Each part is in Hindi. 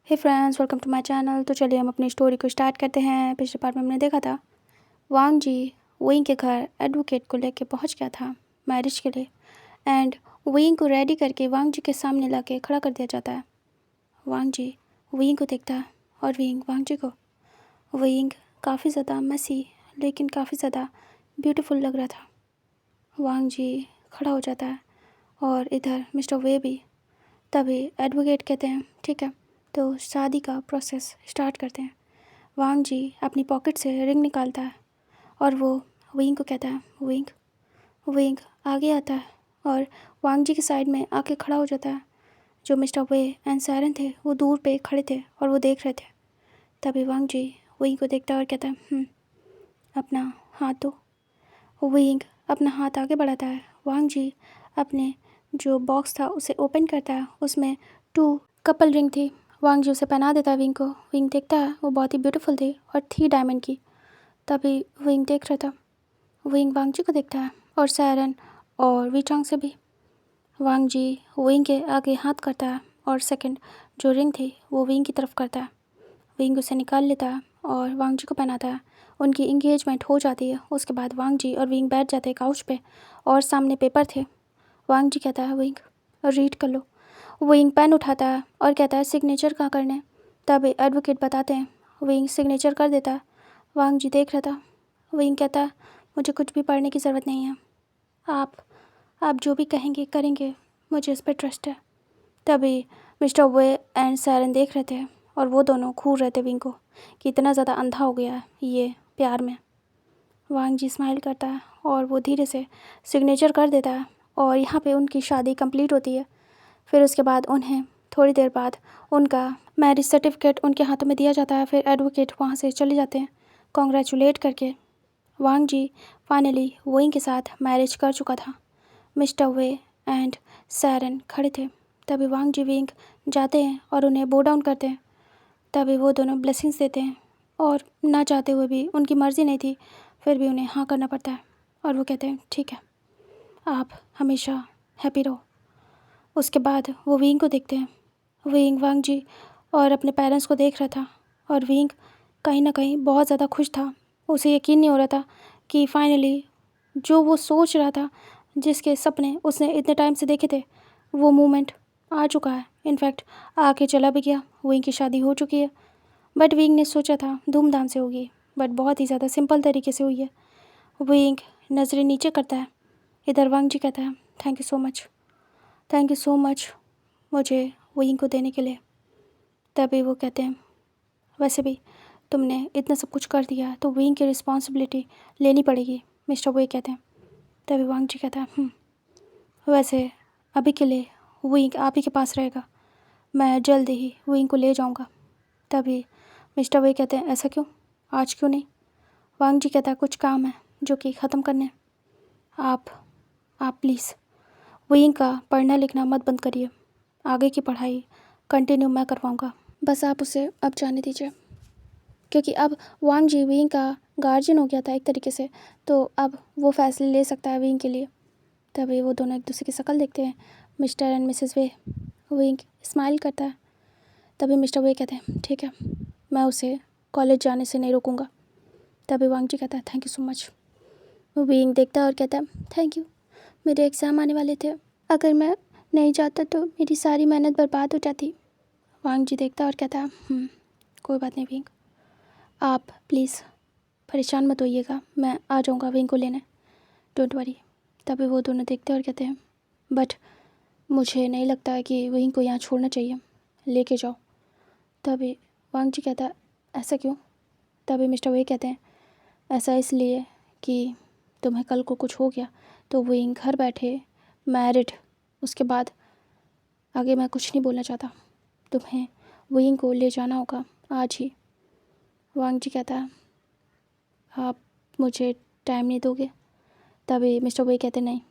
Hey friends, welcome to my channel. तो चलिए हम अपनी स्टोरी को स्टार्ट करते हैं। पिछले पार्ट में हमने देखा था वांग जी वुयिंग के घर एडवोकेट को लेके पहुंच गया था मैरिज के लिए, एंड वुयिंग को रेडी करके वांग जी के सामने ला के खड़ा कर दिया जाता है। वांग जी वुयिंग को देखता है और वुयिंग वांग जी को। वुयिंग काफ़ी ज़्यादा मेसी लेकिन काफ़ी ज़्यादा ब्यूटीफुल लग रहा था। वांग जी खड़ा हो जाता है और इधर मिस्टर वे भी। तभी एडवोकेट कहते हैं ठीक है, तो शादी का प्रोसेस स्टार्ट करते हैं। वांग जी अपनी पॉकेट से रिंग निकालता है और वो वुयिंग को कहता है वुयिंग। वुयिंग आगे आता है और वांग जी के साइड में आके खड़ा हो जाता है। जो मिस्टर वे एंड सैरन थे वो दूर पे खड़े थे और वो देख रहे थे। तभी वांग जी वुयिंग को देखता है और कहता है अपना हाथ दो। वुयिंग अपना हाथ आगे बढ़ाता है। वांग जी अपने जो बॉक्स था उसे ओपन करता है। उसमें 2 कपल रिंग थी। वांग जी उसे पहना देता है विंग को। विंग देखता है वो बहुत ही ब्यूटीफुल थी और थी डायमंड की। तभी विंग देख रहा था। विंग वांग जी को देखता है और सैरन और वीचांग से भी। वांग जी विंग के आगे हाथ करता है और सेकंड जो रिंग थी वो विंग की तरफ करता है। विंग उसे निकाल लेता है और वांग जी को पहनाता है। उनकी इंगेजमेंट हो जाती है। उसके बाद वांग जी और विंग बैठ जाते हैं काउच पे और सामने पेपर थे। वांग जी कहता है विंग रीड कर लो। विंग पेन उठाता है और कहता है सिग्नेचर कहाँ करने। तब एडवोकेट बताते हैं। विंग सिग्नेचर कर देता है। वांग जी देख रहा था। विंग कहता है मुझे कुछ भी पढ़ने की ज़रूरत नहीं है। आप जो भी कहेंगे करेंगे, मुझे इस पर ट्रस्ट है। तभी मिस्टर वे एंड सैरन देख रहे थे और वो दोनों घूर रहे थे विंग को कि इतना ज़्यादा अंधा हो गया है ये प्यार में। वांग जी स्माइल करता है और वो धीरे से सिग्नेचर कर देता है और यहाँ पे उनकी शादी कंप्लीट होती है। फिर उसके बाद उन्हें थोड़ी देर बाद उनका मैरिज सर्टिफिकेट उनके हाथों में दिया जाता है। फिर एडवोकेट वहाँ से चले जाते हैं कॉन्ग्रेचुलेट करके। वांग जी फाइनली वुयिंग के साथ मैरिज कर चुका था। मिस्टर वे एंड सैरन खड़े थे। तभी वांग जी विंग जाते हैं और उन्हें बो डाउन करते हैं। तभी वो दोनों ब्लेसिंग्स देते हैं और ना चाहते हुए भी, उनकी मर्ज़ी नहीं थी, फिर भी उन्हें हाँ करना पड़ता है। और वो कहते हैं ठीक है, आप हमेशा हैप्पी रहो। उसके बाद वो विंग को देखते हैं। विंग वांग जी और अपने पेरेंट्स को देख रहा था और विंग कहीं ना कहीं बहुत ज़्यादा खुश था। उसे यकीन नहीं हो रहा था कि फाइनली जो वो सोच रहा था, जिसके सपने उसने इतने टाइम से देखे थे, वो मोमेंट आ चुका है। इनफैक्ट आके चला भी गया। विंग की शादी हो चुकी है। बट विंग ने सोचा था धूमधाम से होगी, बट बहुत ही ज़्यादा सिंपल तरीके से हुई है। विंग नज़रें नीचे करता है। इधर वांग जी कहता है थैंक यू सो मच मुझे वुयिंग को देने के लिए। तभी वो कहते हैं वैसे भी तुमने इतना सब कुछ कर दिया तो वुयिंग की रिस्पॉन्सिबिलिटी लेनी पड़ेगी, मिस्टर वे कहते हैं। तभी वांग जी कहता है वैसे अभी के लिए वुयिंग आप ही के पास रहेगा, मैं जल्द ही वुयिंग को ले जाऊंगा। तभी मिस्टर वे कहते हैं ऐसा क्यों, आज क्यों नहीं। वांग जी कहता है कुछ काम है जो कि ख़त्म करने। आप प्लीज़ वुयिंग का पढ़ना लिखना मत बंद करिए। आगे की पढ़ाई कंटिन्यू मैं करवाऊँगा, बस आप उसे अब जाने दीजिए। क्योंकि अब वांग जी विंग का गार्जियन हो गया था एक तरीके से, तो अब वो फैसले ले सकता है विंग के लिए। तभी वो दोनों एक दूसरे की शक्ल देखते हैं, mister and Mrs way. Wing smile करता है। तभी मिस्टर वे कहते हैं ठीक है, मैं उसे कॉलेज जाने से नहीं रोकूंगा। तभी वांग जी कहता है thank you so much. Wing देखता है और कहता है थैंक यू, मेरे एग्ज़ाम आने वाले थे, अगर मैं नहीं जाता तो मेरी सारी मेहनत बर्बाद हो जाती। वांग जी देखता है और कहता है कोई बात नहीं विंग, आप प्लीज़ परेशान मत होइएगा, मैं आ जाऊँगा विंग को लेने, डोंट वरी। तभी वो दोनों देखते हैं और कहते हैं बट मुझे नहीं लगता है कि विंग को यहाँ छोड़ना चाहिए, लेके जाओ। तभी वांग जी कहता है ऐसा क्यों। तभी मिस्टर वे कहते हैं ऐसा इसलिए कि तुम्हें कल को कुछ हो गया तो विंग घर बैठे मैरिड, उसके बाद आगे मैं कुछ नहीं बोलना चाहता, तुम्हें विंग को ले जाना होगा आज ही। वांग जी कहता है आप मुझे टाइम नहीं दोगे। तभी मिस्टर वे कहते नहीं,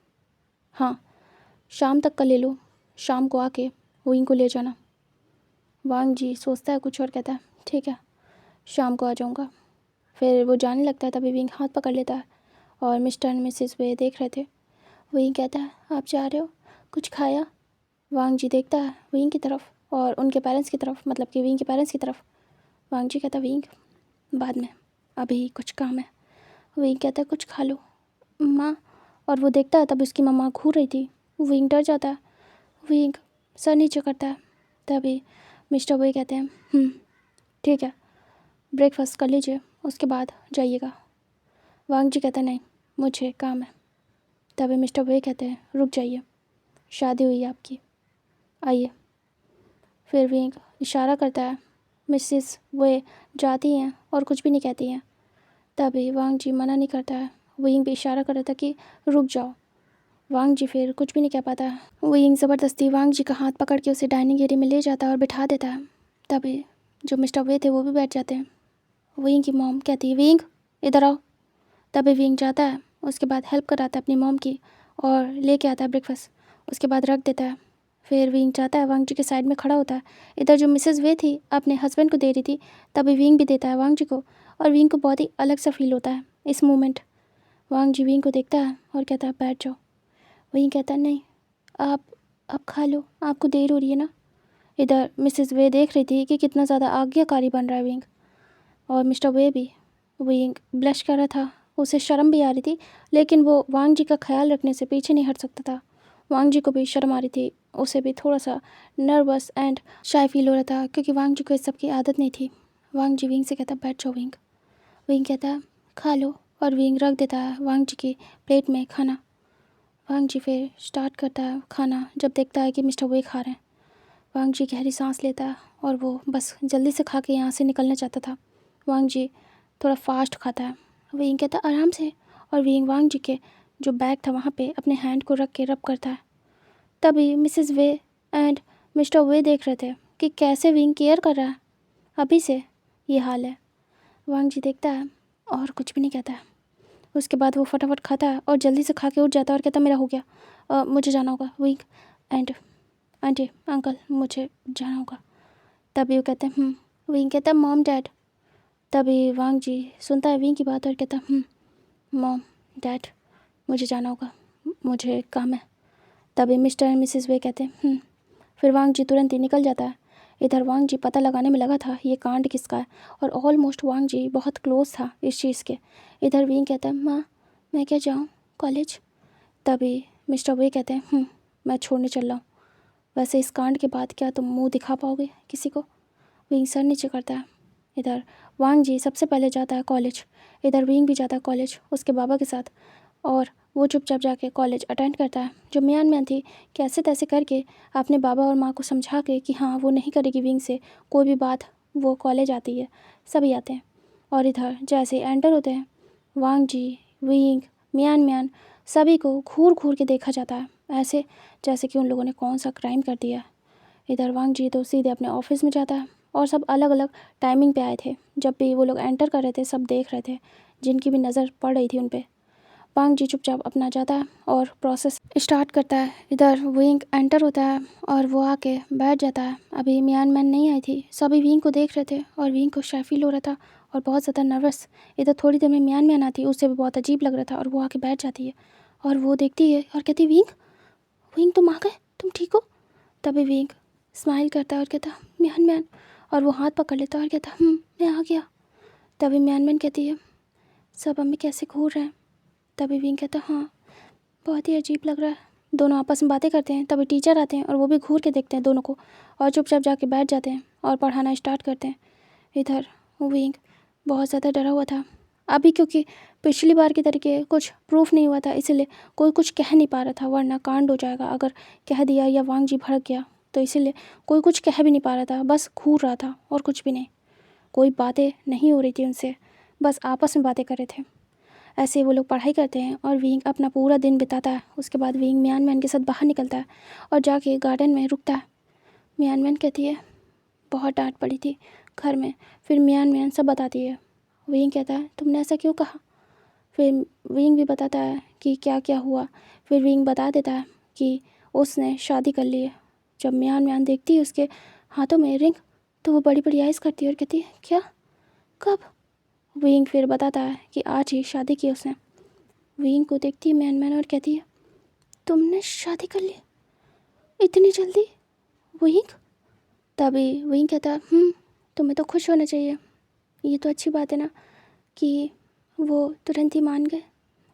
हाँ शाम तक का ले लो, शाम को आके विंग को ले जाना। वांग जी सोचता है कुछ और कहता है ठीक है, शाम को आ जाऊँगा। फिर वो जाने लगता है। तभी विंग हाथ पकड़ लेता है और मिस्टर एंड मिसेस वे देख रहे थे। विंग कहता है आप जा रहे हो, कुछ खाया। वांग जी देखता है विंग की तरफ और उनके पेरेंट्स की तरफ, मतलब कि विंग के पेरेंट्स की तरफ। वांग जी कहता विंग बाद में, अभी कुछ काम है। विंग कहता है कुछ खा लो माँ। और वो देखता है तब उसकी मम्मा घूर रही थी। विंग डर जाता है, विंग सर नीचे करता है। तभी मिस्टर वे कहते हैं ठीक है, ब्रेकफास्ट कर लीजिए, उसके बाद जाइएगा। वांग जी कहता है नहीं, मुझे काम है। तभी मिस्टर वे कहते हैं रुक जाइए, शादी हुई है आपकी, आइए। फिर विंग इशारा करता है, मिसेस वे जाती हैं और कुछ भी नहीं कहती हैं। तभी वांग जी मना नहीं करता है, विंग भी इशारा कर रहा था कि रुक जाओ। वांग जी फिर कुछ भी नहीं कह पाता है। विंग ज़बरदस्ती वांग जी का हाथ पकड़ के उसे डाइनिंग एरिया में ले जाता है और बिठा देता है। तभी जो मिस्टर वे थे वो भी बैठ जाते हैं। विंग की मॉम कहती है विंग इधर आओ। तभी विंग जाता है, उसके बाद हेल्प कराता है अपनी मॉम की और लेके आता है ब्रेकफास्ट, उसके बाद रख देता है। फिर विंग जाता है, वांग जी के साइड में खड़ा होता है। इधर जो मिसेस वे थी अपने हस्बैंड को दे रही थी, तभी विंग भी देता है वांग जी को, और विंग को बहुत ही अलग सा फील होता है इस मोमेंट। वांग जी विंग को देखता है और कहता है बैठ जाओ। विंग कहता है नहीं, आप खा लो, आपको देर हो रही है ना। इधर मिसेस वे देख रही थी कि कितना ज़्यादा आज्ञाकारी बन रहा है विंग, और मिस्टर वे भी। विंग ब्लश कर रहा था, उसे शर्म भी आ रही थी, लेकिन वो वांग जी का ख्याल रखने से पीछे नहीं हट सकता था। वांग जी को भी शर्म आ रही थी, उसे भी थोड़ा सा नर्वस एंड शाय फील हो रहा था, क्योंकि वांग जी को इस सब की आदत नहीं थी। वांग जी विंग से कहता बैठ जाओ विंग। विंग कहता खा लो, और विंग रख देता है वांग जी की प्लेट में खाना। वांग जी फिर स्टार्ट करता है खाना, जब देखता है कि मिस्टर वे खा रहे हैं। वांग जी गहरी सांस लेता है और वो बस जल्दी से खा के यहाँ से निकलना चाहता था। वांग जी थोड़ा फास्ट खाता है। विंग कहता आराम से, और विंग वांग जी के जो बैग था वहाँ पे अपने हैंड को रख के रब करता है। तभी मिसेस वे एंड मिस्टर वे देख रहे थे कि कैसे विंग केयर कर रहा है, अभी से ये हाल है। वांग जी देखता है और कुछ भी नहीं कहता है। उसके बाद वो फटाफट खाता है और जल्दी से खा के उठ जाता है और कहता मेरा हो गया, मुझे जाना होगा विंग एंड आंटी अंकल, मुझे जाना होगा। तभी वो कहते हैं विंग कहता मॉम डैड। तभी वांग जी सुनता है विंग की बात और कहता मॉम डैड, मुझे जाना होगा, मुझे काम है। तभी मिस्टर एंड मिसेस वे कहते हैं फिर वांग जी तुरंत ही निकल जाता है। इधर वांग जी पता लगाने में लगा था ये कांड किसका है, और ऑलमोस्ट वांग जी बहुत क्लोज था इस चीज़ के। इधर विंग कहता है माँ मैं क्या जाऊँ कॉलेज। तभी मिस्टर वे कहते हैं मैं छोड़ने चल रहा हूँ, वैसे इस कांड के बाद क्या तुम मुंह दिखा पाओगे किसी को। विंग सर नीचे करता है। इधर वांग जी सबसे पहले जाता है कॉलेज। इधर विंग भी जाता है कॉलेज उसके बाबा के साथ, और वो चुपचाप जाके कॉलेज अटेंड करता है। जो म्यान म्यान थी कैसे तैसे करके अपने बाबा और माँ को समझा के कि हाँ वो नहीं करेगी विंग से कोई भी बात, वो कॉलेज आती है, सभी आते हैं। और इधर जैसे एंटर होते हैं वांग जी, विंग, म्यान म्यान सभी को घूर घूर के देखा जाता है, ऐसे जैसे कि उन लोगों ने कौन सा क्राइम कर दिया। इधर वांग जी तो सीधे अपने ऑफिस में जाता है, और सब अलग अलग टाइमिंग पे आए थे। जब भी वो लोग एंटर कर रहे थे सब देख रहे थे, जिनकी भी नज़र पड़ रही थी उन पे। वांग जी चुपचाप अपना जाता है और प्रोसेस स्टार्ट करता है। इधर विंग एंटर होता है और वो आके बैठ जाता है। अभी म्यान मैन नहीं आई थी, सभी विंग को देख रहे थे और विंग को शाय फील हो रहा था और बहुत ज़्यादा नर्वस। इधर थोड़ी देर में म्यान मैन आती है, उससे भी बहुत अजीब लग रहा था, और वो आके बैठ जाती है और वो देखती है और कहती विंग, विंग तुम आ गए, तुम ठीक हो। तभी विंग स्माइल करता है और कहता म्यान म्यान, और वो हाथ पकड़ लेता है और कहता मैं आ गया। तभी म्यान मैन कहती है सब हमें कैसे घूर रहे हैं। तभी विंग कहता हाँ बहुत ही अजीब लग रहा है। दोनों आपस में बातें करते हैं। तभी टीचर आते हैं और वो भी घूर के देखते हैं दोनों को, और चुपचाप जाके बैठ जाते हैं और पढ़ाना स्टार्ट करते हैं। इधर विंग बहुत ज़्यादा डरा हुआ था अभी, क्योंकि पिछली बार की तरीके कुछ प्रूफ नहीं हुआ था, इसलिए कोई कुछ कह नहीं पा रहा था, वरना कांड हो जाएगा अगर कह दिया या वांग जी भड़क गया तो। इसीलिए कोई कुछ कह भी नहीं पा रहा था, बस घूर रहा था और कुछ भी नहीं। कोई बातें नहीं हो रही थी उनसे, बस आपस में बातें कर रहे थे। ऐसे वो लोग पढ़ाई करते हैं और विंग अपना पूरा दिन बिताता है। उसके बाद विंग म्यान मैन के साथ बाहर निकलता है और जाके गार्डन में रुकता है। म्यान मैन कहती है बहुत डांट पड़ी थी घर में। फिर म्यान म्यान सब बताती है। विंग कहता है तुमने ऐसा क्यों कहा। फिर विंग भी बताता है कि क्या क्या हुआ। फिर विंग बता देता है कि उसने शादी कर ली है। जब म्यान म्यान देखती है उसके हाथों में रिंग, तो वो बड़ी बड़ी आइज़ करती है और कहती है क्या, कब। विंग फिर बताता है कि आज ही शादी की उसने। विंग को देखती है म्यान मैन और कहती है तुमने शादी कर ली इतनी जल्दी विंग। तभी वहीं कहता है तुम्हें तो खुश होना चाहिए, ये तो अच्छी बात है ना कि वो तुरंत ही मान गए।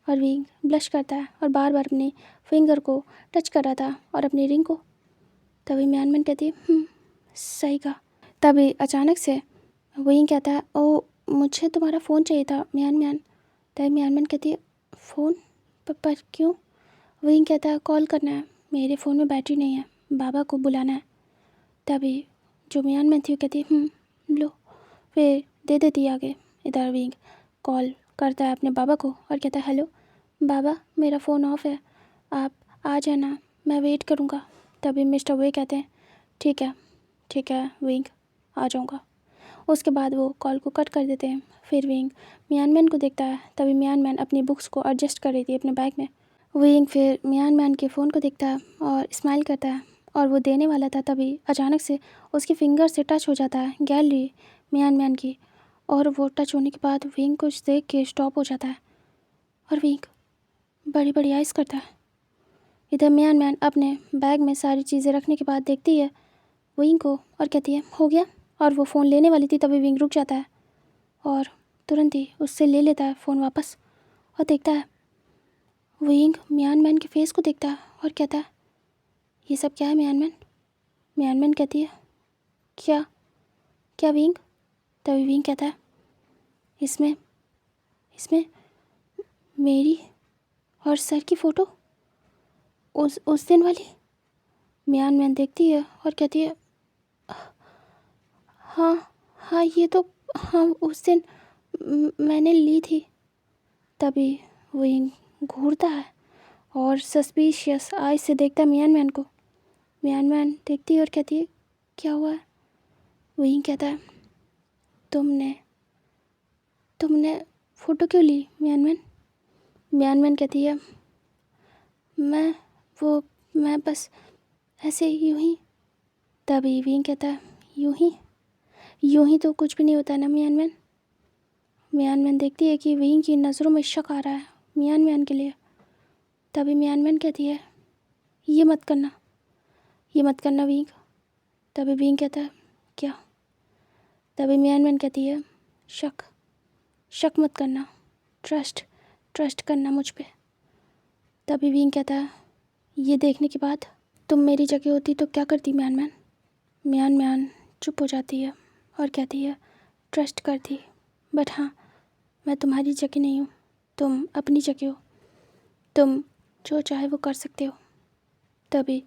और विंग ब्लश करता है और बार बार अपने फिंगर को टच कर रहा था और अपनी रिंग को। तभी म्यान मैन कहती है सही कहा। तभी अचानक से विंग कहता है ओ मुझे तुम्हारा फ़ोन चाहिए था म्यान म्यान। तभी म्यान मैन कहती है फ़ोन पर क्यों? विंग कहता है कॉल करना है, मेरे फ़ोन में बैटरी नहीं है, बाबा को बुलाना है। तभी जो म्यान मैन थी वो कहती लो, फिर दे देती है आगे। इधर विंग कॉल करता है अपने बाबा को और कहता है हेलो बाबा, मेरा फ़ोन ऑफ है, आप आ जाना, मैं वेट करूँगा। तभी मिस्टर वे कहते हैं ठीक है विंग, आ जाऊँगा। उसके बाद वो कॉल को कट कर देते हैं। फिर विंग म्यान मैन को देखता है। तभी म्यान मैन अपनी बुक्स को एडजस्ट कर रही थी अपने बैग में। विंग फिर म्यान मैन के फ़ोन को देखता है और स्माइल करता है और वो देने वाला था, तभी अचानक से उसकी फिंगर से टच हो जाता है गैलरी म्यान मैन की। और वो टच होने के बाद विंग कुछ देख के स्टॉप हो जाता है और विंग बड़ी बड़ी आइज़ करता है। इधर म्यान मैन अपने बैग में सारी चीज़ें रखने के बाद देखती है विंग को और कहती है हो गया। और वो फ़ोन लेने वाली थी, तभी विंग रुक जाता है और तुरंत ही उससे ले लेता है फ़ोन वापस और देखता है विंग म्यान मैन के फेस को देखता है और कहता है ये सब क्या है म्यान मैन? म्यान मैन कहती है क्या क्या विंग? तभी विंग कहता है इसमें मेरी और सर की फ़ोटो उस दिन वाली। म्यान मैन देखती है और कहती है हाँ ये तो हाँ उस दिन मैंने ली थी। तभी विंग घूरता है और सस्पिशियस आई से देखता है म्यान मैन को। म्यान मैन देखती है और कहती है क्या हुआ है? विंग कहता है तुमने फ़ोटो क्यों ली म्यान मैन? म्यान मैन कहती है मैं बस ऐसे यूं ही। तभी विंग कहता है यूं ही तो कुछ भी नहीं होता ना म्यान मैन। म्यान मैन देखती है कि विंग की नज़रों में शक आ रहा है म्यान मैन के लिए। तभी म्यान मैन कहती है ये मत करना विंग। तभी विंग कहता है क्या? तभी म्यान मैन कहती है शक मत करना, ट्रस्ट करना मुझ पे। तभी विंग कहता है ये देखने के बाद तुम मेरी जगह होती तो क्या करती म्यान मैन? म्यान मैन चुप हो जाती है और कहती है ट्रस्ट करती, बट हाँ मैं तुम्हारी जगह नहीं हूँ, तुम अपनी जगह हो, तुम जो चाहे वो कर सकते हो। तभी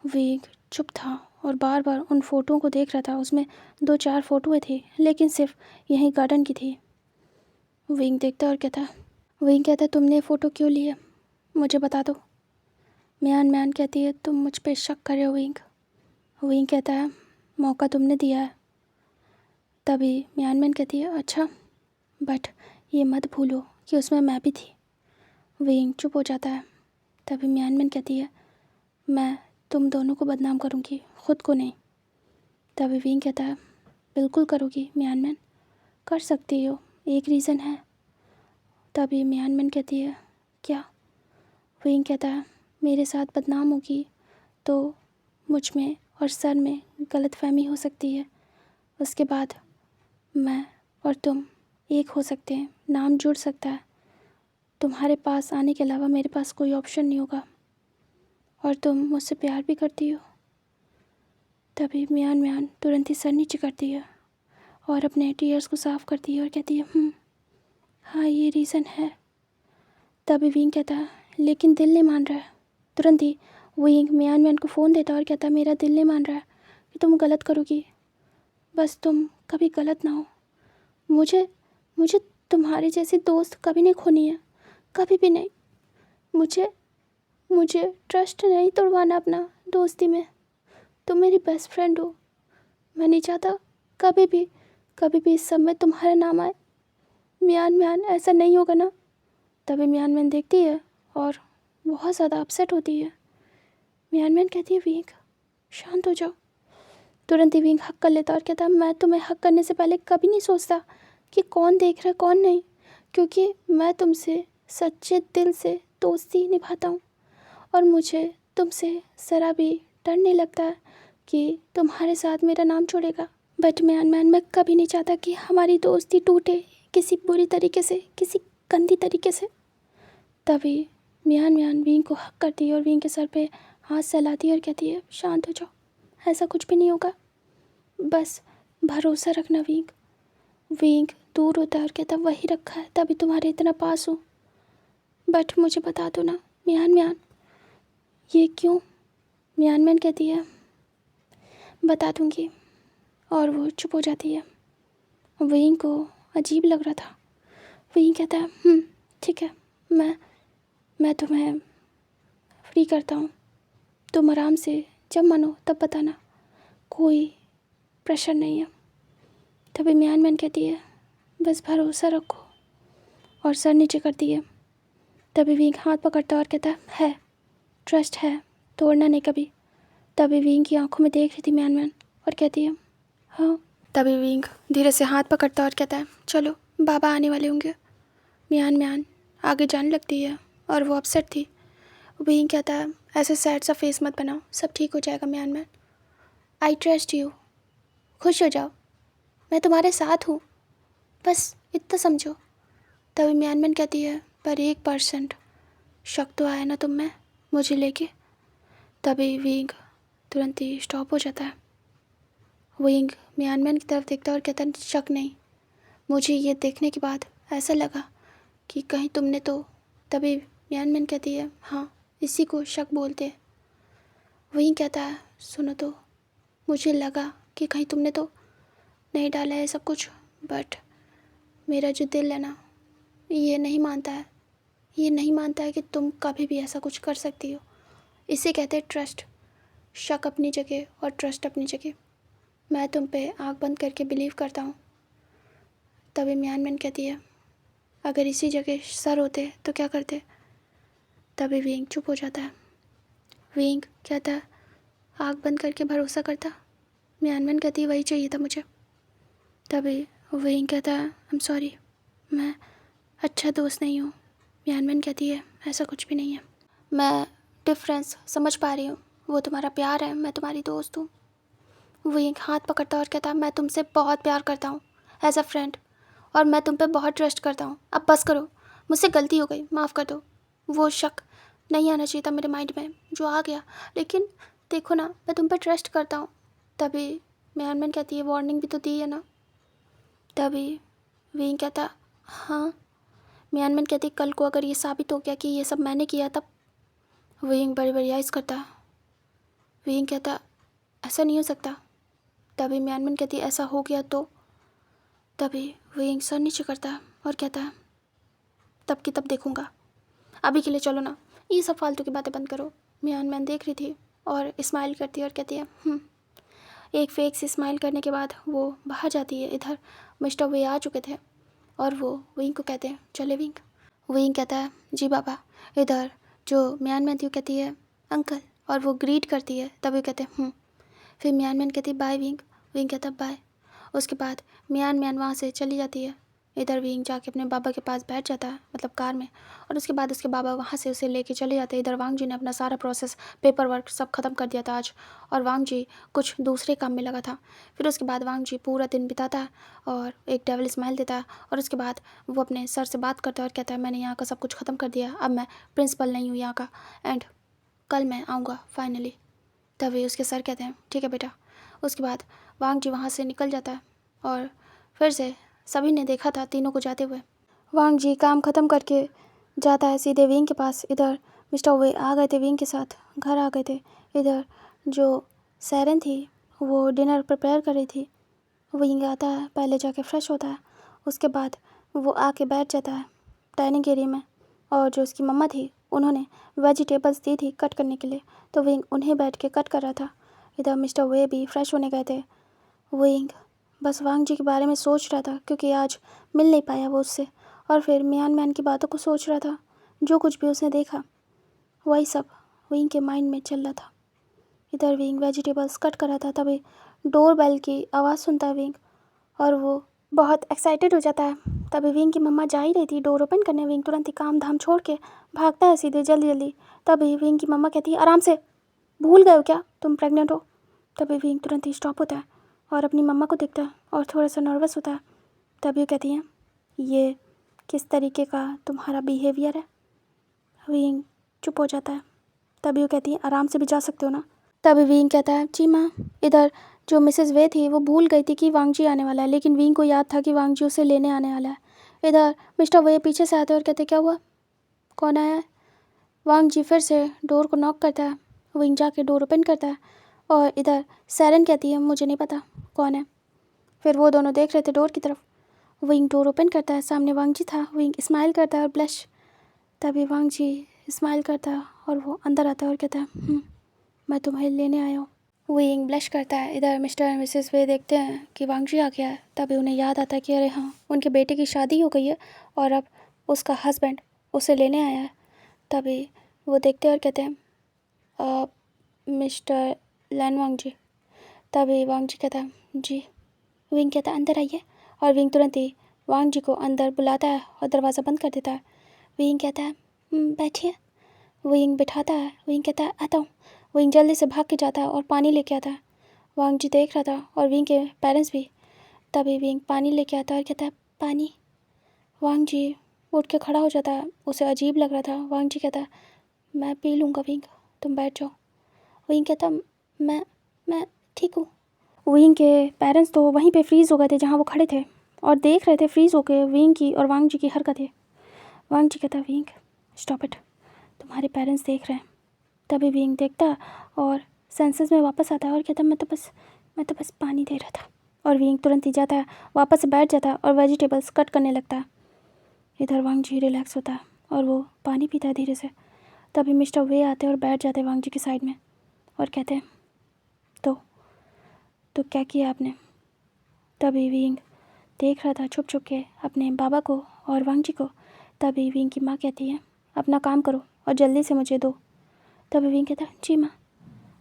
विंग चुप था और बार बार उन फ़ोटोओं को देख रहा था। उसमें 2-4 फ़ोटोएँ थी लेकिन सिर्फ यहीं गार्डन की थी। विंग देखता और कहता तुमने फ़ोटो क्यों ली है, मुझे बता दो। म्यान मैन कहती है तुम मुझ पे शक कर रहे हो विंग। विंग कहता है मौका तुमने दिया है। तभी म्यान मैन कहती है अच्छा, बट ये मत भूलो कि उसमें मैं भी थी। विंग चुप हो जाता है। तभी म्यान मैन कहती है मैं तुम दोनों को बदनाम करूँगी, ख़ुद को नहीं। तभी विंग कहता है बिल्कुल करोगी म्यान मैन, कर सकती हो, एक रीज़न है। तभी म्यान मैन कहती है क्या? विंग कहता है मेरे साथ बदनाम होगी तो मुझ में और सर में गलतफहमी हो सकती है, उसके बाद मैं और तुम एक हो सकते हैं, नाम जुड़ सकता है, तुम्हारे पास आने के अलावा मेरे पास कोई ऑप्शन नहीं होगा, और तुम मुझसे प्यार भी करती हो। तभी म्यान म्यान तुरंत ही सर नीचे करती है और अपने टीयर्स को साफ़ करती है और कहती है हाँ ये रीज़न है। तभी विंग कहता है लेकिन दिल नहीं मान रहा है। तुरंत ही विंग म्यान मैन को फ़ोन देता और कहता मेरा दिल नहीं मान रहा है कि तुम गलत करोगी, बस तुम कभी गलत ना हो। मुझे तुम्हारे जैसी दोस्त कभी नहीं खोनी है, कभी भी नहीं। मुझे ट्रस्ट नहीं तोड़वाना अपना दोस्ती में। तुम मेरी बेस्ट फ्रेंड हो, मैं नहीं चाहता कभी भी इस सब में तुम्हारा नाम आए। म्यान म्यान ऐसा नहीं होगा ना? तभी म्यान मैन देखती है और बहुत ज़्यादा अपसेट होती है। म्यान मैन कहती है विंग शांत हो जाओ। तुरंत ही विंग हक कर लेता और कहता मैं तुम्हें हक करने से पहले कभी नहीं सोचता कि कौन देख रहा है कौन नहीं, क्योंकि मैं तुमसे सच्चे दिल से दोस्ती निभाता हूँ और मुझे तुमसे ज़रा भी डर नहीं लगता है कि तुम्हारे साथ मेरा नाम छोड़ेगा, बट मैं कभी नहीं चाहता कि हमारी दोस्ती टूटे किसी बुरी तरीके से, किसी गंदी तरीके से। तभी मियान विंग को हक करती है और विंग के सर पे हाथ सहलाती है और कहती है शांत हो जाओ, ऐसा कुछ भी नहीं होगा, बस भरोसा रखना विंग। विंग दूर होता है और कहता वही रखा है तभी तुम्हारे इतना पास हूँ, बट मुझे बता दो ना मियान ये क्यों। मियान कहती है बता दूँगी, और वो चुप हो जाती है। विंग को अजीब लग रहा था। विंग कहता है ठीक है, मैं तुम्हें फ्री करता हूँ, तुम आराम से जब मन हो तब बताना, कोई प्रेशर नहीं है। तभी मियान कहती है बस भरोसा रखो, और सर नीचे करती है। तभी विंग हाथ पकड़ता और कहता है ट्रस्ट है, तोड़ना नहीं कभी। तभी विंग की आंखों में देख रही थी मियान और कहती है हाँ। तभी विंग धीरे से हाथ पकड़ता और कहता है चलो बाबा आने वाले होंगे। मियान आगे जाने लगती है और वो अपसेट थी। विंग कहता है ऐसे सैड सा फेस मत बनाओ, सब ठीक हो जाएगा मियान, आई ट्रस्ट यू, खुश हो जाओ, मैं तुम्हारे साथ हूँ, बस इतना समझो। तभी मियान कहती है पर 1% शक तो आया ना तुम में मुझे लेके। तभी विंग तुरंत ही स्टॉप हो जाता है। विंग मियान की तरफ देखता है और कहता है शक नहीं, मुझे ये देखने के बाद ऐसा लगा कि कहीं तुमने तो। तभी मियान कहती है हाँ इसी को शक बोलते हैं। विंग कहता है सुनो तो, मुझे लगा कि कहीं तुमने तो नहीं डाला है सब कुछ, बट मेरा जो दिल है ना ये नहीं मानता है कि तुम कभी भी ऐसा कुछ कर सकती हो। इसे कहते हैं ट्रस्ट, शक अपनी जगह और ट्रस्ट अपनी जगह। मैं तुम पे आँख बंद करके बिलीव करता हूँ। तभी मियान कहती है अगर इसी जगह सर होते तो क्या करते। तभी विंग चुप हो जाता है। विंग कहता है आँख बंद करके भरोसा करता। मियान कहती है वही चाहिए था मुझे। तभी विंग कहता है आई एम सॉरी, मैं अच्छा दोस्त नहीं हूँ। मियान कहती है ऐसा कुछ भी नहीं है, मैं डिफरेंस समझ पा रही हूँ, वो तुम्हारा प्यार है, मैं तुम्हारी दोस्त हूँ। विंग हाथ पकड़ता और कहता मैं तुमसे बहुत प्यार करता हूँ एज अ फ्रेंड, और मैं तुम पे बहुत ट्रस्ट करता हूँ। अब बस करो, मुझसे गलती हो गई, माफ़ कर दो। वो शक नहीं आना चाहिए था मेरे माइंड में, जो आ गया, लेकिन देखो ना मैं तुम पे ट्रस्ट करता हूँ। तभी मियान कहती है वार्निंग भी तो दी है ना। तभी विंग कहता हाँ। मियान कहती कल को अगर ये साबित हो गया कि ये सब मैंने किया तब। विंग बड़ी आइस करता। विंग कहता ऐसा नहीं हो सकता। तभी मियान कहती ऐसा हो गया तो। तभी विंग सर नीचे करता और कहता तब की तब देखूंगा, अभी के लिए चलो ना, ये सब फालतू की बातें बंद करो। मियान देख रही थी और स्माइल करती है और कहती है एक फेक से स्माइल करने के बाद वो बाहर जाती है। इधर मिस्टर वे आ चुके थे और वो विंग को कहते हैं चले विंग। विंग कहता है जी बाबा। इधर जो मियान थी वो कहती है अंकल, और वो ग्रीट करती है। तभी कहते हैं फिर मियान कहती है बाय विंग। विंग कहता है बाय। उसके बाद मियान वहाँ से चली जाती है। इधर विंग जाके अपने बाबा के पास बैठ जाता है, मतलब कार में, और उसके बाद उसके बाबा वहाँ से उसे लेके चले जाते हैं। इधर वांग जी ने अपना सारा प्रोसेस, पेपर वर्क सब ख़त्म कर दिया था आज, और वांग जी कुछ दूसरे काम में लगा था। फिर उसके बाद वांग जी पूरा दिन बिताता है और एक डेविल स्माइल देता है, और उसके बाद वो अपने सर से बात करता है और कहता है मैंने यहाँ का सब कुछ ख़त्म कर दिया, अब मैं प्रिंसिपल नहीं हूँ यहाँ का, एंड कल मैं आऊँगा फाइनली। तभी उसके सर कहते हैं ठीक है बेटा। उसके बाद वांग जी वहाँ से निकल जाता है और फिर से सभी ने देखा था तीनों को जाते हुए। वांग जी काम ख़त्म करके जाता है सीधे विंग के पास। इधर मिस्टर वे आ गए थे विंग के साथ, घर आ गए थे। इधर जो सैरन थी वो डिनर प्रिपेयर कर रही थी। विंग आता है, पहले जाके फ्रेश होता है, उसके बाद वो आके बैठ जाता है डाइनिंग एरिया में, और जो उसकी मम्मा थी उन्होंने वेजिटेबल्स दी थी कट करने के लिए, तो विंग उन्हें बैठ के कट कर रहा था। इधर मिस्टर वे भी फ्रेश होने गए थे। विंग बस वांग जी के बारे में सोच रहा था क्योंकि आज मिल नहीं पाया वो उससे, और फिर मियान की बातों को सोच रहा था। जो कुछ भी उसने देखा वही सब विंग के माइंड में चल रहा था। इधर विंग वेजिटेबल्स कट कर रहा था, तभी डोर बेल की आवाज़ सुनता है विंग, और वो बहुत एक्साइटेड हो जाता है। तभी विंग की मम्मा जा ही रही थी डोर ओपन करने। विंग तुरंत ही काम धाम छोड़ के भागता है सीधे जल्दी जल्दी। तभी विंग की मम्मा कहती है आराम से, भूल गए हो क्या तुम प्रेग्नेंट हो, तभी विंग तुरंत ही स्टॉप होता है और अपनी मम्मा को देखता है और थोड़ा सा नर्वस होता है। तभी वो कहती हैं, ये किस तरीके का तुम्हारा बिहेवियर है? विंग चुप हो जाता है। तभी वो कहती है, आराम से भी जा सकते हो ना। तभी विंग कहता है, जी माँ। इधर जो मिसेस वे थी वो भूल गई थी कि वांगजी आने वाला है, लेकिन विंग को याद था कि वांगजी उसे लेने आने वाला है। इधर मिस्टर वे पीछे से आते और कहते, क्या हुआ, कौन आया है? वांगजी फिर से डोर को नॉक करता है। विंग जाके डोर ओपन करता है और इधर सैरन कहती है, मुझे नहीं पता कौन है। फिर वो दोनों देख रहे थे डोर की तरफ। विंग डोर ओपन करता है, सामने वांगजी था। विंग स्माइल करता है और ब्लश। तभी वांगजी स्माइल करता है और वो अंदर आता है और कहता है, मैं तुम्हें लेने आया हूँ। विंग ब्लश करता है। इधर मिस्टर और मिसेस वे देखते हैं कि वांगजी आ गया है। तभी उन्हें याद आता है कि अरे हाँ, उनके बेटे की शादी हो गई है और अब उसका हस्बैंड उसे लेने आया है। तभी वो देखते हैं और कहते हैं, मिस्टर लैन वांगजी। तभी वांगजी कहता है, जी। विंग कहता है, अंदर आइए। और विंग तुरंत ही वांगजी को अंदर बुलाता है और दरवाज़ा बंद कर देता है। विंग कहता है, बैठिए। विंग बिठाता है। विंग कहता है, आता हूँ। विंग जल्दी से भाग के जाता है और पानी लेके आता है। वांगजी देख रहा था और विंग के पेरेंट्स भी। तभी विंग पानी लेके आता है और कहता है, पानी। वांगजी उठ के खड़ा हो जाता है। उसे अजीब लग रहा था। वांगजी कहता है, मैं पी लूँगा विंग, तुम बैठ जाओ। विंग कहता, मैं ठीक हूँ। विंग के पेरेंट्स तो वहीं पे फ्रीज़ हो गए थे जहाँ वो खड़े थे और देख रहे थे फ्रीज़ होके विंग की और वांगजी की हरकतें। वांगजी कहता, विंग स्टॉप इट, तुम्हारे पेरेंट्स देख रहे हैं। तभी विंग देखता और सेंसेस में वापस आता है और कहता, मैं तो बस पानी दे रहा था। और विंग तुरंत ही जाता है, वापस से बैठ जाता है और वेजिटेबल्स कट करने लगता है। इधर वांगजी रिलैक्स होता है और वो पानी पीता है धीरे से। तभी मिस्टर वे आते हैं और बैठ जाते हैं वांगजी की साइड में और कहते हैं, तो क्या किया आपने? तभी विंग देख रहा था छुप छुप के अपने बाबा को और वांगजी को। तभी विंग की माँ कहती है, अपना काम करो और जल्दी से मुझे दो। तभी विंग कहता है, जी माँ।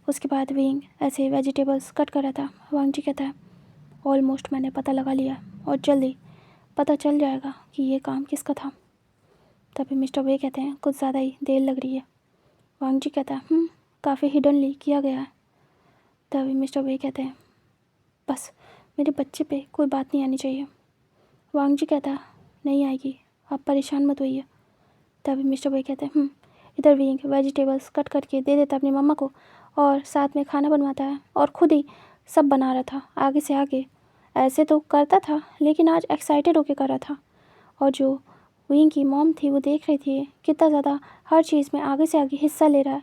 उसके बाद विंग ऐसे वेजिटेबल्स कट कर रहा था। वांगजी कहता है, ऑलमोस्ट मैंने पता लगा लिया और जल्दी पता चल जाएगा कि ये काम किसका था। तभी मिस्टर वे कहते हैं, कुछ ज़्यादा ही देर लग रही है। वांगजी कहता है, काफ़ी हिडनली किया गया है। तभी मिस्टर वे कहते हैं, बस मेरे बच्चे पे कोई बात नहीं आनी चाहिए। वांगजी कहता है, नहीं आएगी, आप परेशान मत होइए। तभी मिस्टर वे कहते हैं, इधर विंग वेजिटेबल्स कट करके दे देता अपनी मम्मा को और साथ में खाना बनवाता है और ख़ुद ही सब बना रहा था आगे से आगे। ऐसे तो करता था लेकिन आज एक्साइटेड होकर कर रहा था। और जो विंग की मॉम थी वो देख रही थी कितना ज़्यादा हर चीज़ में आगे से आगे हिस्सा ले रहा है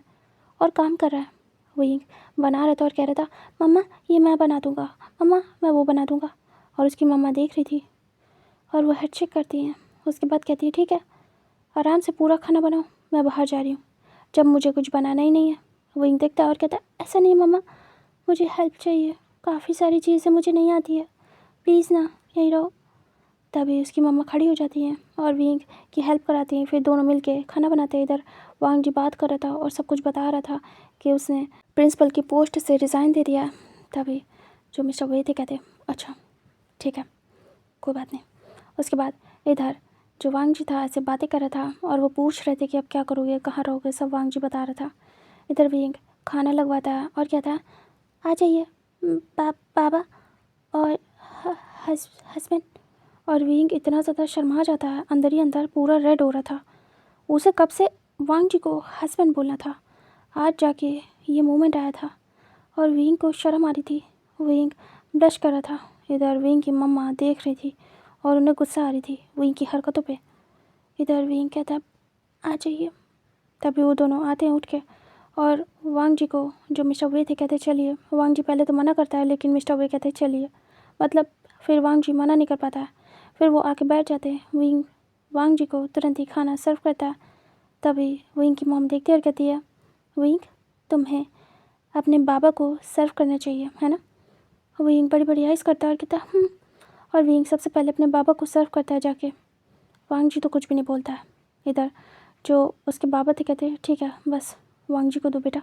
और काम कर रहा है। विंग बना रहा था और कह रहा था, मम्मा ये मैं बना दूँगा, मम्मा मैं वो बना दूँगा। और उसकी मम्मा देख रही थी और वो हेडशेक करती हैं। उसके बाद कहती है, ठीक है, आराम से पूरा खाना बनाओ, मैं बाहर जा रही हूँ, जब मुझे कुछ बनाना ही नहीं है। विंग देखता है और कहता है, ऐसा नहीं मम्मा, मुझे हेल्प चाहिए, काफ़ी सारी चीज़ें मुझे नहीं आती है, प्लीज़ ना यहीं रहो। तभी उसकी मम्मा खड़ी हो जाती हैं और विंग की हेल्प कराती हैं। फिर दोनों मिलके खाना बनाते हैं। इधर वांगजी बात कर रहा था और सब कुछ बता रहा था कि उसने प्रिंसिपल की पोस्ट से रिज़ाइन दे दिया। तभी जो मिस्टर वे थे कहते, अच्छा ठीक है, कोई बात नहीं। उसके बाद इधर जो वांगजी था ऐसे बातें कर रहा था और वो पूछ रहे थे कि अब क्या करोगे, कहाँ रहोगे, सब वांगजी बता रहा था। इधर विंग खाना लगवाता है और कहता है, आ जाइए बाबा और हस्बैंड। और विंग इतना ज़्यादा शर्मा जाता है, अंदर ही अंदर पूरा रेड हो रहा था। उसे कब से वांगजी को हस्बैंड बोलना था, आज जाके ये मोमेंट आया था और विंग को शर्म आ रही थी। विंग ब्लश कर रहा था। इधर विंग की मम्मा देख रही थी और उन्हें गुस्सा आ रही थी विंग की हरकतों पे। इधर विंग कहता है, आ जाइए। तभी वो दोनों आते हैं उठ के और वांगजी को जो मिस्टर वे थे कहते चलिए। वांगजी पहले तो मना करता है लेकिन मिस्टर वे कहते चलिए, मतलब फिर वांगजी मना नहीं कर पाता है। फिर वो आके बैठ जाते हैं। विंग वांगजी को तुरंत ही खाना सर्व करता है। तभी विंग की मॉम देखती है और कहती है, विंग तुम्हें अपने बाबा को सर्व करना चाहिए, है ना? विंग बड़ी बड़ी आइज़ करता है और कहता है और विंग सबसे पहले अपने बाबा को सर्व करता है जाके। वांगजी तो कुछ भी नहीं बोलता है। इधर जो उसके बाबा थे कहते हैं, ठीक है बस वांगजी को दो बेटा।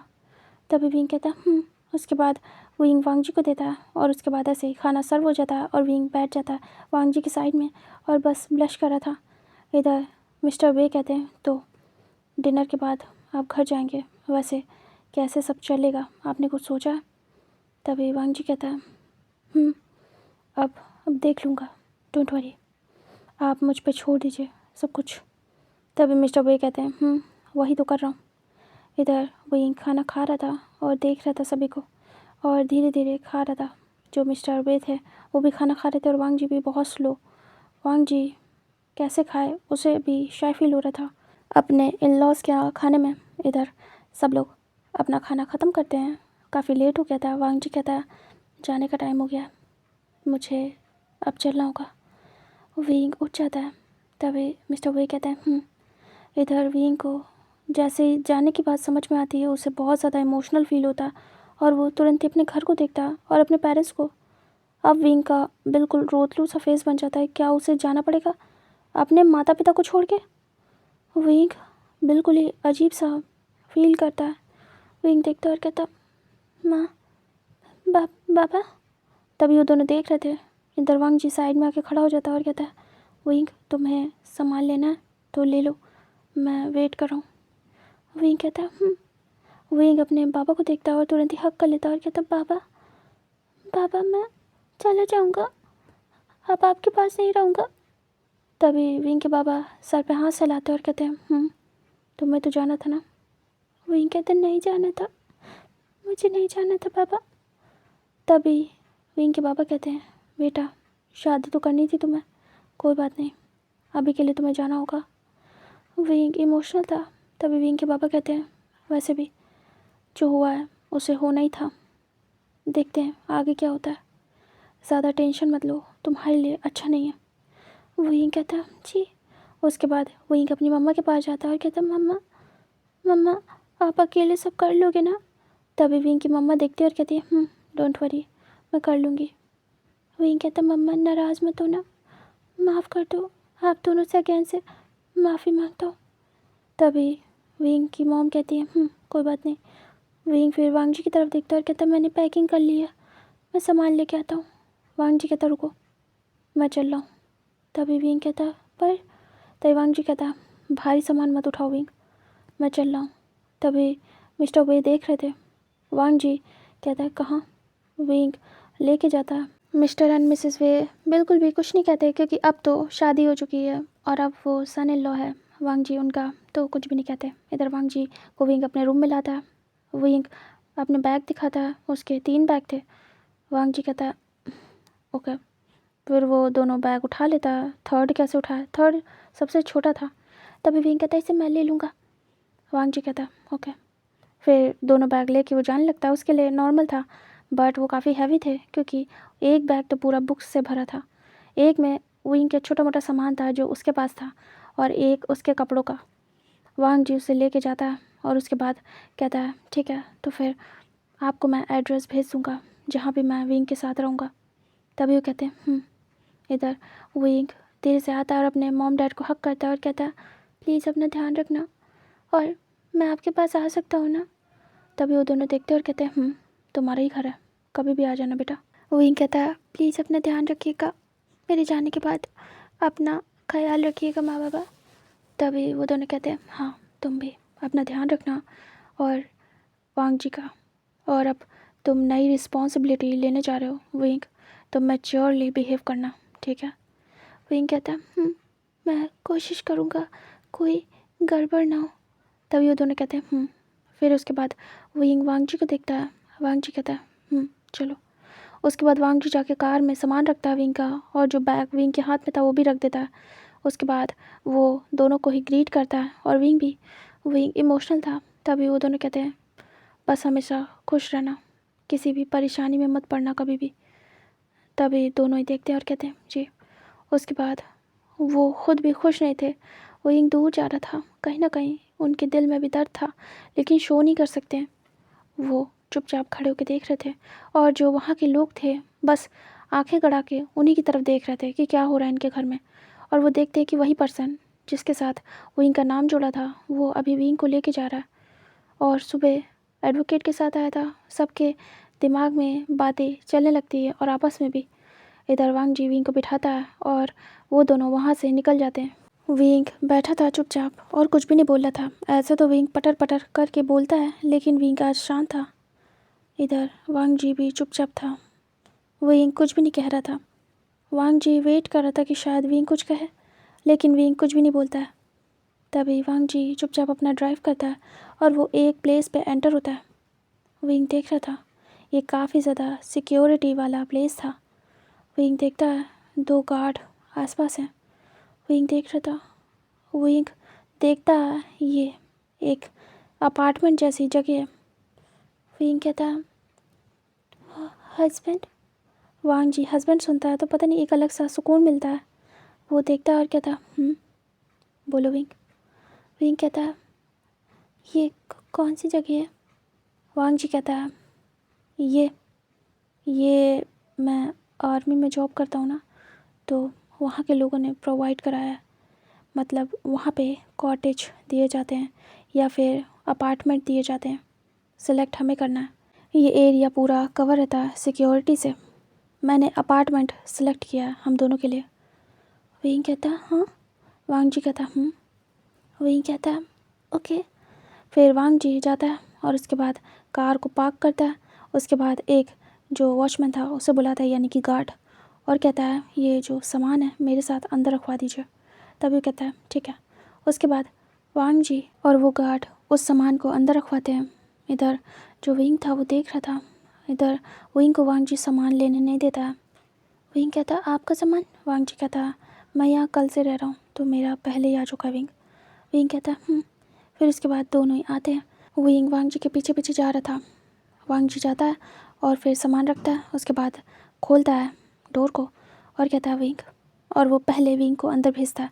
तभी विंग कहता है उसके बाद विंग वांगजी को देता है और उसके बाद ऐसे ही खाना सर्व हो जाता है और विंग बैठ जाता है वांगजी की साइड में और बस ब्लश कर रहा था। इधर मिस्टर वे कहते हैं, तो डिनर के बाद आप घर जाएंगे, वैसे कैसे सब चलेगा, आपने कुछ सोचा है? तभी वांग जी कहता है अब देख लूँगा, डोंट वरी, आप मुझ पे छोड़ दीजिए सब कुछ। तभी मिस्टर वे कहते हैं वही तो कर रहा हूँ। इधर वही खाना खा रहा था और देख रहा था सभी को, और धीरे धीरे खा रहा था। जो मिस्टर वे थे वो भी खाना खा रहे थे और वांग जी भी बहुत स्लो। वांग जी कैसे खाए उसे भी शाय फील हो रहा था अपने इन लॉज के यहाँ खाने में। इधर सब लोग अपना खाना ख़त्म करते हैं, काफ़ी लेट हो गया था। वांग जी कहता है जाने का टाइम हो गया, मुझे अब चलना होगा। विंग उठ जाता है। तभी मिस्टर वे कहते हैं इधर विंग को जैसे ही जाने की बात समझ में आती है उसे बहुत ज़्यादा इमोशनल फील होता है और वो तुरंत ही अपने घर को देखता है और अपने पेरेंट्स को। अब विंग का बिल्कुल रोतलू सा फेस बन जाता है। क्या उसे जाना पड़ेगा अपने माता पिता को छोड़ के? विंग बिल्कुल ही अजीब सा फील करता है। विंग देखता है और कहता माँ, बाबा। तभी वो दोनों देख रहे थे। इधर वांग जी साइड में आके खड़ा हो जाता है और कहता है विंग तुम्हें सामान लेना है तो ले लो, मैं वेट कर रहा हूँ। विंग कहता है विंग अपने बाबा को देखता है और तुरंत ही हक कर लेता है और कहता बाबा, बाबा मैं चला जाऊँगा, अब आपके पास नहीं रहूँगा। तभी विंग के बाबा सर पे हाथ सहलाते और कहते हैं तुम्हें तो जाना था ना। विंग कहते नहीं जाना था, मुझे नहीं जाना था बाबा। तभी विंग के बाबा कहते हैं बेटा शादी तो करनी थी तुम्हें, कोई बात नहीं, अभी के लिए तुम्हें जाना होगा। विंग इमोशनल था। तभी विंग के बाबा कहते हैं वैसे भी जो हुआ है उसे होना ही था, देखते हैं आगे क्या होता है, ज़्यादा टेंशन मत लो, तुम्हारे लिए अच्छा नहीं है। विंग कहता है जी। उसके बाद विंग अपनी मम्मा के पास जाता है और कहता मम्मा, मम्मा आप अकेले सब कर लोगे ना? तभी विंग की मम्मा देखती है और कहती है डोंट वरी, मैं कर लूँगी। विंग कहता मम्मा नाराज़ मत हो ना, माफ़ कर दो, आप दोनों से अगेन से माफ़ी मांगता हूँ। तभी विंग की मॉम कहती है कोई बात नहीं। विंग फिर वांग जी की तरफ देखता है और कहता मैंने पैकिंग कर ली है, मैं सामान लेके आता हूँ। वांग जी कहता रुको, मैं चल रहा हूँ। तभी विंग कहता पर तभी वांग जी कहता भारी सामान मत उठाओ विंग, मैं चल रहा हूँ। तभी मिस्टर वे देख रहे थे। वांग जी कहता है कहाँ? विंग लेके जाता है। मिस्टर एंड मिसेस वे बिल्कुल भी कुछ नहीं कहते क्योंकि अब तो शादी हो चुकी है और अब वो सन इन लॉ है वांग जी उनका, तो कुछ भी नहीं कहते। इधर वांग जी को विंग अपने रूम में लाता है। विंग अपने बैग दिखाता है, उसके 3 बैग थे। वांग जी कहता है ओके। फिर वो दोनों बैग उठा लेता है। थर्ड कैसे उठाया? थर्ड सबसे छोटा था। तभी विंग कहता है इसे मैं ले लूँगा। वांग जी कहता है ओके। फिर दोनों बैग लेके वो जाने लगता है। उसके लिए नॉर्मल था बट वो काफ़ी हैवी थे क्योंकि एक बैग तो पूरा बुक्स से भरा था, एक में विंग के छोटा मोटा सामान था जो उसके पास था और एक उसके कपड़ों का। वांग जी उसे लेके जाता है और उसके बाद कहता है ठीक है तो फिर आपको मैं एड्रेस भेज दूँगा जहाँ भी मैं विंग के साथ रहूँगा। तभी वो कहते हैं इधर विंग धीरे से आता है और अपने मॉम डैड को हक करता है और कहता है प्लीज़ अपना ध्यान रखना और मैं आपके पास आ सकता हूँ ना? तभी वो दोनों देखते और कहते हैं तुम्हारा ही घर है, कभी भी आ जाना बेटा। विंग कहता है प्लीज़ अपना ध्यान रखिएगा, मेरे जाने के बाद अपना ख्याल रखिएगा माँ बाबा। तभी वो दोनों कहते हैं हाँ तुम भी अपना ध्यान रखना और वांग जी का, और अब तुम नई रिस्पॉन्सिबिलिटी लेने जा रहे हो विंग, तो मैच्योरली बिहेव करना, ठीक है? विंग कहता है मैं कोशिश करूँगा कोई गड़बड़ ना हो। तभी वो दोनों कहते हैं फिर उसके बाद विंग वांग जी को देखता है। वांग जी कहता है चलो। उसके बाद वांग जी जाके कार में सामान रखता है विंग का, और जो बैग विंग के हाथ में था वो भी रख देता है। उसके बाद वो दोनों को ही ग्रीट करता है और विंग भी, विंग इमोशनल था। तभी वो दोनों कहते हैं बस हमेशा खुश रहना, किसी भी परेशानी में मत पड़ना कभी भी। तभी दोनों ही देखते हैं और कहते हैं जी। उसके बाद वो खुद भी खुश नहीं थे। विंग दूर जा रहा था, कहीं ना कहीं उनके दिल में भी दर्द था लेकिन शो नहीं कर सकते। वो चुपचाप खड़े होकर देख रहे थे और जो वहाँ के लोग थे बस आंखें गड़ा के उन्हीं की तरफ देख रहे थे कि क्या हो रहा है इनके घर में। और वो देखते हैं कि वही पर्सन जिसके साथ विंग का नाम जुड़ा था वो अभी विंग को लेके जा रहा है और सुबह एडवोकेट के साथ आया था। सबके दिमाग में बातें चलने लगती है और आपस में भी। इधर वांग जी विंग को बिठाता है और वो दोनों वहाँ से निकल जाते हैं। विंग बैठा था चुपचाप और कुछ भी नहीं बोल रहा था। ऐसे तो विंग पटर पटर करके बोलता है लेकिन विंग आज शांत था। इधर वांग जी भी चुपचाप था। विंग कुछ भी नहीं कह रहा था। वांग जी वेट कर रहा था कि शायद विंग कुछ कहे, लेकिन विंग कुछ भी नहीं बोलता है। तभी वांग जी चुपचाप अपना ड्राइव करता है और वो एक प्लेस पे एंटर होता है। विंग देख रहा था, ये काफ़ी ज़्यादा सिक्योरिटी वाला प्लेस था। विंग देखता है 2 गार्ड आसपास हैं। विंग देख रहा था, विंग देखता है ये एक अपार्टमेंट जैसी जगह है। विंग कहता है हस्बैंड। वांग जी हस्बैंड सुनता है तो पता नहीं एक अलग सा सुकून मिलता है। वो देखता है और कहता है बोलो विंग। विंग कहता है ये कौन सी जगह है। वांग जी कहता है ये मैं आर्मी में जॉब करता हूँ ना, तो वहाँ के लोगों ने प्रोवाइड कराया है। मतलब वहाँ पे कॉटेज दिए जाते हैं या फिर अपार्टमेंट दिए जाते हैं। सिलेक्ट हमें करना है। ये एरिया पूरा कवर रहता है सिक्योरिटी से। मैंने अपार्टमेंट सेलेक्ट किया है हम दोनों के लिए। विंग कहता है हाँ। वांग जी कहता है विंग कहता है ओके। फिर वांग जी जाता है और उसके बाद कार को पार्क करता है। उसके बाद एक जो वॉचमैन था उसे बुलाता है, यानी कि गार्ड, और कहता है ये जो सामान है मेरे साथ अंदर रखवा दीजिए। तभी वो कहता है ठीक है। उसके बाद वांग जी और वो गार्ड उस सामान को अंदर रखवाते हैं। इधर जो विंग था वो देख रहा था। इधर विंग को वांग जी सामान लेने नहीं देता है। विंग कहता है आपका सामान। वांग जी कहता है मैं यहाँ कल से रह रहा हूँ तो मेरा पहले ही आ चुका है विंग। विंग कहता है फिर उसके बाद दोनों ही आते हैं। विंग वांग जी के पीछे पीछे जा रहा था। वांग जी जाता है और फिर सामान रखता है। उसके बाद खोलता है डोर को और कहता है विंग, और वो पहले विंग को अंदर भेजता है।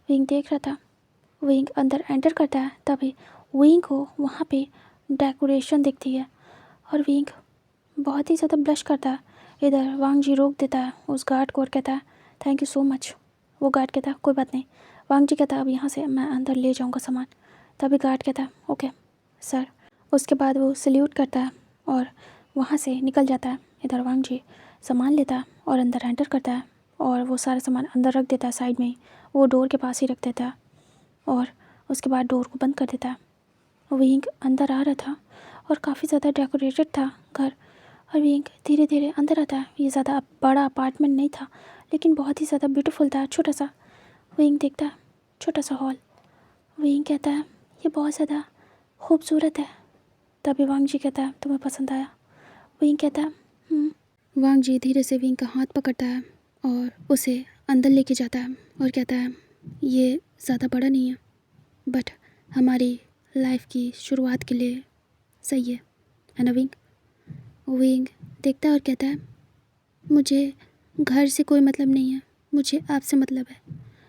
विंग देख रहा था। विंग अंदर एंटर करता है। तभी विंग को वहाँ पे डेकोरेशन दिखती है और विंग बहुत ही ज़्यादा ब्लश करता है। इधर वांग जी रोक देता है उस गार्ड को और कहता है थैंक यू सो मच। वो गार्ड कहता है कोई बात नहीं। वांग जी कहता है अब यहाँ से मैं अंदर ले जाऊँगा सामान। तभी गार्ड कहता है ओके सर। उसके बाद वो सल्यूट करता है और वहाँ से निकल जाता है। इधर वांग जी सामान लेता है और अंदर एंटर करता है और वो सारा सामान अंदर रख देता है साइड में ही। वो डोर के पास ही रख देता है और उसके बाद डोर को बंद कर देता है। विंग अंदर आ रहा था और काफ़ी ज़्यादा डेकोरेटेड था घर। और विंग धीरे धीरे अंदर आता है। ये ज़्यादा बड़ा अपार्टमेंट नहीं था लेकिन बहुत ही ज़्यादा ब्यूटीफुल था, छोटा सा। विंग देखता है छोटा सा हॉल। विंग कहता है ये बहुत ज़्यादा खूबसूरत है। तभी वांग जी कहता है तुम्हें पसंद आया। विंग कहता है वांग जी धीरे से विंग का हाथ पकड़ता है और उसे अंदर लेके जाता है और कहता है ये ज़्यादा बड़ा नहीं है बट हमारी लाइफ की शुरुआत के लिए सही है ना विंग। विंग देखता है और कहता है मुझे घर से कोई मतलब नहीं है, मुझे आपसे मतलब है।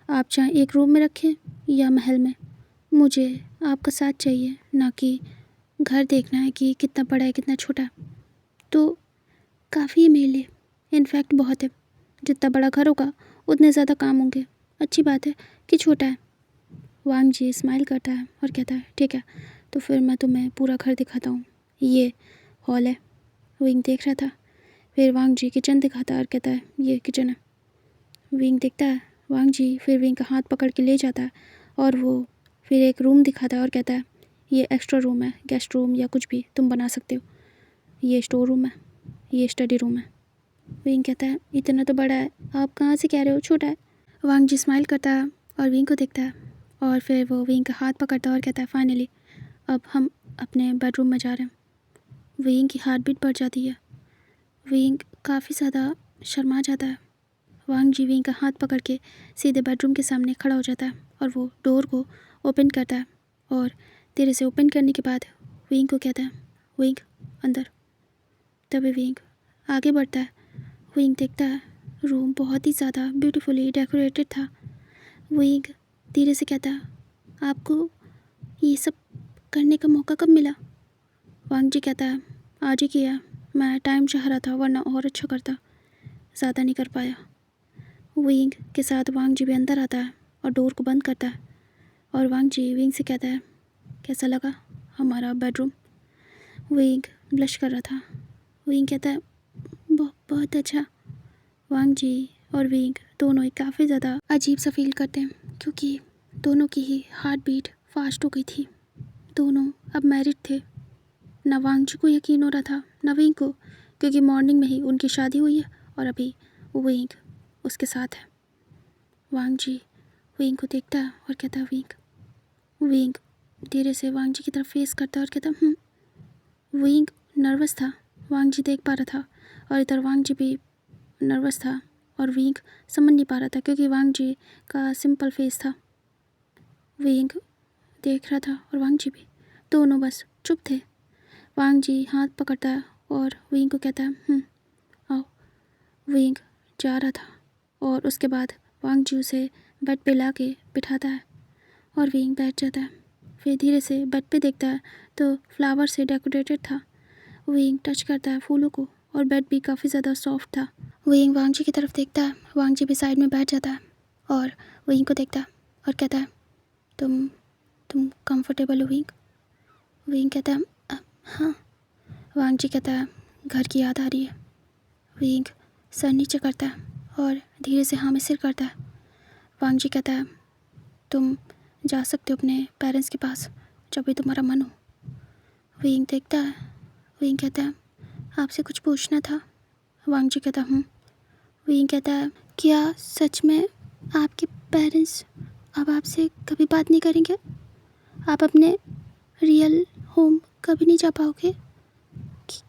आप चाहे एक रूम में रखें या महल में, मुझे आपका साथ चाहिए, ना कि घर देखना है कि कितना बड़ा है कितना छोटा। तो काफ़ी है मेरे लिए, इनफैक्ट बहुत है। जितना बड़ा घर होगा उतने ज़्यादा काम होंगे। अच्छी बात है कि छोटा है। वांग जी स्माइल करता है और कहता है ठीक है तो फिर मैं तुम्हें पूरा घर दिखाता हूँ। ये हॉल है। विंग देख रहा था। फिर वांग जी किचन दिखाता है और कहता है ये किचन है। विंग देखता है। वांग जी फिर विंग का हाथ पकड़ के ले जाता है और वो फिर एक रूम दिखाता है और कहता है ये एक्स्ट्रा रूम है, गेस्ट रूम या कुछ भी तुम बना सकते हो। ये स्टोर रूम है, ये स्टडी रूम है। विंग कहता है इतना तो बड़ा है, आप कहाँ से कह रहे हो छोटा है। वांग जी स्माइल करता है और विंग को देखता है और फिर वो विंग का हाथ पकड़ता है और कहता है फाइनली अब हम अपने बेडरूम में जा रहे हैं। विंग की हार्ट बीट बढ़ जाती है। विंग काफ़ी ज़्यादा शर्मा जाता है। वांग जी विंग का हाथ पकड़ के सीधे बेडरूम के सामने खड़ा हो जाता है और वो डोर को ओपन करता है और धीरे से ओपन करने के बाद विंग को कहता है विंग अंदर। तभी विंग आगे बढ़ता है। विंग देखता है रूम बहुत ही ज़्यादा ब्यूटीफुली डेकोरेटेड था। विंग धीरे से कहता है आपको ये सब करने का मौका कब मिला। वांग जी कहता है आज ही किया, मैं टाइम चाह रहा था वरना और अच्छा करता, ज़्यादा नहीं कर पाया। विंग के साथ वांग जी भी अंदर आता है और डोर को बंद करता है और वांग जी विंग से कहता है कैसा लगा हमारा बेडरूम। विंग ब्लश कर रहा था। विंग कहता है बहुत अच्छा। वांग जी और विंग दोनों ही काफ़ी ज़्यादा अजीब सा फील करते हैं क्योंकि दोनों की ही हार्ट बीट फास्ट हो गई थी। दोनों अब मैरिड थे। ना वांग जी को यकीन हो रहा था नवीन को, क्योंकि मॉर्निंग में ही उनकी शादी हुई है और अभी विंग उसके साथ है। वांग जी विंग को देखता है और कहता है विंग। विंग धीरे से वांग जी की तरफ फेस करता है और कहता है विंग नर्वस था, वांग जी देख पा रहा था, और इधर वांग जी भी नर्वस था और विंग समझ नहीं पा रहा था क्योंकि वांग जी का सिंपल फेस था। विंग देख रहा था और वांग जी भी, दोनों बस चुप थे। वांग जी हाथ पकड़ता है और विंग को कहता है आओ। विंग जा रहा था और उसके बाद वांग जी उसे बेड पे ला के बिठाता है और विंग बैठ जाता है। फिर धीरे से बेड पे देखता है तो फ्लावर से डेकोरेटेड था। विंग टच करता है फूलों को और बेड भी काफ़ी ज़्यादा सॉफ्ट था। विंग वांग जी की तरफ देखता है, वांग जी भी साइड में बैठ जाता है और विंग को देखता है और कहता है तुम कंफर्टेबल हो विंग? विंग कहता है हाँ। वांग जी कहता है घर की याद आ रही है। विंग सर नीचे करता है और धीरे से हाँ में सिर करता है। वांग जी कहता है तुम जा सकते हो अपने पेरेंट्स के पास जब भी तुम्हारा मन हो। विंग देखता है, विंग कहता है आपसे कुछ पूछना था। वांग जी कहता विंग कहता है क्या सच में आपके पेरेंट्स अब आपसे कभी बात नहीं करेंगे? आप अपने रियल होम कभी नहीं जा पाओगे?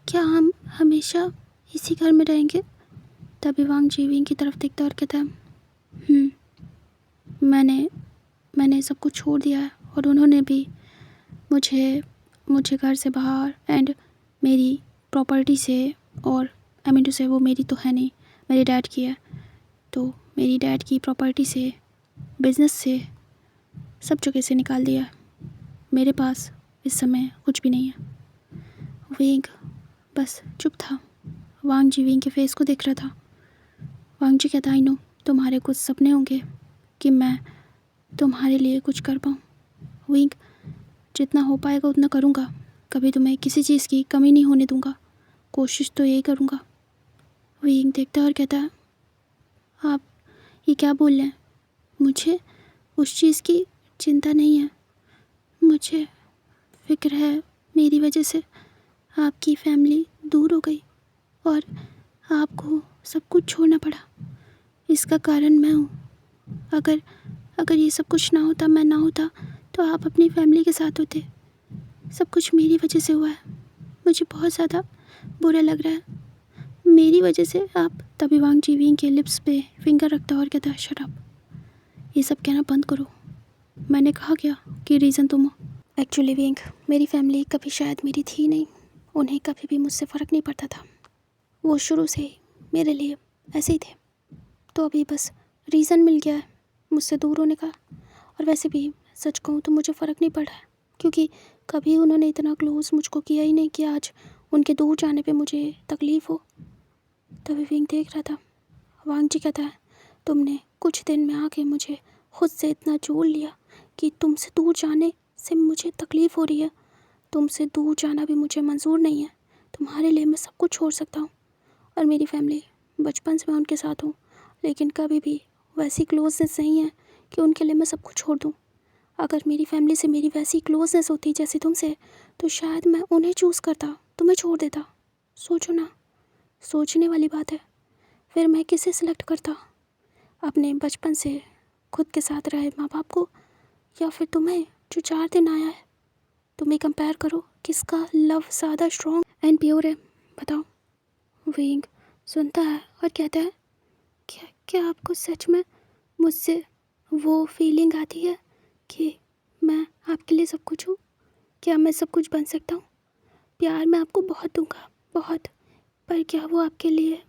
क्या हम हमेशा इसी घर में रहेंगे? तभी वांग जी विंग की तरफ देखता है और कहता है मैंने सब कुछ छोड़ दिया है और उन्होंने भी मुझे घर से बाहर एंड मेरी प्रॉपर्टी से, और टू से वो मेरी तो है नहीं, मेरे डैड की है, तो मेरी डैड की प्रॉपर्टी से, बिज़नेस से, सब जगह से निकाल दिया है। मेरे पास इस समय कुछ भी नहीं है। विंग बस चुप था। वांग जी विंग के फेस को देख रहा था। वांग जी कहता आई नो तुम्हारे कुछ सपने होंगे कि मैं तुम्हारे लिए कुछ कर पाऊँ। विंग जितना हो पाएगा उतना करूँगा, कभी तुम्हें किसी चीज़ की कमी नहीं होने दूँगा, कोशिश तो यही करूँगा। विंग देखता है और कहता है आप ये क्या बोल रहे हैं? मुझे उस चीज़ की चिंता नहीं है। मुझे फिक्र है मेरी वजह से आपकी फैमिली दूर हो गई और आपको सब कुछ छोड़ना पड़ा। इसका कारण मैं हूँ। अगर ये सब कुछ ना होता, मैं ना होता, तो आप अपनी फैमिली के साथ होते। सब कुछ मेरी वजह से हुआ है। मुझे बहुत ज़्यादा बुरा लग रहा है, मेरी वजह से आप। तभी वांग जी विंग के लिप्स पे फिंगर रखता और कहता है शट अप, ये सब कहना बंद करो। मैंने कहा क्या कि रीज़न तुम हो। एक्चुअली विंग मेरी फैमिली कभी शायद मेरी थी नहीं, उन्हें कभी भी मुझसे फ़र्क नहीं पड़ता था। वो शुरू से ही मेरे लिए ऐसे ही थे, तो अभी बस रीज़न मिल गया है मुझसे दूर होने का। और वैसे भी सच कहूँ तो मुझे फ़र्क नहीं पड़ा है, क्योंकि कभी उन्होंने इतना क्लोज़ मुझको किया ही नहीं कि आज उनके दूर जाने पे मुझे तकलीफ़ हो। तभी विंग देख रहा था। वांग जी कहता है तुमने कुछ दिन में आके मुझे खुद से इतना जोड़ लिया कि तुमसे दूर जाने से मुझे तकलीफ़ हो रही है। तुमसे दूर जाना भी मुझे मंजूर नहीं है। तुम्हारे लिए मैं सब कुछ छोड़ सकता हूँ, और मेरी फैमिली बचपन से मैं उनके साथ हूँ, लेकिन कभी भी वैसी क्लोजनेस नहीं है कि उनके लिए मैं सब कुछ छोड़ दूँ। अगर मेरी फैमिली से मेरी वैसी क्लोजनेस होती जैसे तुमसे, तो शायद मैं उन्हें चूज़ करता, तुम्हें छोड़ देता। सोचो ना, सोचने वाली बात है। फिर मैं किसे सिलेक्ट करता, अपने बचपन से खुद के साथ रहे माँ बाप को, या फिर तुम्हें जो 4 दिन आया है? तुम्हें कंपेयर करो किसका लव ज़्यादा स्ट्रॉन्ग एंड प्योर है, बताओ। विंग सुनता है और कहता है क्या आपको सच में मुझसे वो फीलिंग आती है कि मैं आपके लिए सब कुछ हूँ? क्या मैं सब कुछ बन सकता हूँ? प्यार मैं आपको बहुत दूंगा, बहुत, पर क्या वो आपके लिए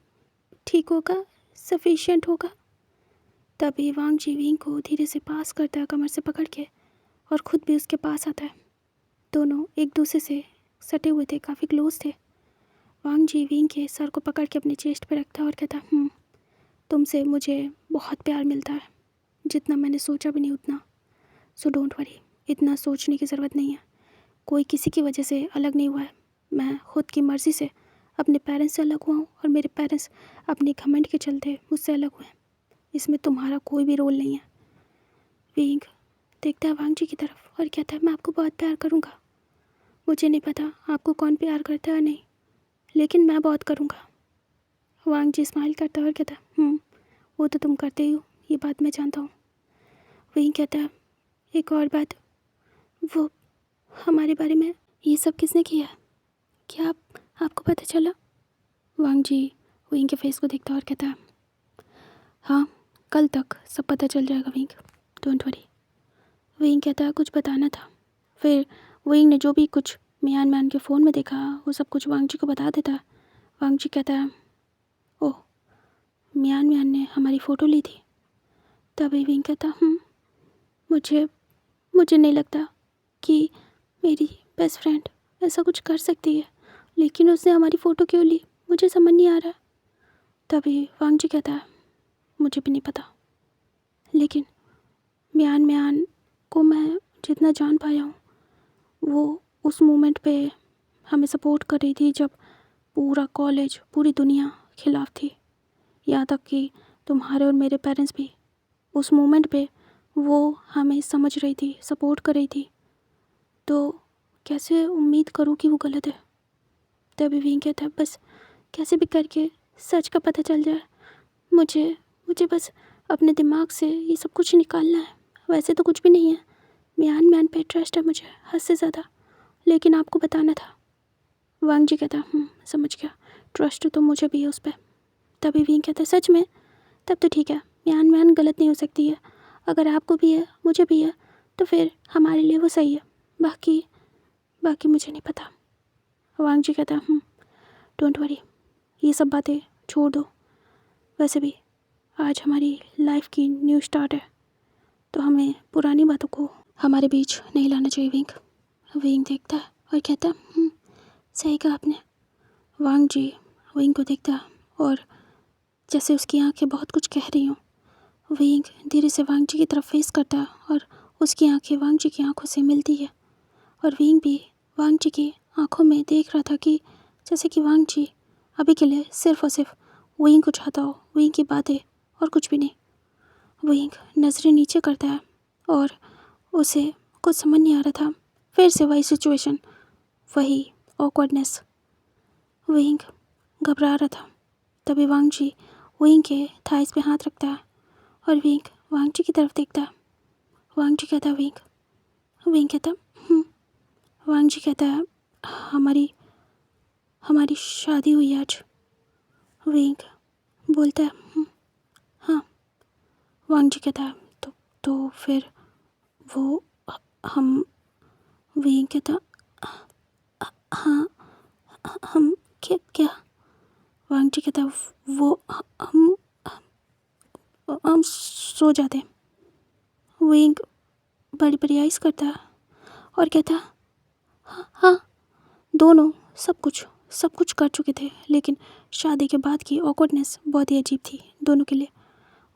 ठीक होगा, सफिशिएंट होगा? तभी वांग जी विंग को धीरे से पास करता है कमर से पकड़ के, और ख़ुद भी उसके पास आता है। दोनों एक दूसरे से सटे हुए थे, काफ़ी क्लोज थे। वांग जी विंग के सर को पकड़ के अपने चेस्ट पर रखता है और कहता तुमसे मुझे बहुत प्यार मिलता है, जितना मैंने सोचा भी नहीं उतना। सो डोंट वरी, इतना सोचने की ज़रूरत नहीं है। कोई किसी की वजह से अलग नहीं हुआ है। मैं खुद की मर्ज़ी से अपने पेरेंट्स से अलग हुआ हूँ, और मेरे पेरेंट्स अपने घमंड के चलते मुझसे अलग हुए हैं। इसमें तुम्हारा कोई भी रोल नहीं है। विंग देखता है वांग जी की तरफ और कहता है मैं आपको बहुत प्यार करूँगा। मुझे नहीं पता आपको कौन प्यार करता है नहीं, लेकिन मैं बहुत करूँगा। वांग जी स्माइल करता है और कहता है वो तो तुम करते ही हो, ये बात मैं जानता हूँ। वहीं कहता है एक और बात, वो हमारे बारे में ये सब किसने किया है, क्या आपको पता चला? वांग जी विंग के फेस को देखता है और कहता है हाँ, कल तक सब पता चल जाएगा विंग, डोंट वरी। विंग कहता है कुछ बताना था। फिर विंग ने जो भी कुछ मियान मैन के फ़ोन में देखा वो सब कुछ वांग जी को बता देता है। वांग जी कहता है ओह, मियान मैन ने हमारी फ़ोटो ली थी। तभी विंग कहता मुझे मुझे नहीं लगता कि मेरी बेस्ट फ्रेंड ऐसा कुछ कर सकती है, लेकिन उसने हमारी फ़ोटो क्यों ली मुझे समझ नहीं आ रहा। तभी वांग जी कहता है मुझे भी नहीं पता, लेकिन मियान को मैं जितना जान पाया हूँ वो उस मोमेंट पे हमें सपोर्ट कर रही थी जब पूरा कॉलेज, पूरी दुनिया खिलाफ थी। यहाँ तक कि तुम्हारे और मेरे पेरेंट्स भी उस मोमेंट पे वो हमें समझ रही थी, सपोर्ट कर रही थी। तो कैसे उम्मीद करूँ कि वो गलत है। तभी विंग कहता है बस कैसे भी करके सच का पता चल जाए। मुझे मुझे बस अपने दिमाग से ये सब कुछ निकालना है। वैसे तो कुछ भी नहीं है, मियान मैन पे ट्रस्ट है मुझे हद से ज़्यादा, लेकिन आपको बताना था। वांग जी कहता समझ गया, ट्रस्ट तो मुझे भी है उस पर। तभी विंग कहता है सच में? तब तो ठीक है, मियान मैन गलत नहीं हो सकती है। अगर आपको भी है मुझे भी है तो फिर हमारे लिए वो सही है, बाकी बाकी मुझे नहीं पता। वांग जी कहता डोंट वरी, ये सब बातें छोड़ दो। वैसे भी आज हमारी लाइफ की न्यू स्टार्ट है, तो हमें पुरानी बातों को हमारे बीच नहीं लाना चाहिए। विंग देखता है और कहता है सही कहा आपने। वांग जी विंग को देखता है और जैसे उसकी आंखें बहुत कुछ कह रही हों, विंग धीरे से वांग जी की तरफ फेस करता है और उसकी आंखें वांग जी की आंखों से मिलती है। और विंग भी वांग जी की आंखों में देख रहा था कि जैसे कि वांग जी अभी के लिए सिर्फ और सिर्फ विंग को चाहता हो, विंग की बातें और कुछ भी नहीं। विंग नज़रें नीचे करता है और उसे कुछ समझ नहीं आ रहा था। फिर से वही सिचुएशन, वही ऑकवर्डनेस। विंग घबरा रहा था। तभी वांग जी विंग के थाइस पे हाथ रखता है और विंग वांग जी की तरफ देखता है। वांग जी कहता है विंग कहता वांग जी कहता है हमारी हमारी शादी हुई आज। विंग बोलता है हाँ। वांग जी कहता है तो फिर वो हम। विंग कहता हाँ, हम क्या? वांग जी कहता वो हम सो जाते हैं। विंग बड़ी बड़ी आइज करता है और कहता हाँ, दोनों सब कुछ कर चुके थे, लेकिन शादी के बाद की ऑकवर्डनेस बहुत ही अजीब थी दोनों के लिए।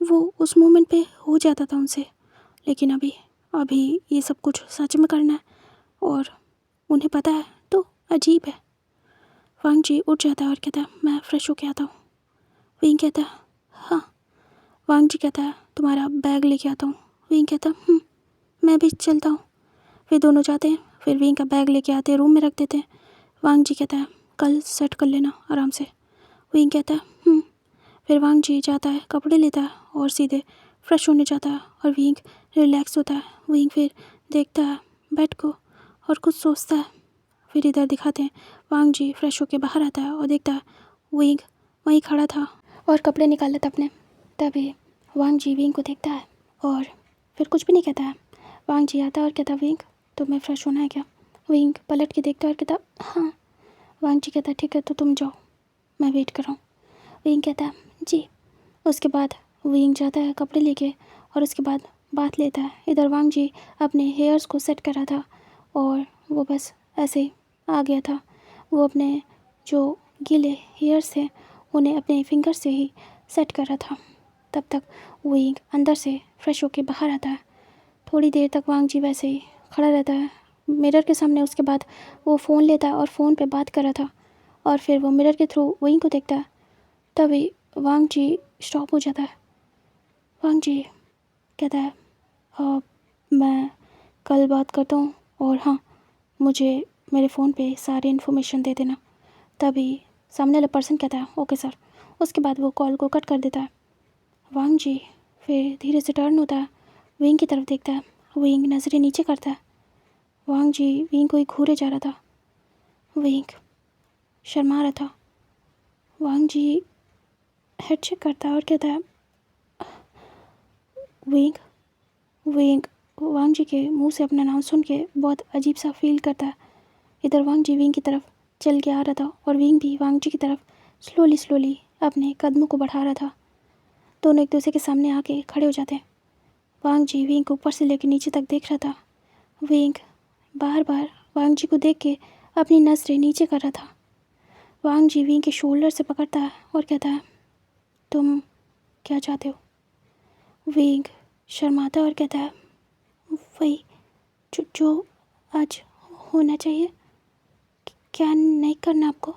वो उस मोमेंट पे हो जाता था उनसे, लेकिन अभी ये सब कुछ सच में करना है और उन्हें पता है तो अजीब है। वांग जी उठ जाता है और कहता है मैं फ़्रेश होके आता हूँ। विंग कहता है हाँ। वांग जी कहता है तुम्हारा बैग लेके आता हूँ। विंग कहता मैं भी चलता हूँ। फिर दोनों जाते हैं, फिर विंग का बैग लेके आते हैं, रूम में रख देते हैं। वांग जी कहता है कल सेट कर लेना आराम से। विंग कहता है फिर वांग जी जाता है, कपड़े लेता है और सीधे फ्रेश होने जाता है और विंग रिलैक्स होता है। विंग फिर देखता है बेड को और कुछ सोचता है। फिर इधर दिखाते हैं वांग जी फ्रेश होके बाहर आता है और देखता है विंग वहीं खड़ा था और कपड़े निकाल लेता अपने। तभी वांग जी विंग को देखता है और फिर कुछ भी नहीं कहता है। वांग जी आता है और कहता विंग तुम्हें फ्रेश होना है क्या? विंग पलट के देखता है और कहता हाँ। वांग जी कहता ठीक है तो तुम जाओ, मैं वेट कर रहा हूँ। विंग कहता है जी। उसके बाद विंग जाता है कपड़े लेके और उसके बाद बात लेता है। इधर वांग जी अपने हेयर्स को सेट कर रहा था और वो बस ऐसे ही आ गया था। वो अपने जो गीले हेयर्स थे उन्हें अपने फिंगर से ही सेट कर रहा था। तब तक विंग अंदर से फ्रेश होके बाहर आता है। थोड़ी देर तक वांग जी वैसे ही खड़ा रहता है मिरर के सामने। उसके बाद वो फ़ोन लेता है और फ़ोन पे बात कर रहा था और फिर वो मिरर के थ्रू विंग को देखता है। तभी वांग जी स्टॉप हो जाता है। वांग जी कहता है मैं कल बात करता हूँ और हाँ, मुझे मेरे फ़ोन पे सारी इन्फॉर्मेशन दे देना। तभी सामने वाला पर्सन कहता है ओके सर। उसके बाद वो कॉल को कट कर देता है। वांग जी फिर धीरे से टर्न होता है, विंग की तरफ देखता है। विंग नज़रें नीचे करता है। वांग जी विंग को ही घूरे जा रहा था। विंग शर्मा रहा था। वांग जी हेड चेक करता है और कहता है विंग। विंग वांग जी के मुंह से अपना नाम सुन के बहुत अजीब सा फील करता है। इधर वांग जी विंग की तरफ चल के आ रहा था और विंग भी वांग जी की तरफ स्लोली अपने कदमों को बढ़ा रहा था। दोनों एक दूसरे के सामने आके खड़े हो जाते हैं। वांग जी विंग को ऊपर से लेकर नीचे तक देख रहा था। विंग बार बार वांग जी को देख के अपनी नज़रें नीचे कर रहा था। वांग जी विंग के शोल्डर से पकड़ता है और कहता है तुम क्या चाहते हो। विंग शर्माता और कहता है वही जो आज होना चाहिए, क्या नहीं करना आपको।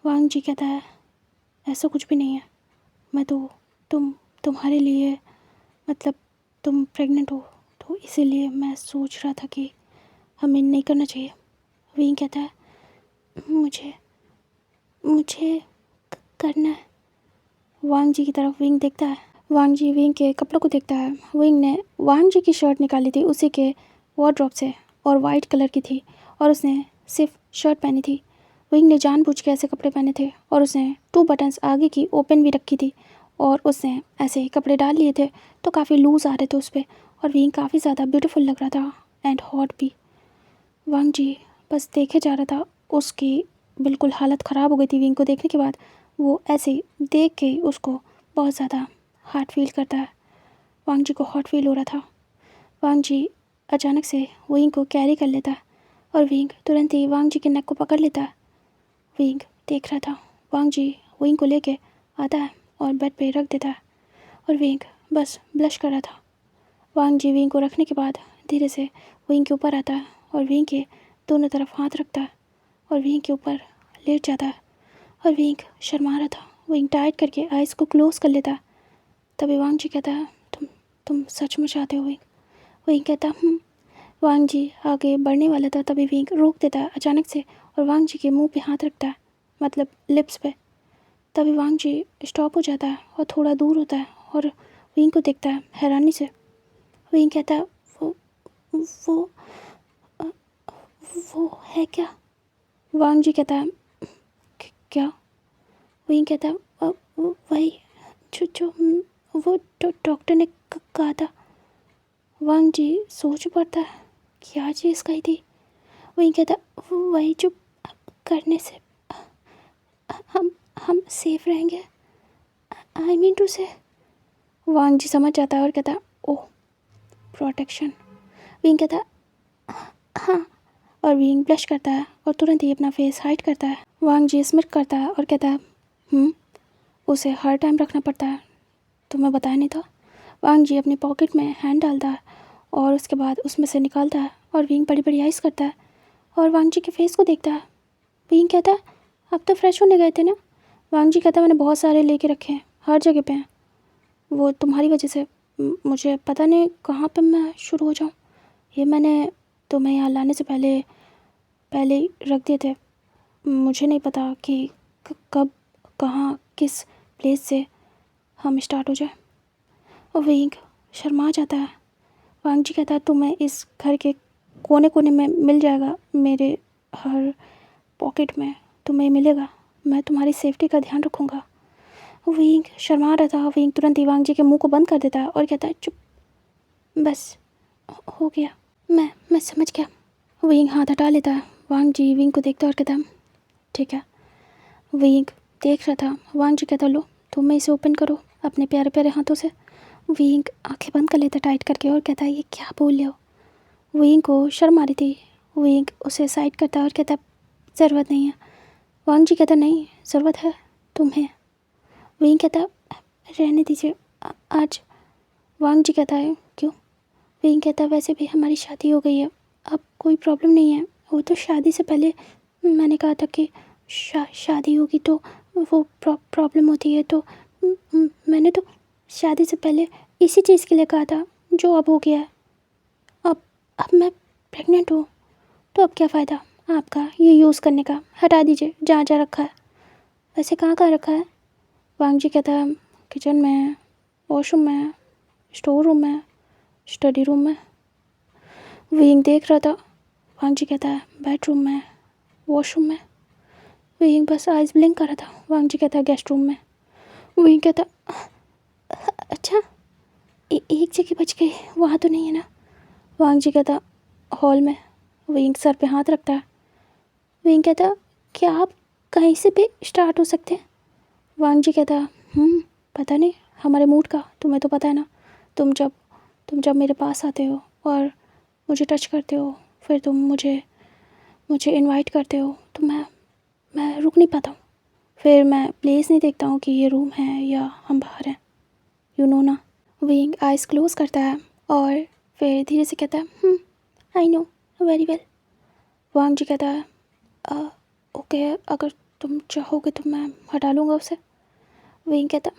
वांग जी कहता है ऐसा कुछ भी नहीं है, मैं तो तुम्हारे लिए मतलब तुम प्रेग्नेंट हो तो इसीलिए मैं सोच रहा था कि हमें नहीं करना चाहिए। विंग कहता है मुझे करना है। वांग जी की तरफ विंग देखता है। वांग जी विंग के कपड़ों को देखता है। विंग ने वांग जी की शर्ट निकाली थी उसी के वार्डरोब से और वाइट कलर की थी और उसने सिर्फ शर्ट पहनी थी। विंग ने जानबूझ के ऐसे कपड़े पहने थे और उसने 2 बटन्स आगे की ओपन भी रखी थी और उसने ऐसे कपड़े डाल लिए थे तो काफ़ी लूज़ आ रहे थे उस पर और विंग काफ़ी ज़्यादा ब्यूटीफुल लग रहा था एंड हॉट भी। वांग जी बस देखे जा रहा था। उसकी बिल्कुल हालत ख़राब हो गई थी विंग को देखने के बाद। वो ऐसे देख के उसको बहुत ज़्यादा हॉट फील करता है। वांग जी को हॉट फील हो रहा था। वांग जी अचानक से विंग को कैरी कर लेता है और विंग तुरंत ही वांग जी के नेक को पकड़ लेता है। विंग देख रहा था। वांग जी विंग को लेके आता है और बेड पे रख देता है और विंग बस ब्लश कर रहा था। वांग जी विंग को रखने के बाद धीरे से विंग के ऊपर आता है और विंग के दोनों तरफ हाथ रखता है और विंग के ऊपर लेट जाता है और विंग शर्मा रहा था। विंग टाइट करके आइज़ को क्लोज कर लेता है। तभी वांग जी कहता है तुम सच में चाहते हो विंग। विंग कहता वांग जी आगे बढ़ने वाला था तभी विंग रोक देता है अचानक से और वांग जी के मुंह पे हाथ रखता है, मतलब लिप्स पे। तभी वांग जी स्टॉप हो जाता है और थोड़ा दूर होता है और विंग को देखता है हैरानी से। विंग कहता है वो अ, वो है क्या। वांग जी कहता है क्या। विंग कहता है वही जो वो डॉक्टर ने कहा था। वांग जी सोच पड़ता है क्या चीज़ कही थी। विंग कहता वही जो करने से हम सेफ रहेंगे, आई मीन टू से। वांग जी समझ जाता है और कहता ओह प्रोटेक्शन। विंग कहता हाँ और विंग ब्लश करता है और तुरंत ही अपना फेस हाइड करता है। वांग जी स्मिट करता है और कहता है उसे हर टाइम रखना पड़ता है, तुम्हें बताया नहीं था। वांग जी अपनी पॉकेट में हैंड डालता है और उसके बाद उसमें से निकालता है और विंग बड़ी बड़ी आइज़ करता है और वांग जी के फेस को देखता है। विंग कहता है अब तो फ्रेश होने गए थे ना। वांग जी कहता है मैंने बहुत सारे लेके रखे हैं, हर जगह पे हैं, वो तुम्हारी वजह से मुझे पता नहीं कहाँ पे मैं शुरू हो जाऊँ। ये मैंने तुम्हें यहाँ लाने से पहले ही रख दिए थे। मुझे नहीं पता कि कब कहाँ किस प्लेस से हम स्टार्ट हो जाए। और विंग शर्मा जाता है। वांग जी कहता है तुम्हें इस घर के कोने कोने में मिल जाएगा, मेरे हर पॉकेट में तुम्हें मिलेगा, मैं तुम्हारी सेफ्टी का ध्यान रखूँगा। विंग शर्मा रहा था। विंग तुरंत ही वांग जी के मुंह को बंद कर देता है और कहता है चुप, बस हो गया, मैं समझ गया। विंग हाथ हटा लेता है। वांग जी विंग को देखता है और कहता है ठीक है। विंग देख रहा था। वांग जी कहता लो तुम इसे ओपन करो अपने प्यारे प्यारे हाथों से। विंग आंखें बंद कर लेता टाइट करके और कहता है ये क्या बोल रहे हो। विंग को शर्म आ रही थी। विंग उसे साइड करता है और कहता है ज़रूरत नहीं है। वांग जी कहता नहीं ज़रूरत है तुम्हें। विंग कहता रहने दीजिए आज। वांग जी कहता है क्यों। विंग कहता वैसे भी हमारी शादी हो गई है, अब कोई प्रॉब्लम नहीं है। वो तो शादी से पहले मैंने कहा था कि शादी होगी तो वो प्रॉब्लम होती है, तो मैंने तो शादी से पहले इसी चीज़ के लिए कहा था जो अब हो गया है। अब मैं प्रेग्नेंट हूँ तो अब क्या फ़ायदा आपका ये यूज़ करने का, हटा दीजिए जहाँ जहाँ रखा है। वैसे कहाँ कहाँ रखा है? वांग जी कहता है किचन में, वॉशरूम में, स्टोर रूम में, स्टडी रूम में। विंग देख रहा था। वांग जी कहता है बेडरूम में, वॉशरूम में। विंग बस आइज ब्लिंक कर रहा था। वांग जी कहता है गेस्ट रूम में। विंग कहता अच्छा एक जगह बच गई, वहाँ तो नहीं है ना? वांग जी कहता हॉल में। विंग सर पे हाथ रखता है। विंग कहता क्या आप कहीं से भी स्टार्ट हो सकते हैं? वांग जी कहता पता नहीं, हमारे मूड का तुम्हें तो पता है ना। तुम जब मेरे पास आते हो और मुझे टच करते हो, फिर तुम मुझे इनवाइट करते हो, तो मैं रुक नहीं पाता हूँ। फिर मैं प्लेस नहीं देखता हूँ कि ये रूम है या हम बाहर हैं, यू नो ना। विंग आइज़ क्लोज करता है और फिर धीरे से कहता है आई नो वेरी वेल। वांग जी कहता है ओके, अगर तुम चाहोगे तो मैं हटा लूँगा उसे। विंग कहता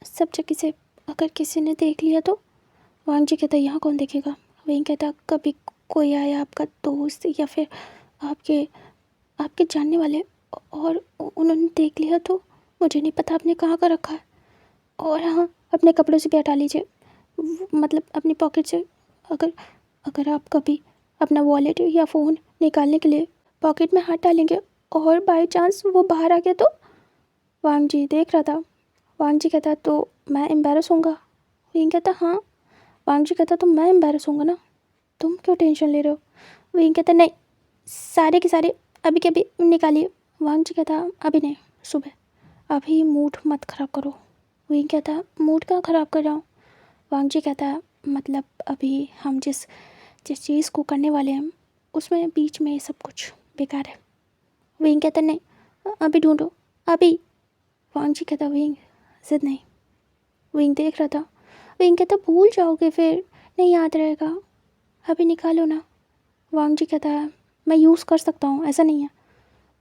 सब जगह से अगर किसी ने देख लिया तो? वांग जी कहता यहाँ कौन देखेगा? विंग कहता कभी कोई आया आपका दोस्त या फिर आपके आपके जानने वाले और उन्होंने देख लिया तो? मुझे नहीं पता आपने कहाँ का रखा है। और हाँ, अपने कपड़ों से भी हटा लीजिए, मतलब अपनी पॉकेट से। अगर अगर आप कभी अपना वॉलेट या फ़ोन निकालने के लिए पॉकेट में हाथ डालेंगे और बाय चांस वो बाहर आ गया तो? वांग जी देख रहा था। वांग जी कहता तो मैं एम्बेरस होऊंगा? विंग कहता हाँ। वांग जी कहता तो मैं एम्बेरस होऊंगा ना, तुम क्यों टेंशन ले रहे हो? विंग कहता नहीं, सारे के सारे अभी के अभी निकालिए। वांग जी कहता अभी नहीं, सुबह, अभी मूड मत ख़राब करो। विंग कहता मूड कहाँ ख़राब कर रहा हूँ? वांग जी कहता मतलब अभी हम जिस जिस चीज़ को करने वाले हैं उसमें बीच में सब कुछ बेकार है। विंग कहता नहीं, अभी ढूंढो अभी। वांग जी कहता विंग जिद नहीं। विंग देख रहा था। विंग कहता भूल जाओगे फिर, नहीं याद रहेगा, अभी निकालो ना। वांग जी कहता है मैं यूज़ कर सकता हूँ, ऐसा नहीं है।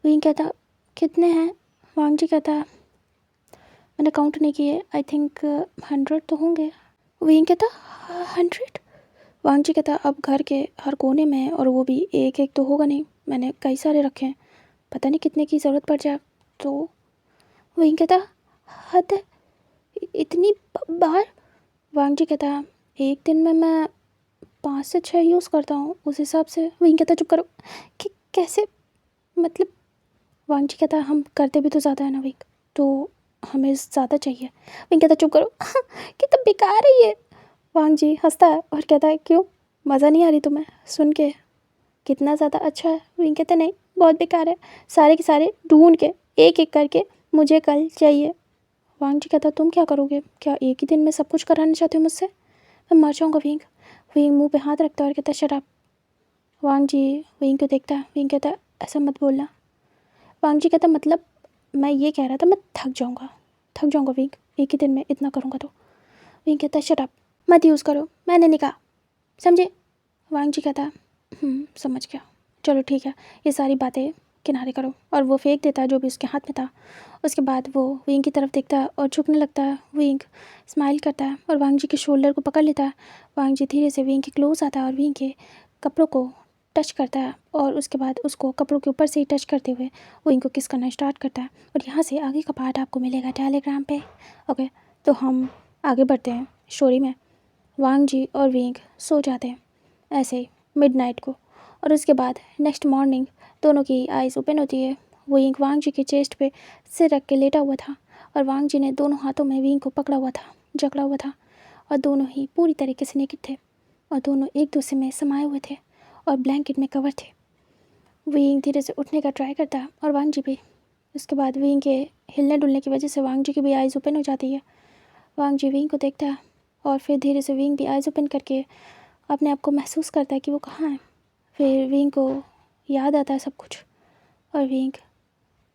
विंग कहता कितने हैं? वांग जी कहता मैंने काउंट नहीं किए, आई थिंक 100 तो होंगे। विंग कहता 100? वांग जी कहता अब घर के हर कोने में, और वो भी एक एक तो होगा नहीं, मैंने कई सारे रखे हैं, पता नहीं कितने की ज़रूरत पड़ जाए तो। विंग कहता हद है, इतनी बार? वांग जी कहता एक दिन में मैं 5 से 6 यूज़ करता हूँ, उस हिसाब से। विंग कहता चुप करो, कि कैसे, मतलब? वांग जी कहता हम करते भी तो ज़्यादा है ना विंग, तो हमें ज़्यादा चाहिए। विंग कहता चुप करो कितना बेकार है ये। वांग जी हंसता है और कहता है क्यों, मज़ा नहीं आ रही तुम्हें सुन के? कितना ज़्यादा अच्छा है। विंग कहता नहीं बहुत बेकार है, सारे के सारे ढूंढ के एक एक करके मुझे कल चाहिए। वांग जी कहता तुम क्या करोगे, क्या एक ही दिन में सब कुछ कराना चाहते हो मुझसे? मैं मर जाऊँगा विंग। विंग मुंह पे हाथ रखता है और कहता शराब। वांग जी विंग को देखता है। विंग कहता ऐसा मत बोलना। वांग जी कहता मतलब मैं ये कह रहा था, मैं थक जाऊँगा विंग, एक ही दिन में इतना करूँगा तो। विंग कहता शराब मत यूज़ करो, मैंने नहीं कहा, समझे? वांग जी कहता समझ गया, चलो ठीक है, ये सारी बातें किनारे करो। और वो फेंक देता है जो भी उसके हाथ में था। उसके बाद वो विंग की तरफ देखता है और झुकने लगता है। विंग स्माइल करता है और वांग जी के शोल्डर को पकड़ लेता है। वांग जी धीरे से विंग के क्लोज आता है और विंग के कपड़ों को टच करता है, और उसके बाद उसको कपड़ों के ऊपर से ही टच करते हुए विंग को किस करना स्टार्ट करता है। और यहाँ से आगे का पार्ट आपको मिलेगा टेलीग्राम पे। ओके, तो हम आगे बढ़ते हैं स्टोरी में। वांग जी और विंग सो जाते हैं ऐसे ही मिडनाइट को, और उसके बाद नेक्स्ट मॉर्निंग दोनों की आइज़ ओपन होती है। विंग वांग जी के चेस्ट पे सिर रख के लेटा हुआ था, और वांग जी ने दोनों हाथों में विंग को पकड़ा हुआ था, जकड़ा हुआ था, और दोनों ही पूरी तरीके से नेकेड थे, और दोनों एक दूसरे में समाये हुए थे और ब्लैंकेट में कवर थे। विंग धीरे से उठने का ट्राई करता है और वांग जी भी। उसके बाद विंग के हिलने डुलने की वजह से वांग जी की भी आइज़ ओपन हो जाती है। वांग जी विंग को देखता है और फिर धीरे से विंग भी आइज़ ओपन करके अपने आप को महसूस करता है कि वो कहाँ है। फिर विंग को याद आता है सब कुछ, और विंग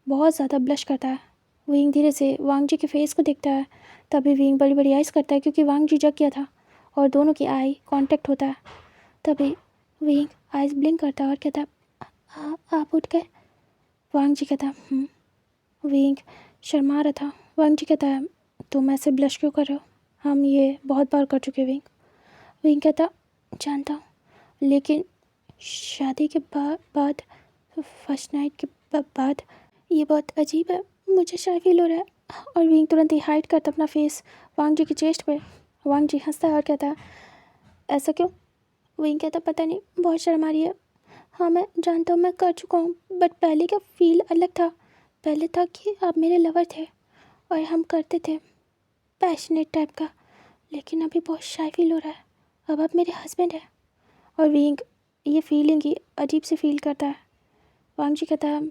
बहुत ज़्यादा ब्लश करता है। विंग धीरे से वांग जी के फेस को देखता है, तभी विंग बड़ी बड़ी आइज़ करता है क्योंकि वांग जी जग गया था, और दोनों की आई कांटेक्ट होता है। तभी विंग आइज़ ब्लिंक करता है और कहता है आप उठ गए? वांग जी कहता है विंग शर्मा रहा था। वांग जी कहता है तुम ऐसे ब्लश क्यों कर रहे हो, हम ये बहुत बार कर चुके विंग। विंग कहता जानता हूँ, लेकिन शादी के बाद फर्स्ट नाइट के बाद ये बहुत अजीब है, मुझे शाय फील हो रहा है। और विंग तुरंत ही हाइड करता अपना फेस वांग जी की चेस्ट पे। वांग जी हंसता है और कहता है ऐसा क्यों? विंग कहता पता नहीं, बहुत शर्म आ रही है। हाँ मैं जानता हूँ मैं कर चुका हूँ, बट पहले का फील अलग था। पहले था कि आप मेरे लवर थे और हम करते थे पैशनेट टाइप का, लेकिन अभी बहुत शाय फील हो रहा है। अब आप मेरे हस्बैंड हैं। और विंग ये फीलिंग ही अजीब सी फील करता है। वांग जी कहता है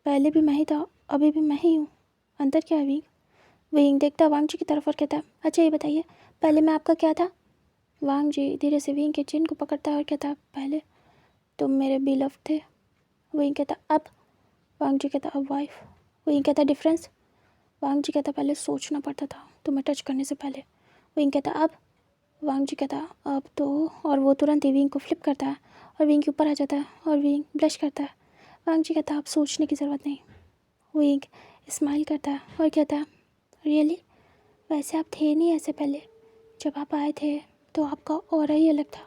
पहले भी मैं ही था, अभी भी मैं ही हूँ, अंदर क्या है विंग? विंग देखता है वांग जी की तरफ और कहता है अच्छा ये बताइए पहले मैं आपका क्या था? वांग जी धीरे से विंग के चिन को पकड़ता है और कहता है पहले तुम मेरे बिलव थे। विंग कहता अब? वांग जी कहता अब वाइफ। विंग कहता डिफरेंस? वांग जी कहता पहले सोचना पड़ता था तुम्हें टच करने से पहले। विंग कहता अब? वांग जी कहता अब तो, और वो तुरंत ही विंग को फ्लिप करता है और विंग के ऊपर आ जाता है और विंग ब्लश करता है। वांग जी कहता अब सोचने की ज़रूरत नहीं। विंग स्माइल करता है और कहता है रियली? वैसे आप थे नहीं ऐसे पहले, जब आप आए थे तो आपका ऑरा ही अलग था।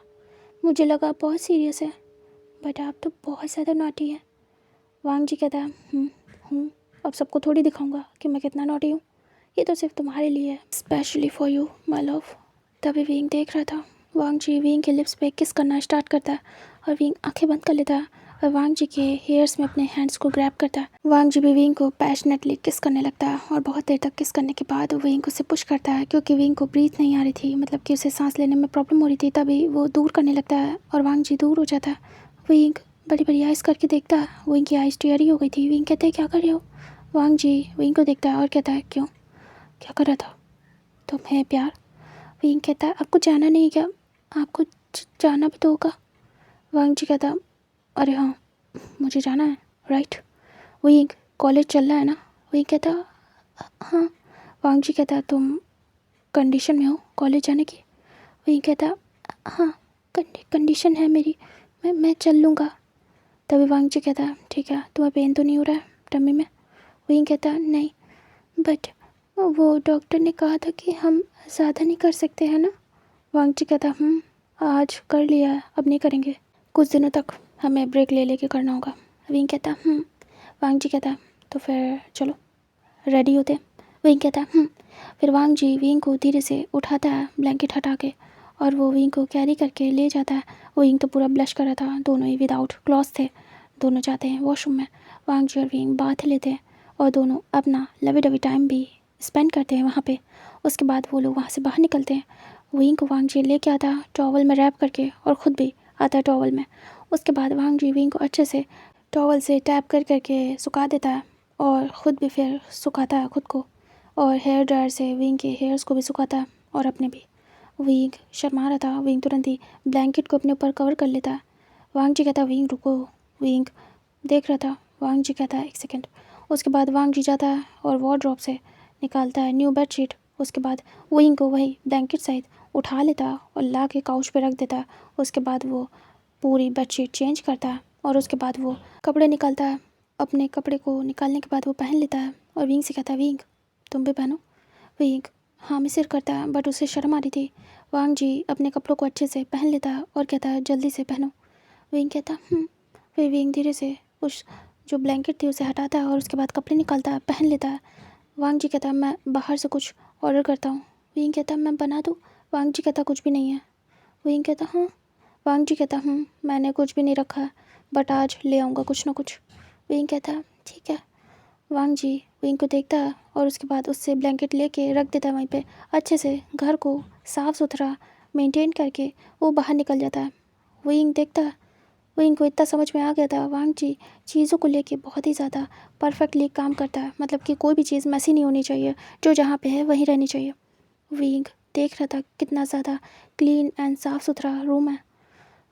मुझे लगा आप बहुत सीरियस है, बट आप तो बहुत ज़्यादा नॉटी हैं। वांग जी कहता है हूँ, अब सबको थोड़ी दिखाऊंगा कि मैं कितना नॉटी हूँ, ये तो सिर्फ तुम्हारे लिए है, specially for you my love. तभी विंग देख रहा था। वांग जी विंग के लिप्स पे किस करना स्टार्ट करता है और विंग आंखें बंद कर लेता है और वांग जी के हेयर्स में अपने हैंड्स को ग्रैब करता है। वांग जी भी विंग को पैशनेटली किस करने लगता है और बहुत देर तक किस करने के बाद विंग उसे पुश करता है, क्योंकि विंग को ब्रीथ नहीं आ रही थी, मतलब कि उसे सांस लेने में प्रॉब्लम हो रही थी। तभी वो दूर करने लगता है और वांग जी दूर हो जाता है। विंग बड़ी बड़ी आइज़ करके देखता है। विंग की आइज़ टेढ़ी हो गई थी। विंग कहते हैं क्या कर रहे हो? वांग जी विंग को देखता है और कहता है क्यों, क्या कर रहा था? तुम्हें प्यार? विंग कहता है आपको जाना नहीं क्या? आपको जाना भी तो होगा। वांग जी कहता अरे हाँ मुझे जाना है राइट। विंग कॉलेज चल रहा है ना? विंग कहता हाँ। वांग जी कहता तुम कंडीशन में हो कॉलेज जाने की? विंग कहता हाँ कंडीशन है मेरी, मैं चल लूँगा। तभी वांग जी कहता ठीक है, तुम्हें पेन तो नहीं हो रहा है टम्मी में? विंग कहता नहीं, बट वो डॉक्टर ने कहा था कि हम ज़्यादा नहीं कर सकते हैं ना? वांग जी कहता आज कर लिया है, अब नहीं करेंगे, कुछ दिनों तक हमें ब्रेक ले लेके करना होगा। विंग कहता वांग जी कहता तो फिर चलो रेडी होते। विंग कहता फिर वांग जी विंग को धीरे से उठाता है ब्लैंकेट हटा के और वो विंग को कैरी करके ले जाता है। विंग तो पूरा ब्लश कर रहा था, दोनों ही विदाउट क्लॉथ थे। दोनों जाते हैं वॉशरूम में। वांग जी और विंग बाथ लेते हैं और दोनों अपना लवी डवी टाइम भी स्पेंड करते हैं वहाँ पे। उसके बाद वो लोग वहाँ से बाहर निकलते हैं। विंग को वांग जी लेके आता है टॉवल में रैप करके और ख़ुद भी आता है टॉवल में। उसके बाद वांग जी विंग को अच्छे से टॉवल से टैप कर करके सुखा देता है और ख़ुद भी फिर सुखाता है खुद को, और हेयर ड्रायर से विंग के हेयर्स को भी सुखाता है और अपने भी। विंग शर्मा रहा था। विंग तुरंत ही ब्लैंकेट को अपने ऊपर कवर कर लेता है। वांग जी कहता विंग रुको। विंग देख रहा था। वांग जी कहता है एक सेकेंड। उसके बाद वांग जी जाता है और वार्डरोब से निकालता है न्यू बेडशीट। उसके बाद विंग को वही ब्लैंकेट सहित उठा लेता है और ला के काउच पे रख देता है। उसके बाद वो पूरी बेडशीट चेंज करता है और उसके बाद वो कपड़े निकालता है। अपने कपड़े को निकालने के बाद वो पहन लेता है और विंग से कहता है विंग तुम भी पहनो। विंग हाँ में सिर करता है, बट उसे शर्म आ रही थी। वांग जी अपने कपड़ों को अच्छे से पहन लेता है और कहता है जल्दी से पहनो। विंग कहता फिर विंग धीरे से उस जो ब्लैंकेट थी उसे हटाता है और उसके बाद कपड़े निकालता है, पहन लेता है। वांग जी कहता मैं बाहर से कुछ ऑर्डर करता हूँ। विंग कहता मैं बना दूँ? वांग जी कहता कुछ भी नहीं है। विंग कहता हाँ। वांग जी कहता मैंने कुछ भी नहीं रखा है, बट आज ले आऊँगा कुछ ना कुछ। विंग कहता ठीक है। वांग जी विंग को देखता है और उसके बाद उससे ब्लैंकेट लेके रख देता है वहीं पे। अच्छे से घर को साफ़ सुथरा मेंटेन करके वो बाहर निकल जाता है। विंग देखता है। विंग को इतना समझ में आ गया था वांग जी चीज़ों को लेके बहुत ही ज़्यादा परफेक्टली काम करता है, मतलब कि कोई भी चीज़ मैसी नहीं होनी चाहिए, जो जहाँ पे है वहीं रहनी चाहिए। विंग देख रहा था कितना ज़्यादा क्लीन एंड साफ़ सुथरा रूम है।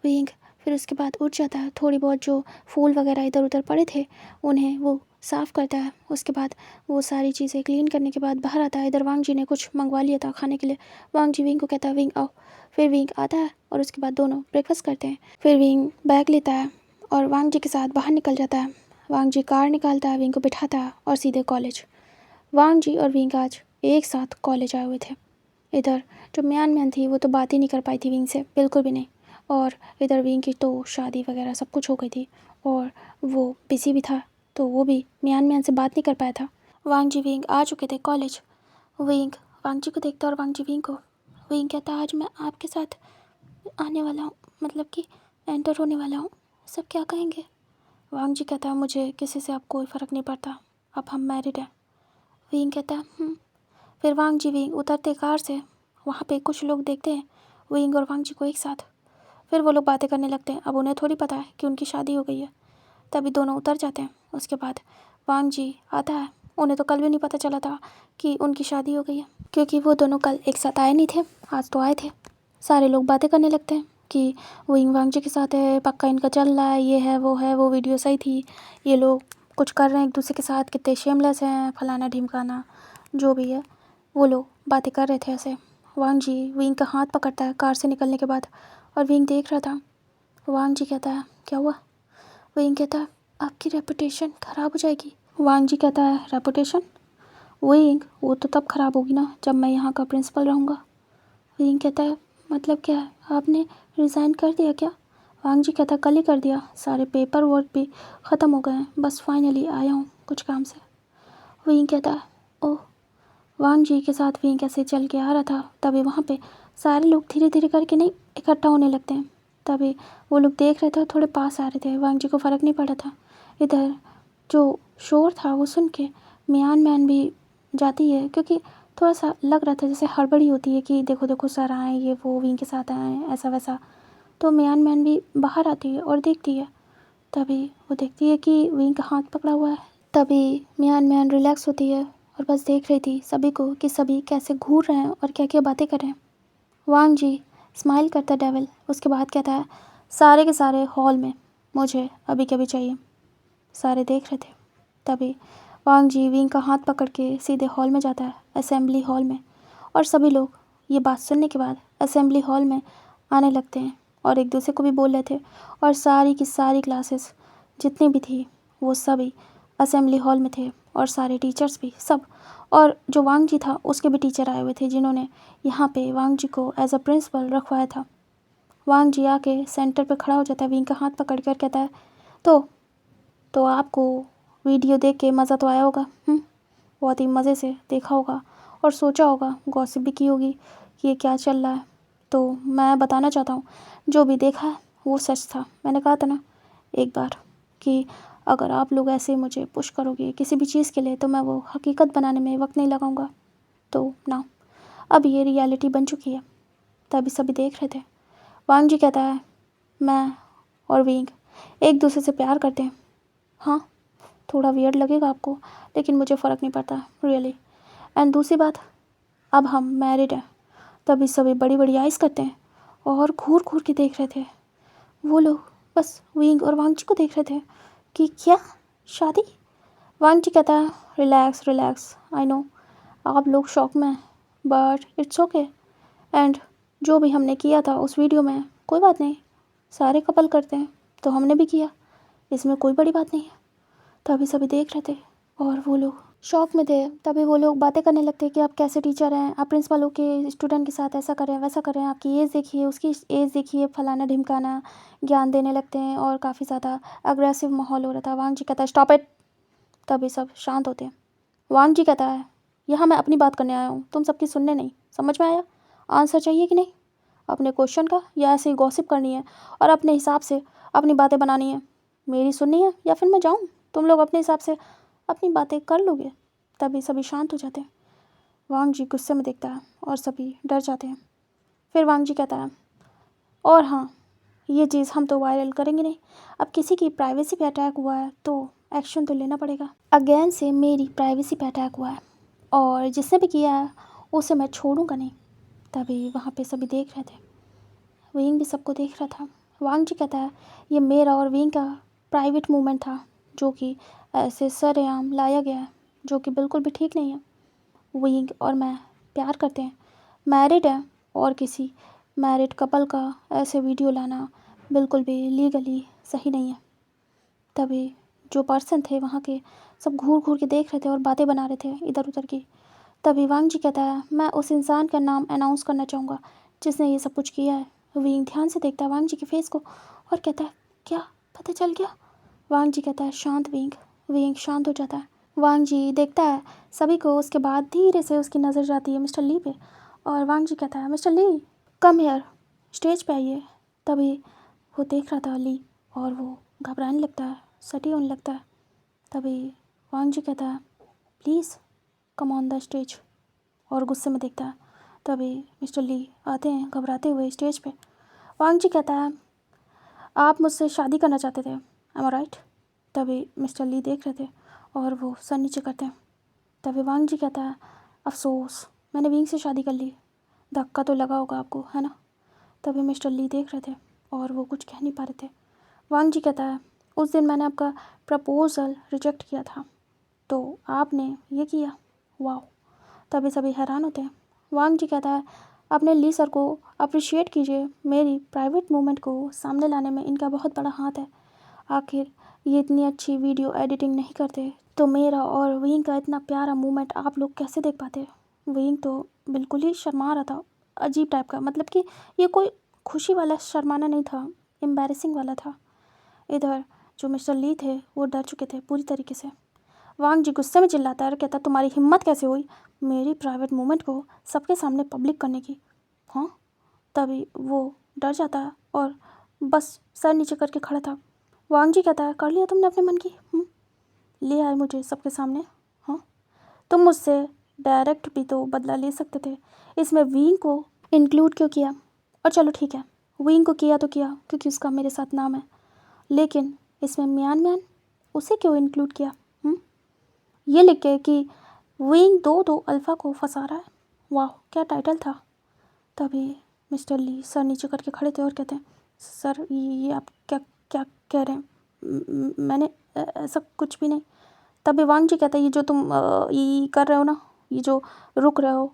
विंग फिर उसके बाद उठ जाता है। थोड़ी बहुत जो फूल वगैरह इधर उधर पड़े थे उन्हें वो साफ़ करता है। उसके बाद वो सारी चीज़ें क्लीन करने के बाद बाहर आता है। इधर वांग जी ने कुछ मंगवा लिया था खाने के लिए। वांग जी विंग को कहता है विंग आओ। फिर विंग आता है और उसके बाद दोनों ब्रेकफास्ट करते हैं। फिर विंग बैग लेता है और वांग जी के साथ बाहर निकल जाता है। वांग जी कार निकालता है, विंग को बिठाता है और सीधे कॉलेज। वांग जी और विंग आज एक साथ कॉलेज आए हुए थे। इधर जो म्यान थी वो तो बात ही नहीं कर पाई थी विंग से, बिल्कुल भी नहीं। और इधर विंग की तो शादी वगैरह सब कुछ हो गई थी और वो बिजी भी था, तो वो भी म्यान से बात नहीं कर पाया था। वांग जी विंग आ चुके थे कॉलेज। विंग वांग जी को देखता और वांग जी विंग को। विंग कहता आज मैं आपके साथ आने वाला हूँ, मतलब कि एंटर होने वाला हूँ, सब क्या कहेंगे। वांग जी कहता है मुझे किसी से अब कोई फ़र्क नहीं पड़ता, अब हम मैरिड हैं। विंग कहता है। फिर वांग जी विंग उतरते कार से। वहाँ पे कुछ लोग देखते हैं विंग और वांग जी को एक साथ। फिर वो लोग बातें करने लगते हैं। अब उन्हें थोड़ी पता है कि उनकी शादी हो गई है। तभी दोनों उतर जाते हैं। उसके बाद वांग जी आता है। उन्हें तो कल भी नहीं पता चला था कि उनकी शादी हो गई है, क्योंकि वो दोनों कल एक साथ आए नहीं थे, आज तो आए थे। सारे लोग बातें करने लगते हैं कि विंग वांग जी के साथ है, पक्का इनका चल रहा है, ये है, वो वीडियो सही थी, ये लोग कुछ कर रहे हैं एक दूसरे के साथ, कितने शेमलेस हैं, फलाना ढिमकाना जो भी है। वो लोग बातें कर रहे थे ऐसे। वांग जी विंग का हाथ पकड़ता है कार से निकलने के बाद, और विंग देख रहा था। वांग जी कहता है क्या हुआ। विंग कहता है आपकी रेपुटेशन ख़राब हो जाएगी। वांग जी कहता है रेपुटेशन, विंग वो तो तब ख़राब होगी ना जब मैं यहाँ का प्रिंसिपल रहूँगा। विंग कहता है मतलब क्या है, आपने रिज़ाइन कर दिया क्या। वांग जी कहता कल ही कर दिया, सारे पेपर वर्क भी ख़त्म हो गए हैं, बस फाइनली आया हूँ कुछ काम से। विंग कहता है ओह। वांग जी के साथ विंग कैसे चल के आ रहा था, तभी वहाँ पे सारे लोग धीरे धीरे करके नहीं इकट्ठा होने लगते हैं। तभी वो लोग देख रहे थे और थोड़े पास आ रहे थे। वांग जी को फ़र्क नहीं पड़ा था। इधर जो शोर था वो सुन के मियान मैन भी जाती है, क्योंकि थोड़ा सा लग रहा था जैसे हड़बड़ी होती है कि देखो देखो सर आए, ये वो विंग के साथ आए हैं, ऐसा वैसा। तो मियान मैन भी बाहर आती है और देखती है। तभी वो देखती है कि विंग का हाथ पकड़ा हुआ है। तभी मियान मैन रिलैक्स होती है और बस देख रही थी सभी को कि सभी कैसे घूर रहे हैं और क्या क्या बातें कर रहे हैं। वांग जी स्माइल करता डेविल। उसके बाद कहता है सारे के सारे हॉल में, मुझे अभी कभी चाहिए। सारे देख रहे थे। तभी वांग जी विंग का हाथ पकड़ के सीधे हॉल में जाता है, असेंबली हॉल में। और सभी लोग ये बात सुनने के बाद असेंबली हॉल में आने लगते हैं और एक दूसरे को भी बोल रहे थे। और सारी की सारी क्लासेस जितनी भी थी वो सभी असेंबली हॉल में थे, और सारे टीचर्स भी सब। और जो वांग जी था उसके भी टीचर आए हुए थे, जिन्होंने यहाँ पे वांग जी को एज अ प्रिंसिपल रखवाया था। वांग जी आके सेंटर पे खड़ा हो जाता है, विंग का हाथ पकड़ कर कहता है तो आपको वीडियो देख के मज़ा तो आया होगा। बहुत ही मज़े से देखा होगा और सोचा होगा, गॉसिप भी की होगी कि ये क्या चल रहा है। तो मैं बताना चाहता हूँ जो भी देखा है वो सच था। मैंने कहा था ना एक बार कि अगर आप लोग ऐसे मुझे पुश करोगे किसी भी चीज़ के लिए तो मैं वो हकीकत बनाने में वक्त नहीं लगाऊंगा। तो ना, अब ये रियलिटी बन चुकी है। तभी सभी देख रहे थे। वांग जी कहता है मैं और विंग एक दूसरे से प्यार करते हैं। हाँ, थोड़ा वियर्ड लगेगा आपको, लेकिन मुझे फ़र्क नहीं पड़ता रियली। एंड दूसरी बात, अब हम मैरिड हैं। तभी सभी बड़ी बड़ी आइज़ करते हैं और घूर घूर के देख रहे थे। वो लोग बस विंग और वांग जी को देख रहे थे कि क्या शादी। वांग जी कहता है रिलैक्स रिलैक्स, आई नो आप लोग शॉक में हैं, बट इट्स ओके। एंड जो भी हमने किया था उस वीडियो में, कोई बात नहीं, सारे कपल करते हैं तो हमने भी किया, इसमें कोई बड़ी बात नहीं है। तभी सभी देख रहे थे और वो लोग शॉक में थे। तभी वो लोग बातें करने लगते कि आप कैसे टीचर हैं, आप प्रिंसिपल के स्टूडेंट के साथ ऐसा करें वैसा करें, आपकी एज देखिए उसकी एज देखिए, फलाना ढिमकाना ज्ञान देने लगते हैं और काफ़ी ज़्यादा अग्रेसिव माहौल हो रहा था। वांग जी कहता है स्टॉप इट। तभी सब शांत होते हैं। वांग जी कहता है यहाँ मैं अपनी बात करने आया हूँ, तुम सबकी सुनने नहीं, समझ में आया। आंसर चाहिए कि नहीं अपने क्वेश्चन का, या ऐसे ही गॉसिप करनी है और अपने हिसाब से अपनी बातें बनानी है। मेरी सुननी है या फिर मैं जाऊँ, तुम लोग अपने हिसाब से अपनी बातें कर लोगे। तभी सभी शांत हो जाते हैं। वांग जी गुस्से में देखता है और सभी डर जाते हैं। फिर वांग जी कहता है और हाँ, ये चीज़ हम तो वायरल करेंगे नहीं, अब किसी की प्राइवेसी पे अटैक हुआ है तो एक्शन तो लेना पड़ेगा। अगेन से मेरी प्राइवेसी पे अटैक हुआ है और जिसने भी किया है उसे मैं छोड़ूंगा नहीं। तभी वहाँ पे सभी देख रहे थे। विंग भी सबको देख रहा था। वांग जी कहता है ये मेरा और विंग का प्राइवेट मूवमेंट था, जो कि ऐसे सरेआम लाया गया है, जो कि बिल्कुल भी ठीक नहीं है। विंग और मैं प्यार करते हैं, मैरिड हैं, और किसी मैरिड कपल का ऐसे वीडियो लाना बिल्कुल भी लीगली सही नहीं है। तभी जो पर्सन थे वहाँ के सब घूर घूर के देख रहे थे और बातें बना रहे थे इधर उधर की। तभी वांग जी कहता है मैं उस इंसान का नाम अनाउंस करना चाहूँगा जिसने ये सब कुछ किया है। विंग ध्यान से देखता है वांग जी के फेस को और कहता है क्या पता चल गया। वांग जी कहता है शांत विंग। विंग शांत हो जाता है। वांग जी देखता है सभी को। उसके बाद धीरे से उसकी नज़र जाती है मिस्टर ली पे और वांग जी कहता है, mister Lee come here, stage पे आइए। तभी वो देख रहा था ली और वो घबराने लगता है, सटी होने लगता है। तभी वांग जी कहता है, please come on the stage, और गुस्से में देखता है। तभी मिस्टर ली आते हैं घबराते हुए स्टेज पे। वांग जी कहता है, आप मुझसे शादी करना चाहते थे, एम आई राइट? तभी मिस्टर ली देख रहे थे और वो सर नीचे करते हैं। तभी वांग जी कहता है, अफसोस मैंने विंग से शादी कर ली, धक्का तो लगा होगा आपको, है ना? तभी मिस्टर ली देख रहे थे और वो कुछ कह नहीं पा रहे थे। वांग जी कहता है, उस दिन मैंने आपका प्रपोज़ल रिजेक्ट किया था तो आपने ये किया, वाह। तभी सभी हैरान होते हैं। वांग जी कहता है, अपने ली सर को अप्रिशिएट कीजिए, मेरी प्राइवेट मूवमेंट को सामने लाने में इनका बहुत बड़ा हाथ है। आखिर ये इतनी अच्छी वीडियो एडिटिंग नहीं करते तो मेरा और विंग का इतना प्यारा मूवमेंट आप लोग कैसे देख पाते? विंग तो बिल्कुल ही शर्मा रहा था, अजीब टाइप का, मतलब कि ये कोई खुशी वाला शर्माना नहीं था, एम्बैरेसिंग वाला था। इधर जो मिस्टर ली थे वो डर चुके थे पूरी तरीके से। वांग जी गुस्से में चिल्लाता है और कहता, तुम्हारी हिम्मत कैसे हुई मेरी प्राइवेट मूवमेंट को सबके सामने पब्लिक करने की? हाँ। तभी वो डर जाता है और बस सर नीचे करके खड़ा था। वांग जी कहता है, कर लिया तुमने अपने मन की? ले आए मुझे सबके सामने। हाँ, तुम मुझसे डायरेक्ट भी तो बदला ले सकते थे, इसमें विंग को इंक्लूड क्यों किया? और चलो ठीक है, विंग को किया तो किया क्योंकि उसका मेरे साथ नाम है, लेकिन इसमें म्यान म्यान उसे क्यों इंक्लूड किया? ये लिख के कि विंग दो दो अल्फ़ा को फंसा रहा है। वाह क्या टाइटल था। तभी मिस्टर ली सर नीचे करके खड़े थे और कहते हैं, सर ये आप क्या क्या कह रहे हैं? मैंने ऐसा कुछ भी नहीं। तभी वांग जी कहते हैं, ये जो तुम ये कर रहे हो ना, ये जो रुक रहे हो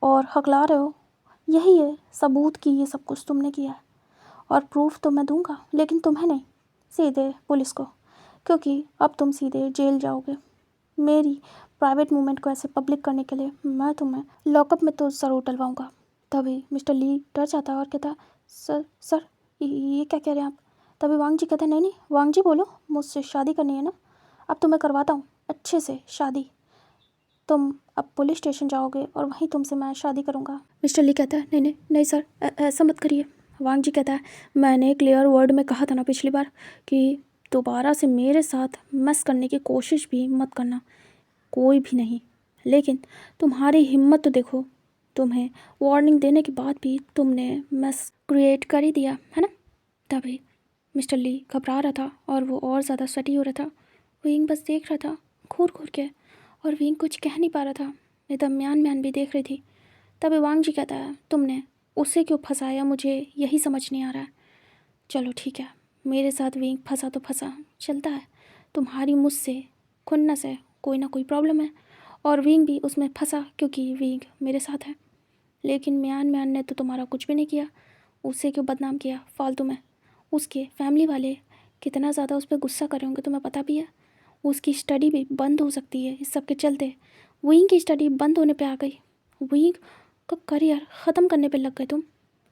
और हकला रहे हो, यही है सबूत कि ये सब कुछ तुमने किया है। और प्रूफ तो मैं दूंगा, लेकिन तुम्हें नहीं, सीधे पुलिस को, क्योंकि अब तुम सीधे जेल जाओगे। मेरी प्राइवेट मूवमेंट को ऐसे पब्लिक करने के लिए मैं तुम्हें लॉकअप में तो ज़रूर डलवाऊंगा। तभी मिस्टर ली डर जाता है और कहता है, सर ये क्या कह रहे हैं आप? तभी वांग जी कहते हैं, नहीं नहीं वांग जी बोलो, मुझसे शादी करनी है ना, अब तुम्हें करवाता हूँ अच्छे से शादी। तुम अब पुलिस स्टेशन जाओगे और वहीं तुमसे मैं शादी करूँगा। मिस्टर ली कहता है, नहीं नहीं नहीं सर, ऐसा मत करिए। वांग जी कहता है, मैंने क्लियर वर्ड में कहा था ना पिछली बार कि दोबारा से मेरे साथ मस करने की कोशिश भी मत करना, कोई भी नहीं। लेकिन तुम्हारी हिम्मत तो देखो, तुम्हें वार्निंग देने के बाद भी तुमने मस क्रिएट कर ही दिया है ना? तभी मिस्टर ली घबरा रहा था और वो और ज़्यादा सटी हो रहा था। विंग बस देख रहा था घूर घूर के और विंग कुछ कह नहीं पा रहा था। इधर म्यान म्यान भी देख रही थी। तभी वांग जी कहता है, तुमने उसे क्यों फंसाया मुझे यही समझ नहीं आ रहा है। चलो ठीक है, मेरे साथ विंग फंसा तो फंसा, चलता है। तुम्हारी मुझसे खुन्नस है, कोई ना कोई प्रॉब्लम है, और विंग भी उसमें फंसा क्योंकि विंग मेरे साथ है। लेकिन म्यान म्यान ने तो तुम्हारा कुछ भी नहीं किया, उसे क्यों बदनाम किया फालतू में? उसके फैमिली वाले कितना ज़्यादा उस पर गुस्सा कर रहे होंगे तुम्हें पता भी है। उसकी स्टडी भी बंद हो सकती है इस सब के चलते। विंग की स्टडी बंद होने पे आ गई, विंग का करियर ख़त्म करने पे लग गए तुम।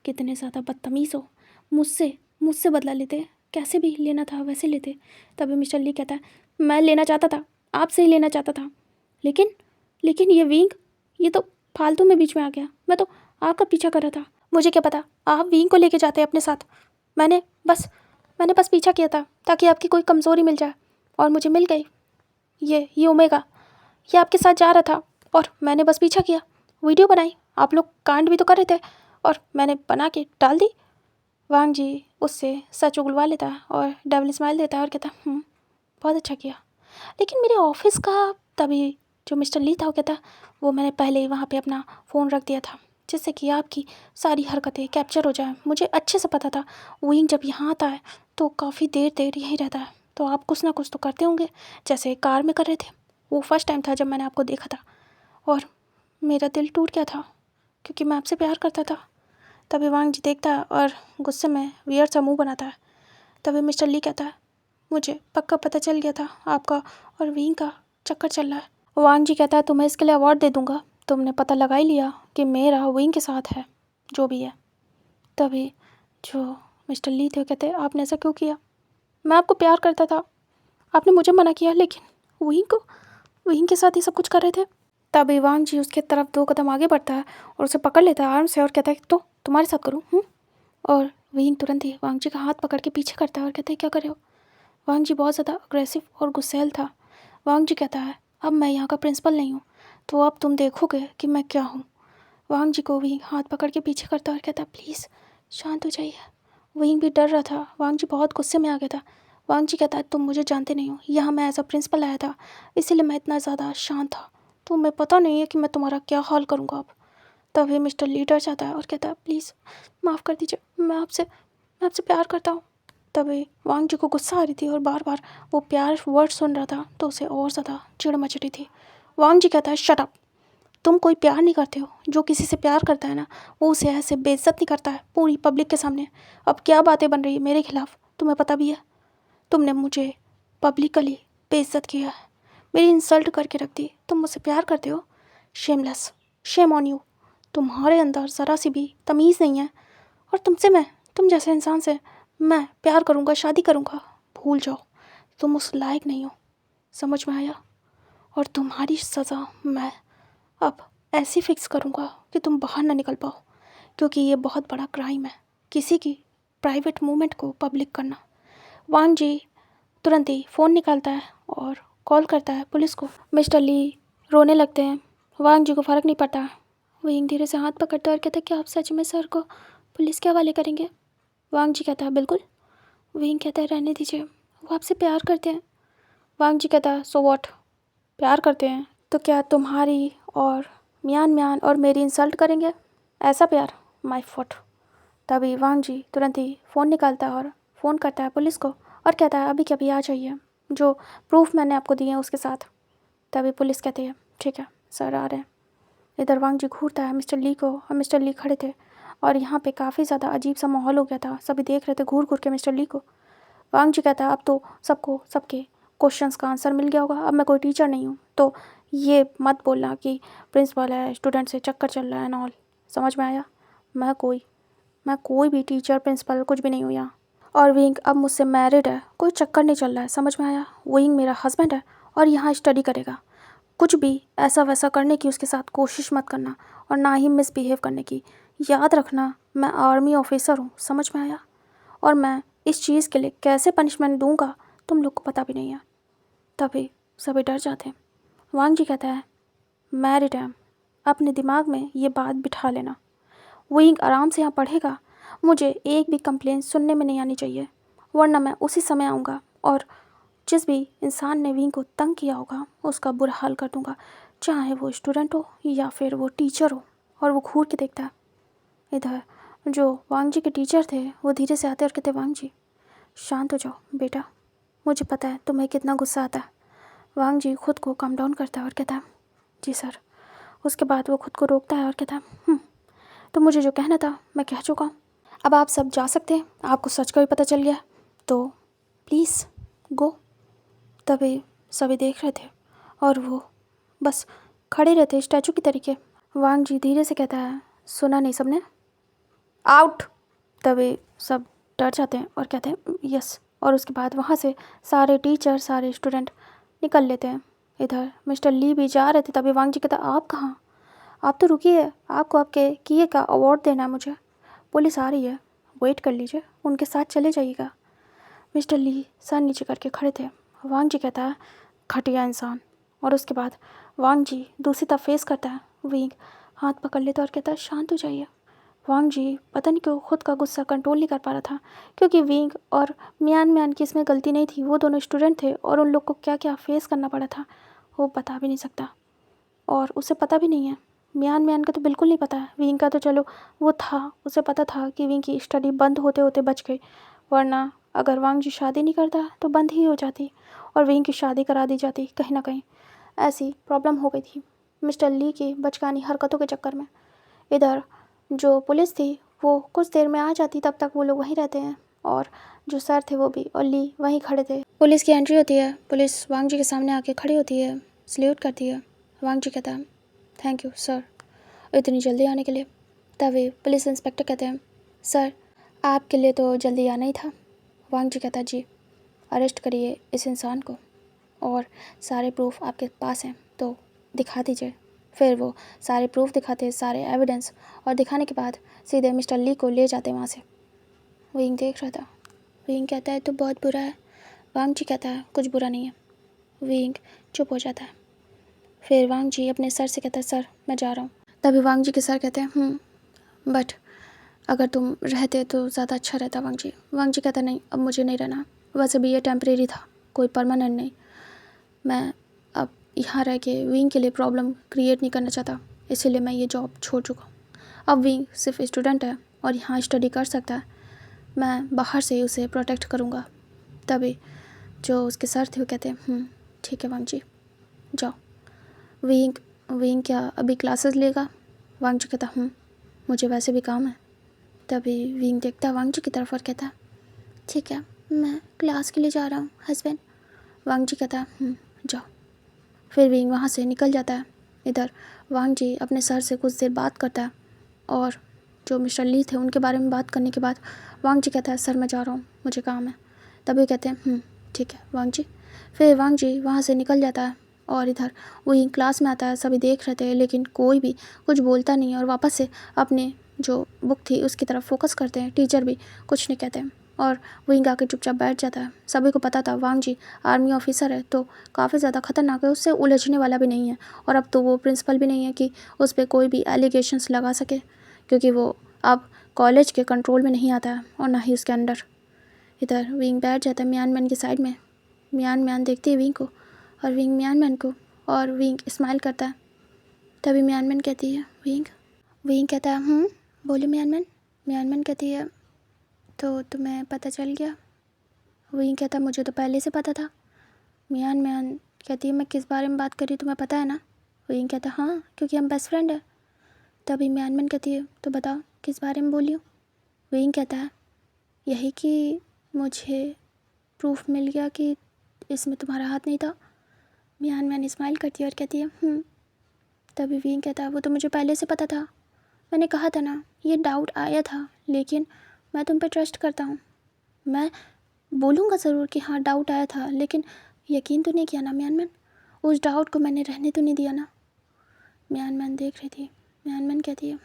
कितने ज़्यादा बदतमीज़ हो। मुझसे मुझसे बदला लेते, कैसे भी लेना था वैसे लेते। तभी मिस्टर ली कहता है, मैं लेना चाहता था, आपसे ही लेना चाहता था, लेकिन लेकिन ये विंग, ये तो फालतू में बीच में आ गया। मैं तो आपका पीछा कर रहा था, मुझे क्या पता आप विंग को लेके जाते अपने साथ। मैंने बस मैंने बस पीछा किया था ताकि आपकी कोई कमज़ोरी मिल जाए, और मुझे मिल गई। ये ओमेगा, ये आपके साथ जा रहा था और मैंने बस पीछा किया, वीडियो बनाई, आप लोग कांड भी तो कर रहे थे और मैंने बना के डाल दी। वांग जी उससे सच उगलवा लेता है और डबल स्माइल देता है और कहता, बहुत अच्छा किया, लेकिन मेरे ऑफिस का। तभी जो मिस्टर ली था वो कहता, वो मैंने पहले ही वहाँ पे अपना फ़ोन रख दिया था जिससे कि आपकी सारी हरकतें कैप्चर हो जाए। मुझे अच्छे से पता था विंग जब यहाँ आता है तो काफ़ी देर देर यहीं रहता है, तो आप कुछ ना कुछ तो करते होंगे, जैसे कार में कर रहे थे। वो फर्स्ट टाइम था जब मैंने आपको देखा था और मेरा दिल टूट गया था क्योंकि मैं आपसे प्यार करता था। तभी वांग जी देखता है और गुस्से में वियर सा मुँह बनाता है। तभी मिस्टर ली कहता है, मुझे पक्का पता चल गया था आपका और विंग का चक्कर चल रहा है। वांग जी कहता है, तुम्हें इसके लिए अवार्ड दे दूंगा, तुमने पता लगा ही लिया कि मेरा विंग के साथ है जो भी है। तभी जो मिस्टर ली थे कहते, आपने ऐसा क्यों किया? मैं आपको प्यार करता था, आपने मुझे मना किया, लेकिन विंग को विंग के साथ ही सब कुछ कर रहे थे। तभी वांग जी उसके तरफ 2 कदम आगे बढ़ता है और उसे पकड़ लेता है आर्म से और कहता है तो तुम्हारे साथ करूँ। और विंग तुरंत ही वांग जी का हाथ पकड़ के पीछे करता है और कहता है क्या कर रहे हो। वांग जी बहुत ज़्यादा अग्रेसिव और गुस्सैल था। वांग जी कहता है अब मैं यहाँ का प्रिंसिपल नहीं हूँ, तो अब तुम देखोगे कि मैं क्या हूँ। वांग जी को विंग हाथ पकड़ के पीछे करता और कहता प्लीज़ शांत हो जाइए। विंग भी डर रहा था। वांग जी बहुत गुस्से में आ गया था। वांग जी कहता है तुम मुझे जानते नहीं हो, यहाँ मैं एज अ प्रिंसिपल आया था, इसीलिए मैं इतना ज़्यादा शांत था। तुम्हें पता नहीं है कि मैं तुम्हारा क्या हाल करूँगा अब। तभी मिस्टर ली डर जाता है और कहता है प्लीज़ माफ़ कर दीजिए, मैं आपसे प्यार करता हूँ। तभी वांग जी को गुस्सा आ रही थी और बार बार वो प्यार वर्ड सुन रहा था, तो उसे और ज़्यादा चिढ़ मच रही थी। वांग जी कहता है शट अप, तुम कोई प्यार नहीं करते हो। जो किसी से प्यार करता है ना, वो उसे ऐसे बेइज्जत नहीं करता है पूरी पब्लिक के सामने। अब क्या बातें बन रही है मेरे खिलाफ, तुम्हें पता भी है। तुमने मुझे पब्लिकली बेइज्जत किया है, मेरी इंसल्ट करके रख दी। तुम मुझसे प्यार करते हो, शेमलेस, शेम ऑन यू। तुम्हारे अंदर ज़रा सी भी तमीज़ नहीं है। और तुम जैसे इंसान से मैं प्यार करूँगा, शादी करूँगा, भूल जाओ, तुम उस लायक नहीं हो। समझ में आया। और तुम्हारी सज़ा मैं अब ऐसी फिक्स करूँगा कि तुम बाहर ना निकल पाओ, क्योंकि ये बहुत बड़ा क्राइम है, किसी की प्राइवेट मूवमेंट को पब्लिक करना। वांग जी तुरंत ही फ़ोन निकालता है और कॉल करता है पुलिस को। मिस्टर ली रोने लगते हैं। वांग जी को फ़र्क नहीं पड़ता। विंग धीरे से हाथ पकड़ता है और कहता है क्या आप सच में सर को पुलिस के हवाले करेंगे। वांग जी कहता है बिल्कुल। विंग कहता है रहने दीजिए, वो आपसे प्यार करते हैं। वांग जी कहता है सो वॉट, प्यार करते हैं तो क्या तुम्हारी और म्यान और मेरी इंसल्ट करेंगे, ऐसा प्यार, माय फुट। तभी वांग जी तुरंत ही फ़ोन निकालता है और फ़ोन करता है पुलिस को और कहता है अभी के अभी आ जाइए, जो प्रूफ मैंने आपको दिए हैं उसके साथ। तभी पुलिस कहती है ठीक है सर आ रहे हैं। इधर वांग जी घूरता है मिस्टर ली को, और मिस्टर ली खड़े थे और यहाँ पे काफ़ी ज़्यादा अजीब सा माहौल हो गया था। सभी देख रहे थे घूर घूर के मिस्टर ली को। वांग जी कहता है अब तो सबको सबके क्वेश्चंस का आंसर मिल गया होगा, अब मैं कोई टीचर नहीं हूँ, तो ये मत बोलना कि प्रिंसिपल है, स्टूडेंट से चक्कर चल रहा है एंड ऑल। समझ में आया। मैं कोई भी टीचर प्रिंसिपल कुछ भी नहीं हूँ यहाँ। और विंग अब मुझसे मैरिड है, कोई चक्कर नहीं चल रहा है। समझ में आया। विंग मेरा हस्बैंड है और यहाँ स्टडी करेगा। कुछ भी ऐसा वैसा करने की उसके साथ कोशिश मत करना, और ना ही मिसबिहेव करने की। याद रखना मैं आर्मी ऑफिसर हूँ, समझ में आया। और मैं इस चीज़ के लिए कैसे पनिशमेंट दूंगा तुम लोग को पता भी नहीं है। तभी सभी डर जाते हैं। वांग जी कहता है मैरिड है, अपने दिमाग में ये बात बिठा लेना। विंग आराम से यहाँ पढ़ेगा, मुझे एक भी कंप्लेंट सुनने में नहीं आनी चाहिए, वरना मैं उसी समय आऊँगा और जिस भी इंसान ने विंग को तंग किया होगा उसका बुरा हाल कर दूंगा, चाहे वो स्टूडेंट हो या फिर वो टीचर हो। और वो घूर के देखता है। इधर जो वांग जी के टीचर थे वो धीरे से आते और कहते वांग जी शांत हो जाओ बेटा, मुझे पता है तुम्हें कितना गुस्सा आता है। वांग जी खुद को काम डाउन करता है और कहता है जी सर। उसके बाद वो खुद को रोकता है और कहता है तो मुझे जो कहना था मैं कह चुका हूँ, अब आप सब जा सकते हैं, आपको सच का भी पता चल गया, तो प्लीज़ गो। तभी सभी देख रहे थे और वो बस खड़े रहते स्टैचू की तरीके। वांग जी धीरे से कहता है सुना नहीं सबने, आउट। तभी सब डर जाते हैं और कहते हैं यस, और उसके बाद वहाँ से सारे टीचर सारे स्टूडेंट निकल लेते हैं। इधर मिस्टर ली भी जा रहे थे। तभी वांग जी कहता आप कहाँ, आप तो रुकिए, आपको आपके किए का अवार्ड देना है मुझे, पुलिस आ रही है, वेट कर लीजिए, उनके साथ चले जाइएगा। मिस्टर ली सर नीचे करके खड़े थे। वांग जी कहता है घटिया इंसान। और उसके बाद वांग जी दूसरी तरफ फेस करता है। विंग हाथ पकड़ लेता है और कहता है शांत हो जाइए। वांग जी पता नहीं क्यों खुद का गुस्सा कंट्रोल नहीं कर पा रहा था, क्योंकि विंग और म्यान की इसमें गलती नहीं थी, वो दोनों स्टूडेंट थे और उन लोग को क्या क्या फेस करना पड़ा था वो बता भी नहीं सकता, और उसे पता भी नहीं है। म्यान का तो बिल्कुल नहीं पता है। विंग का तो चलो वो था, उसे पता था कि विंग की स्टडी बंद होते होते बच गई, वरना अगर वांग जी शादी नहीं करता तो बंद ही हो जाती और विंग की शादी करा दी जाती। कहीं ना कहीं ऐसी प्रॉब्लम हो गई थी मिस्टर ली की बचकानी हरकतों के चक्कर में। इधर जो पुलिस थी वो कुछ देर में आ जाती, तब तक वो लोग वहीं रहते हैं और जो सर थे वो भी और ली वहीं खड़े थे। पुलिस की एंट्री होती है, पुलिस वांग जी के सामने आके खड़ी होती है, सल्यूट करती है। वांग जी कहता है थैंक यू सर इतनी जल्दी आने के लिए। तभी पुलिस इंस्पेक्टर कहते हैं सर आपके लिए तो जल्दी आना ही था। वांग जी कहता है जी अरेस्ट करिए इस इंसान को। और सारे प्रूफ आपके पास हैं तो दिखा दीजिए। फिर वो सारे प्रूफ दिखाते, सारे एविडेंस, और दिखाने के बाद सीधे मिस्टर ली को ले जाते वहाँ से। विंग देख रहा था। विंग कहता है तो बहुत बुरा है। वांग जी कहता है कुछ बुरा नहीं है। विंग चुप हो जाता है। फिर वांग जी अपने सर से कहता है सर मैं जा रहा हूँ। तभी वांग जी के सर कहते हैं बट अगर तुम रहते तो ज़्यादा अच्छा रहता वांग जी। वांग जी कहता नहीं अब मुझे नहीं रहना, वैसे भी ये टेम्परेरी था, कोई परमानेंट नहीं। मैं अब यहाँ रह के विंग के लिए प्रॉब्लम क्रिएट नहीं करना चाहता, इसीलिए मैं ये जॉब छोड़ चुका हूँ। अब विंग सिर्फ स्टूडेंट है और यहाँ स्टडी कर सकता है, मैं बाहर से ही उसे प्रोटेक्ट करूँगा। तभी जो उसके सर थे वो कहते हैं ठीक है वांग जी जाओ। विंग विंग क्या अभी क्लासेस लेगा? वांग जी कहता मुझे वैसे भी काम है। तभी विंग देखता है वांग जी की तरफ और कहता है ठीक है मैं क्लास के लिए जा रहा हूँ हस्बैंड। वांग जी कहता है जाओ। फिर विंग वहाँ से निकल जाता है। इधर वांग जी अपने सर से कुछ देर बात करता है और जो मिस्टर ली थे उनके बारे में बात करने के बाद वांग जी कहता है सर मैं जा रहा हूँ, मुझे काम है। तभी कहते हैं ठीक है वांग जी। फिर वांग जी वहाँ से निकल जाता है और इधर वही क्लास में आता है। सभी देख रहे थे लेकिन कोई भी कुछ बोलता नहीं और वापस से अपने जो बुक थी उसकी तरफ फोकस करते हैं। टीचर भी कुछ नहीं कहते हैं और विंग आके चुपचाप बैठ जाता है। सभी को पता था वांग जी आर्मी ऑफिसर है तो काफ़ी ज़्यादा खतरनाक है, उससे उलझने वाला भी नहीं है और अब तो वो प्रिंसिपल भी नहीं है कि उस पर कोई भी एलिगेशंस लगा सके, क्योंकि वो अब कॉलेज के कंट्रोल में नहीं आता है और ना ही उसके अंडर। इधर विंग बैठ जाता है मियान मैन की साइड में। मियान देखती है विंग को और विंग मियान मैन को, और विंग स्माइल करता है। तभी मियान मैन कहती है विंग कहता है बोले मियान मैन कहती है तो तुम्हें पता चल गया? विंग कहता है मुझे तो पहले से पता था। मियान कहती है मैं किस बारे में बात कर रही हूँ तुम्हें पता है ना? विंग कहता है हाँ क्योंकि हम बेस्ट फ्रेंड हैं। तभी मियान मैन कहती है तो बताओ किस बारे में बोली हूँ? विंग कहता है यही कि मुझे प्रूफ मिल गया कि इसमें तुम्हारा हाथ नहीं था। मियान मैन स्माइल करती है और कहती है तभी विंग कहता है वो तो मुझे पहले से पता था, मैंने कहा था ना ये डाउट आया था, लेकिन मैं तुम पे ट्रस्ट करता हूँ। मैं बोलूँगा ज़रूर कि हाँ डाउट आया था, लेकिन यकीन तो नहीं किया ना मियान मैन, उस डाउट को मैंने रहने तो नहीं दिया ना। मियान मैन देख रही थी। मियान मैन कहती है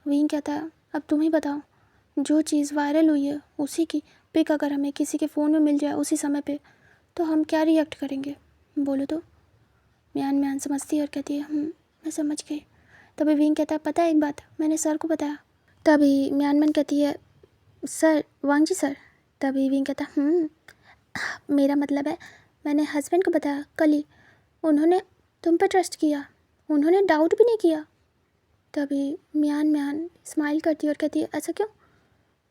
विंग कहता है अब तुम ही बताओ, जो चीज़ वायरल हुई है उसी की पिक अगर हमें किसी के फ़ोन में मिल जाए उसी समय पे तो हम क्या रिएक्ट करेंगे, बोलो तो। मियान समझती है और कहती है मैं समझ गई। तभी विंग कहता है पता है एक बात, मैंने सर को बताया। तभी मियान कहती है सर वांग जी सर। तभी विंग कहता मेरा मतलब है मैंने हस्बैंड को बताया कल ही, उन्होंने तुम पर ट्रस्ट किया, उन्होंने डाउट भी नहीं किया। तभी मियान स्माइल करती है और कहती है ऐसा क्यों?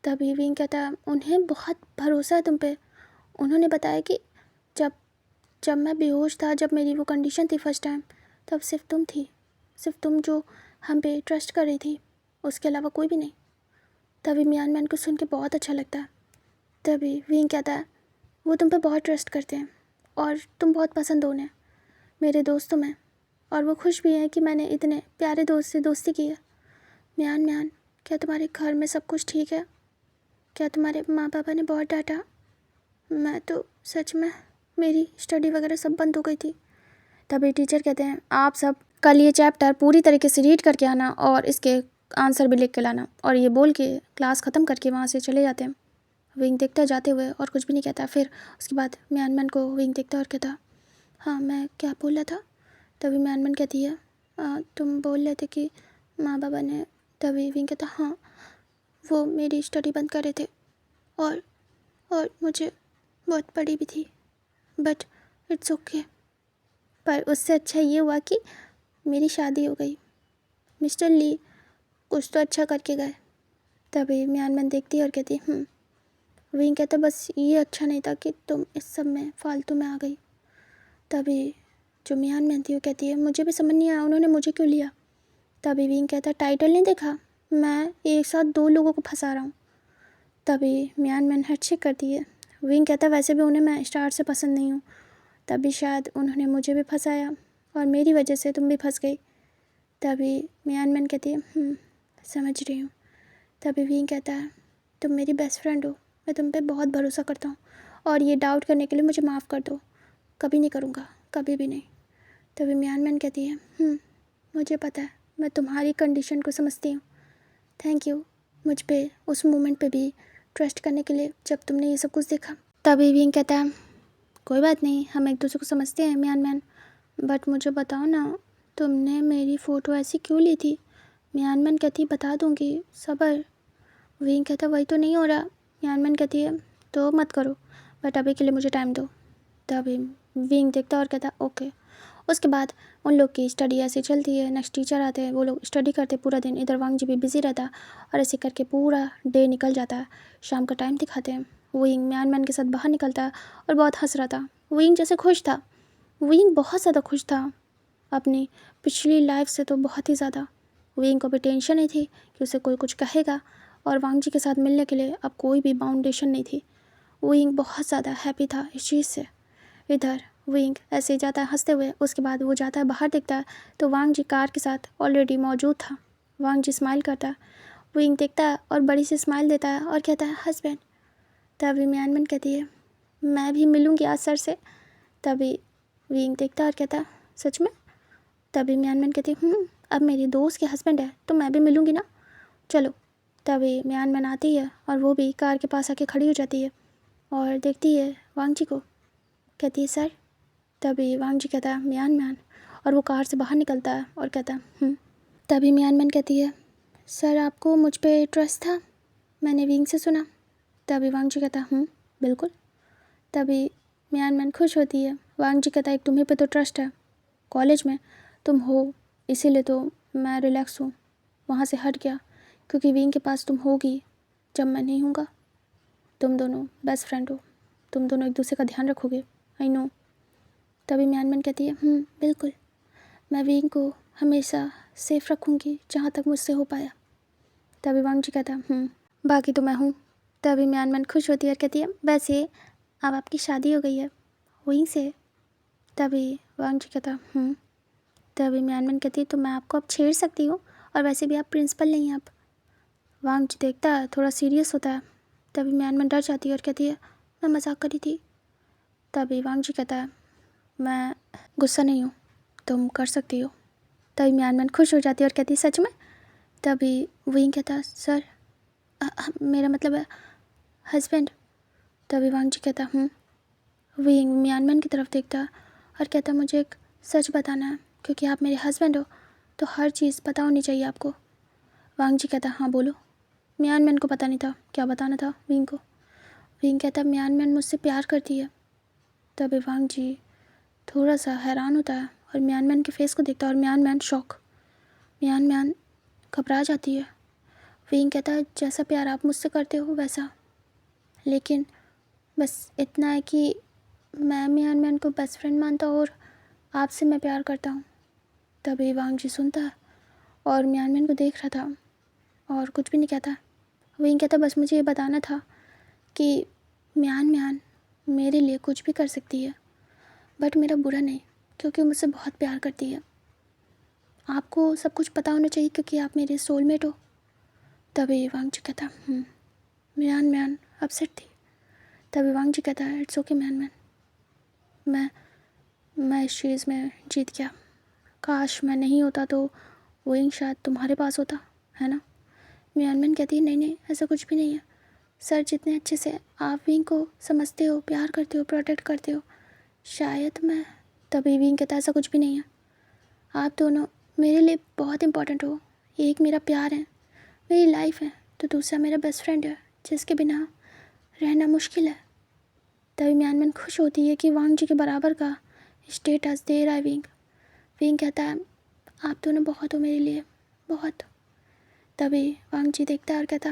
तभी विंग कहता है उन्हें बहुत भरोसा है तुम पे, उन्होंने बताया कि जब मैं बेहोश था, जब मेरी वो कंडीशन थी फर्स्ट टाइम, तब सिर्फ तुम थी, सिर्फ तुम जो हम पे ट्रस्ट कर रही थी, उसके अलावा कोई भी नहीं। तभी मियान को सुन के बहुत अच्छा लगता है। तभी विंग कहता है वो तुम पे बहुत ट्रस्ट करते हैं और तुम बहुत पसंद हो उन्हें, मेरे दोस्तों में, और वो खुश भी हैं कि मैंने इतने प्यारे दोस्त से दोस्ती की है। मियान क्या तुम्हारे घर में सब कुछ ठीक है? क्या तुम्हारे माँ पापा ने बहुत डांटा? मैं तो सच में मेरी स्टडी वगैरह सब बंद हो गई थी। तभी टीचर कहते हैं आप सब कल ये चैप्टर पूरी तरीके से रीड करके आना और इसके आंसर भी लिख के लाना, और ये बोल के क्लास ख़त्म करके वहाँ से चले जाते हैं। विंग देखता है जाते हुए और कुछ भी नहीं कहता। फिर उसके बाद मियान को विंग देखता है और कहता हाँ मैं क्या बोल रहा था? तभी मियान कहती है तुम बोल रहे थे कि माँ बाबा ने। तभी विंग कहता हाँ वो मेरी स्टडी बंद कर रहे थे और मुझे बहुत पड़ी भी थी, बट इट्स ओके। पर उससे अच्छा ये हुआ कि मेरी शादी हो गई। मिस्टर ली कुछ तो अच्छा करके गए। तभी मियान देखती है और कहती विंग कहता बस ये अच्छा नहीं था कि तुम इस सब में फालतू में आ गई। तभी जो मियान थी वो कहती है मुझे भी समझ नहीं आया उन्होंने मुझे क्यों लिया। तभी विंग कहता टाइटल नहीं देखा, मैं एक साथ 2 लोगों को फंसा रहा हूँ। तभी मियान हेडशेक करती है। विंग कहता वैसे भी उन्हें मैं स्टार्ट से पसंद नहीं हूँ, तभी शायद उन्होंने मुझे भी फंसाया और मेरी वजह से तुम भी फंस गई। तभी मियान कहती है समझ रही हूँ। तभी विंग कहता है तुम मेरी बेस्ट फ्रेंड हो, मैं तुम पे बहुत भरोसा करता हूँ और ये डाउट करने के लिए मुझे माफ़ कर दो। कभी नहीं करूँगा, कभी भी नहीं। तभी म्यान कहती है मुझे पता है, मैं तुम्हारी कंडीशन को समझती हूँ। थैंक यू मुझ पे उस मोमेंट पे भी ट्रस्ट करने के लिए जब तुमने ये सब कुछ देखा। तभी विंग कहता है कोई बात नहीं, हम एक दूसरे को समझते हैं म्यान। बट मुझे बताओ ना, तुमने मेरी फ़ोटो ऐसी क्यों ली थी? म्यान कहती है बता दूँगी, सब्र। विंग कहता वही तो नहीं हो रहा। म्यान कहती है तो मत करो, बट अभी के लिए मुझे टाइम दो। तभी विंग देखता और कहता ओके। उसके बाद उन लोग की स्टडी ऐसे चलती है। नेक्स्ट टीचर आते हैं, वो लोग स्टडी करते पूरा दिन। इधर वांग जी भी बिजी रहता है और ऐसे करके पूरा डे निकल जाता है। शाम का टाइम दिखाते हैं। विंग म्यान के साथ बाहर निकलता है और बहुत हंस रहा था। विंग जैसे खुश था, विंग बहुत ज़्यादा खुश था अपनी पिछली लाइफ से, तो बहुत ही ज़्यादा। विंग को भी टेंशन नहीं थी कि उसे कोई कुछ कहेगा, और वांग जी के साथ मिलने के लिए अब कोई भी बाउंडेशन नहीं थी। विंग बहुत ज़्यादा हैप्पी था इस चीज़ से। इधर विंग ऐसे ही जाता है हंसते हुए। उसके बाद वो जाता है बाहर, देखता है तो वांग जी कार के साथ ऑलरेडी मौजूद था। वांग जी स्माइल करता है, विंग देखता है और बड़ी सी स्माइल देता है और कहता है हस्बैंड। तभी म्यानमन कहती है मैं भी मिलूँगी आज सर से। तभी विंग देखता है और कहता है सच में? तभी म्यानमन कहती है अब मेरी दोस्त के हस्बैंड है तो मैं भी मिलूँगी ना, चलो। तभी म्यानमन आती है और वो भी कार के पास आके खड़ी हो जाती है और देखती है वांग जी को, कहती है सर। तभी वांग जी कहता है म्यान, और वो कार से बाहर निकलता है और कहता है तभी म्यानमन कहती है सर आपको मुझ पे ट्रस्ट था, मैंने विंग से सुना। तभी वांग जी कहता है बिल्कुल। तभी म्यानमन खुश होती है। वांग जी कहता है तुम्हें पे तो ट्रस्ट है, कॉलेज में तुम हो इसीलिए तो मैं रिलैक्स हूँ, वहाँ से हट गया क्योंकि विंग के पास तुम होगी जब मैं नहीं हूँगा। तुम दोनों बेस्ट फ्रेंड हो, तुम दोनों एक दूसरे का ध्यान रखोगे, आई नो। तभी म्यानमन कहती है बिल्कुल, मैं विंग को हमेशा सेफ रखूँगी जहाँ तक मुझसे हो पाया। तभी वांग जी कहता बाकी तो मैं हूँ। तभी म्यानमन खुश होती है और कहती है वैसे अब आपकी शादी हो गई है विंग से। तभी वांग जी कहता तभी म्यानमन कहती है तो मैं आपको अब छेड़ सकती हूँ, और वैसे भी आप प्रिंसिपल नहीं हैं अब। वांग जी देखता है थोड़ा सीरियस होता है। तभी म्यानमन डर जाती है और कहती है मैं मजाक करी थी। तभी वांग जी कहता है मैं गुस्सा नहीं हूँ, तुम कर सकती हो। तभी म्यानमन खुश हो जाती है और कहती है सच में? तभी विंग कहता है सर मेरा मतलब है हस्बैंड। तभी वांग जी कहता विंग म्यानमन की तरफ देखता है और कहता मुझे एक सच बताना है, क्योंकि आप मेरे हस्बैंड हो तो हर चीज़ पता होनी चाहिए आपको। वांग जी कहता हाँ बोलो। म्यानमन को पता नहीं था क्या बताना था विंग को। विंग कहता म्यानमन मुझसे प्यार करती है। तभी वांग जी थोड़ा सा हैरान होता है और म्यानमन के फेस को देखता है, और म्यानमन शॉक, म्यान घबरा जाती है। विंग कहता है जैसा प्यार आप मुझसे करते हो वैसा, लेकिन बस इतना है कि मैं म्यान को बेस्ट फ्रेंड मानता हूँ और आपसे मैं प्यार करता हूँ। तभी वांग जी सुनता है और म्यान को देख रहा था और कुछ भी नहीं कहता। विंग कहता बस मुझे ये बताना था कि म्यान मेरे लिए कुछ भी कर सकती है, बट मेरा बुरा नहीं, क्योंकि मुझसे बहुत प्यार करती है। आपको सब कुछ पता होना चाहिए क्योंकि आप मेरे सोलमेट हो। तभी वांग जी कहता म्यान अपसेट थी। तभी वांग जी कहता है इट्स ओके म्यान, मैं इस चीज़ में जीत गया। काश मैं नहीं होता तो विंग शायद तुम्हारे पास होता, है ना। म्यान कहती है नहीं ऐसा कुछ भी नहीं है सर, जितने अच्छे से आप विंग को समझते हो, प्यार करते हो, प्रोटेक्ट करते हो, शायद मैं। तभी विंग कहता है ऐसा कुछ भी नहीं है, आप दोनों मेरे लिए बहुत इंपॉर्टेंट हो। एक मेरा प्यार है, मेरी लाइफ है, तो दूसरा मेरा बेस्ट फ्रेंड है जिसके बिना रहना मुश्किल है। तभी म्यानमन खुश होती है कि वांग जी के बराबर का स्टेटस दे रहा है विंग। विंग कहता है आप दोनों बहुत हो मेरे लिए, बहुत। तभी वांग जी देखता है और कहता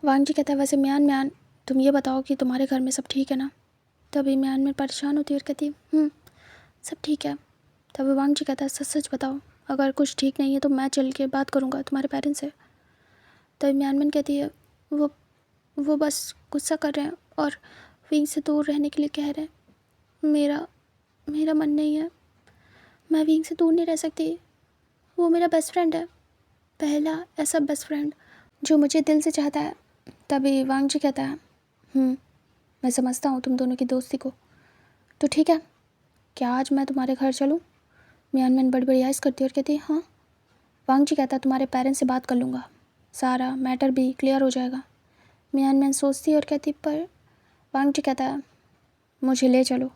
वांग जी कहता है वैसे म्यान तुम ये बताओ कि तुम्हारे घर में सब ठीक है ना। तभी म्यान परेशान होती है और कहती सब ठीक है। तभी वांग जी कहता है सच सच बताओ, अगर कुछ ठीक नहीं है तो मैं चल के बात करूँगा तुम्हारे पेरेंट्स से। तभी म्यानमन कहती है वो बस गुस्सा कर रहे हैं और विंग से दूर रहने के लिए कह रहे हैं। मेरा मन नहीं है, मैं विंग से दूर नहीं रह सकती। वो मेरा बेस्ट फ्रेंड है, पहला ऐसा बेस्ट फ्रेंड जो मुझे दिल से चाहता है। तभी वांग जी कहता है मैं समझता हूँ तुम दोनों की दोस्ती को, तो ठीक है क्या आज मैं तुम्हारे घर चलूँ? मियानमैन बड़ी आइज़ करती है और कहती है हाँ। वांग जी कहता है तुम्हारे पेरेंट्स से बात कर लूँगा, सारा मैटर भी क्लियर हो जाएगा। मियानमैन सोचती है और कहती पर वांग जी कहता है मुझे ले चलो।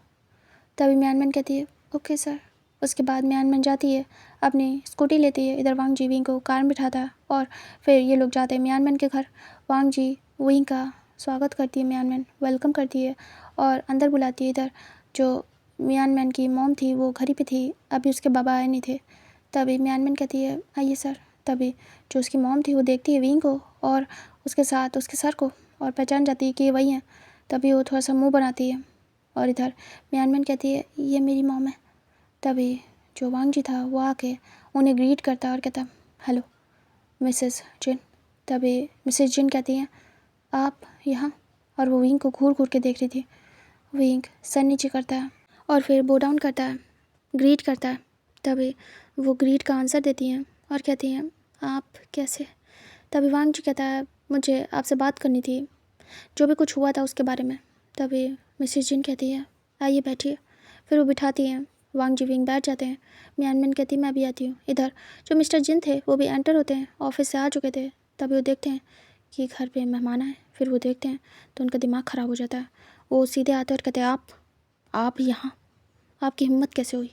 तभी मियानमैन कहती है ओके सर। उसके बाद मियानमैन जाती है, अपनी स्कूटी लेती है, इधर वांग जी विंग को कार में बिठाता है और फिर ये लोग जाते हैं मियानमैन के घर। वांग जी विंग का स्वागत करती है, मियानमैन वेलकम करती है और अंदर बुलाती है। इधर जो मियानमैन की मॉम थी वो घर ही पे थी, अभी उसके बाबा आए नहीं थे। तभी मियानमैन कहती है आइए सर। तभी जो उसकी मॉम थी वो देखती है विंग को और उसके साथ उसके सर को और पहचान जाती है कि ये वही हैं। तभी वो थोड़ा सा मुँह बनाती है और इधर मियानमैन कहती है ये मेरी मॉम है। तभी जो वांग जी था वो आके उन्हें ग्रीट करता है और कहता हेलो मिसेस जिन। तभी मिसेस जिन कहती हैं आप यहाँ, और वो विंग को घूर घूर के देख रही थी। विंग सर नीचे करता है और फिर बो डाउन करता है, ग्रीट करता है। तभी वो ग्रीट का आंसर देती हैं और कहती हैं आप कैसे। तभी वांग जी कहता है मुझे आपसे बात करनी थी, जो भी कुछ हुआ था उसके बारे में। तभी मिसेस जिन कहती है आइए बैठिए। फिर वो बिठाती हैं, वांग जी विंग बैठ जाते हैं। मियानमैन कहती मैं भी आती हूँ। इधर जो मिस्टर जिन थे वो भी एंटर होते हैं, ऑफिस से आ चुके थे। तभी वो देखते हैं कि घर पे मेहमान आए। फिर वो देखते हैं तो उनका दिमाग ख़राब हो जाता है। वो सीधे आते और कहते हैं आप यहाँ, आपकी हिम्मत कैसे हुई,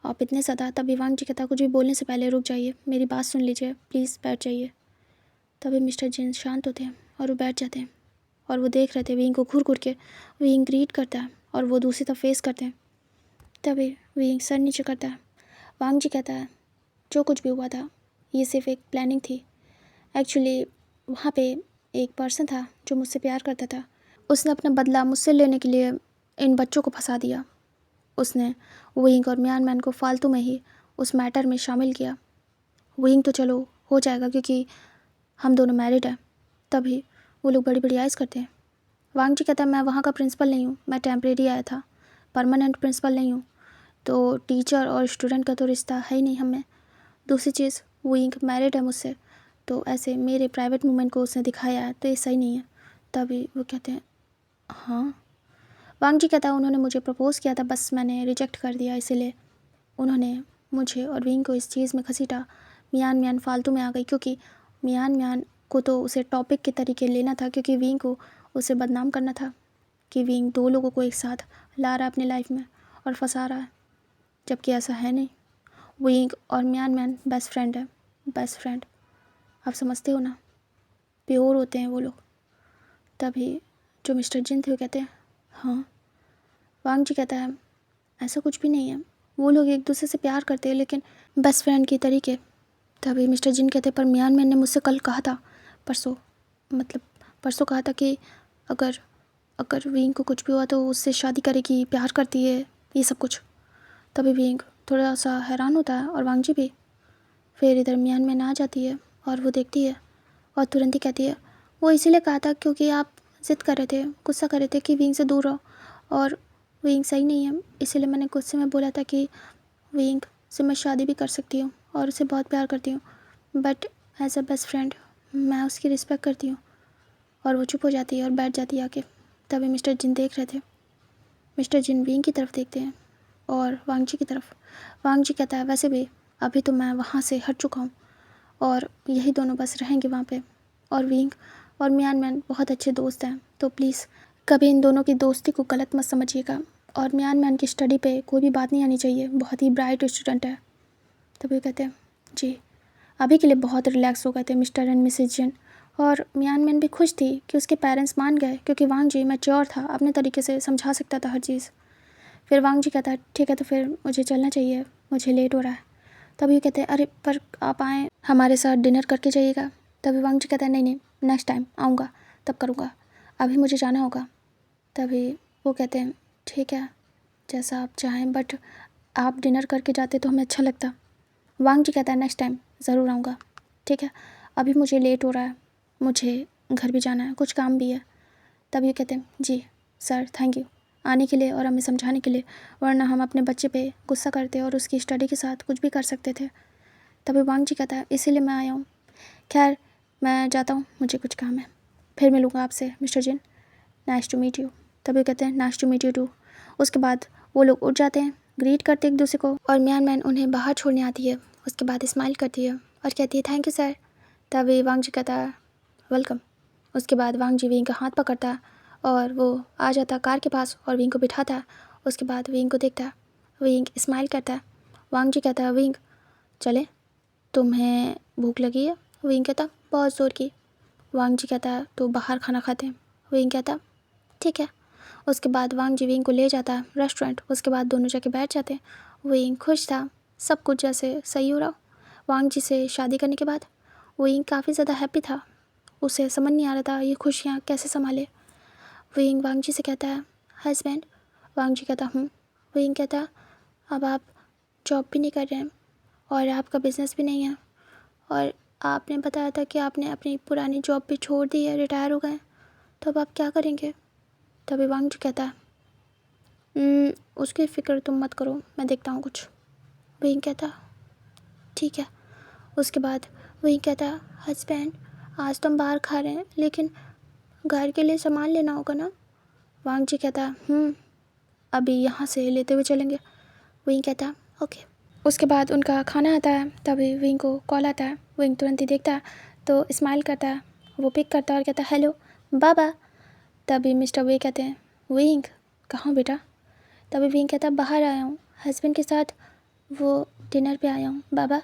आप इतने ज़्यादा। तभी वांग जी कहता कुछ भी बोलने से पहले रुक जाइए, मेरी बात सुन लीजिए, प्लीज़ बैठ जाइए। तभी मिस्टर जिन शांत होते हैं और वो बैठ जाते हैं और वो देख रहे थे विंग को घूर घूर के। विंग ग्रीट करता है और वो दूसरी तरफ फेस करते हैं। तभी विंग सर नीचे करता है। वांग जी कहता है जो कुछ भी हुआ था ये सिर्फ एक प्लानिंग थी। एक्चुअली वहाँ पे एक पर्सन था जो मुझसे प्यार करता था, उसने अपना बदला मुझसे लेने के लिए इन बच्चों को फंसा दिया। उसने विंग और मियानमैन को फालतू में ही उस मैटर में शामिल किया। विंग तो चलो हो जाएगा क्योंकि हम दोनों मैरिड हैं। तभी वो लोग बड़ी आइज़ करते हैं। वांग जी कहता है मैं वहाँ का प्रिंसिपल नहीं हूँ, मैं टेम्परेरी आया था, परमानेंट प्रिंसिपल नहीं हूँ। तो टीचर और स्टूडेंट का तो रिश्ता है ही नहीं हमें। दूसरी चीज़ विंग मैरिड है मुझसे, तो ऐसे मेरे प्राइवेट मोमेंट को उसने दिखाया है तो ये सही नहीं है। तभी वो कहते हैं हाँ। वांग जी कहता है उन्होंने मुझे प्रपोज़ किया था, बस मैंने रिजेक्ट कर दिया, इसीलिए उन्होंने मुझे और विंग को इस चीज़ में घसीटा। मियान फालतू में आ गई क्योंकि मियान को तो उसे टॉपिक के तरीके लेना था, क्योंकि विंग को उसे बदनाम करना था कि विंग दो लोगों को एक साथ ला रहा है अपनी लाइफ में और फंसा रहा है, जबकि ऐसा है नहीं। विंग और मियान बेस्ट फ्रेंड है, बेस्ट फ्रेंड, आप समझते हो ना, प्योर होते हैं वो लोग। तभी जो मिस्टर जिन थे वो कहते हैं हाँ। वांग जी कहता है ऐसा कुछ भी नहीं है, वो लोग एक दूसरे से प्यार करते हैं लेकिन बेस्ट फ्रेंड की तरीके। तभी मिस्टर जिन कहते पर मियानमैन ने मुझसे कल कहा था, परसों कहा था कि अगर विंग को कुछ भी हुआ तो उससे शादी करेगी, प्यार करती है, ये सब कुछ। तभी विंग थोड़ा सा हैरान होता है और वांग जी भी। फिर इधर मियानमैन आ जाती है और वो देखती है और तुरंत ही कहती है वो इसीलिए कहा था क्योंकि आप ज़िद कर रहे थे, गुस्सा कर रहे थे कि विंग से दूर रहो, और विंग सही नहीं है, इसीलिए मैंने गुस्से में बोला था कि विंग से मैं शादी भी कर सकती हूँ और उसे बहुत प्यार करती हूँ, but as a best friend मैं उसकी रिस्पेक्ट करती हूँ। और वो चुप हो जाती है और बैठ जाती है आके। तभी मिस्टर जिन देख रहे थे, मिस्टर जिन विंग की तरफ देखते हैं और वांग जी की तरफ। वांग जी कहता है वैसे भी अभी तो मैं वहाँ से हट चुका हूँ और यही दोनों बस रहेंगे वहाँ पे, और विंग और मियानमैन बहुत अच्छे दोस्त हैं, तो प्लीज़ कभी इन दोनों की दोस्ती को गलत मत समझिएगा, और मियानमैन की स्टडी पे कोई भी बात नहीं आनी चाहिए, बहुत ही ब्राइट स्टूडेंट है। तभी कहते हैं जी। अभी के लिए बहुत रिलैक्स हो गए थे मिस्टर एंड मिसेज जिन, और मियानमैन भी खुश थी कि उसके पेरेंट्स मान गए क्योंकि वांग जी मैच्योर था, अपने तरीके से समझा सकता था हर चीज़। फिर वांग जी कहता है ठीक है तो फिर मुझे चलना चाहिए, मुझे लेट हो रहा है। तभी कहते हैं अरे पर आप आएँ हमारे साथ डिनर करके जाइएगा। तभी वांग जी कहता है नहीं नेक्स्ट टाइम आऊँगा तब करूँगा, अभी मुझे जाना होगा। तभी वो कहते हैं ठीक है जैसा आप चाहें, बट आप डिनर करके जाते तो हमें अच्छा लगता। वांग जी कहता है नेक्स्ट टाइम ज़रूर आऊँगा, ठीक है अभी मुझे लेट हो रहा है, मुझे घर भी जाना है, कुछ काम भी है। तभी कहते हैं जी सर थैंक यू आने के लिए और हमें समझाने के लिए, वरना हम अपने बच्चे पे गुस्सा करते और उसकी स्टडी के साथ कुछ भी कर सकते थे। तभी वांग जी कहता है इसीलिए मैं आया हूँ, खैर मैं जाता हूँ, मुझे कुछ काम है, फिर मिलूँगा आपसे mister Jin, nice to meet you. तभी कहते हैं nice to meet you too. उसके बाद वो लोग उठ जाते हैं, ग्रीट करते एक दूसरे को और म्यान मैन उन्हें बाहर छोड़ने आती है। उसके बाद स्माइल करती है और कहती है थैंक यू सर। तभी वांग जी कहता है वेलकम। उसके बाद वांग जी विंग का हाथ पकड़ता है और वो आ जाता है कार के पास और विंग को बिठाता है। उसके बाद विंग को देखता है, विंग स्माइल करता है। वांग जी कहता है विंग चले, तुम्हें भूख लगी है? विंग कहता बहुत ज़ोर की। वांग जी कहता है तो बाहर खाना खाते हैं। विंग कहता ठीक है। उसके बाद वांग जी विंग को ले जाता है रेस्टोरेंट। उसके बाद दोनों जाके बैठ जाते हैं। विंग खुश था, सब कुछ जैसे सही हो रहा। वांग जी से शादी करने के बाद विंग काफ़ी ज़्यादा हैप्पी था। उसे समझ नहीं आ रहा था ये खुशियाँ कैसे संभाले। विंग वांग जी से कहता है हस्बैंड। वांग जी कहता हूँ। विंग कहता अब आप जॉब भी नहीं कर रहे हैं और आपका बिज़नेस भी नहीं है और आपने बताया था कि आपने अपनी पुरानी जॉब भी छोड़ दी है, रिटायर हो गए, तो अब आप क्या करेंगे? तभी वांग जी कहता है उसकी फ़िक्र तुम मत करो, मैं देखता हूँ कुछ। विंग कहता ठीक है। उसके बाद विंग कहता हस्बैंड आज तो हम बाहर खा रहे हैं लेकिन घर के लिए सामान लेना होगा ना? वांग जी कहता अभी यहाँ से लेते हुए चलेंगे। विंग कहता ओके। उसके बाद उनका खाना आता है। तभी विंग को कॉल आता है। विंग तुरंत ही देखता है तो स्माइल करता है। वो पिक करता है और कहता है हेलो बाबा। तभी मिस्टर वे कहते हैं विंग कहाँ बेटा? तभी विंग कहता बाहर आया हूँ, हस्बैंड के साथ वो डिनर पे आया हूँ बाबा।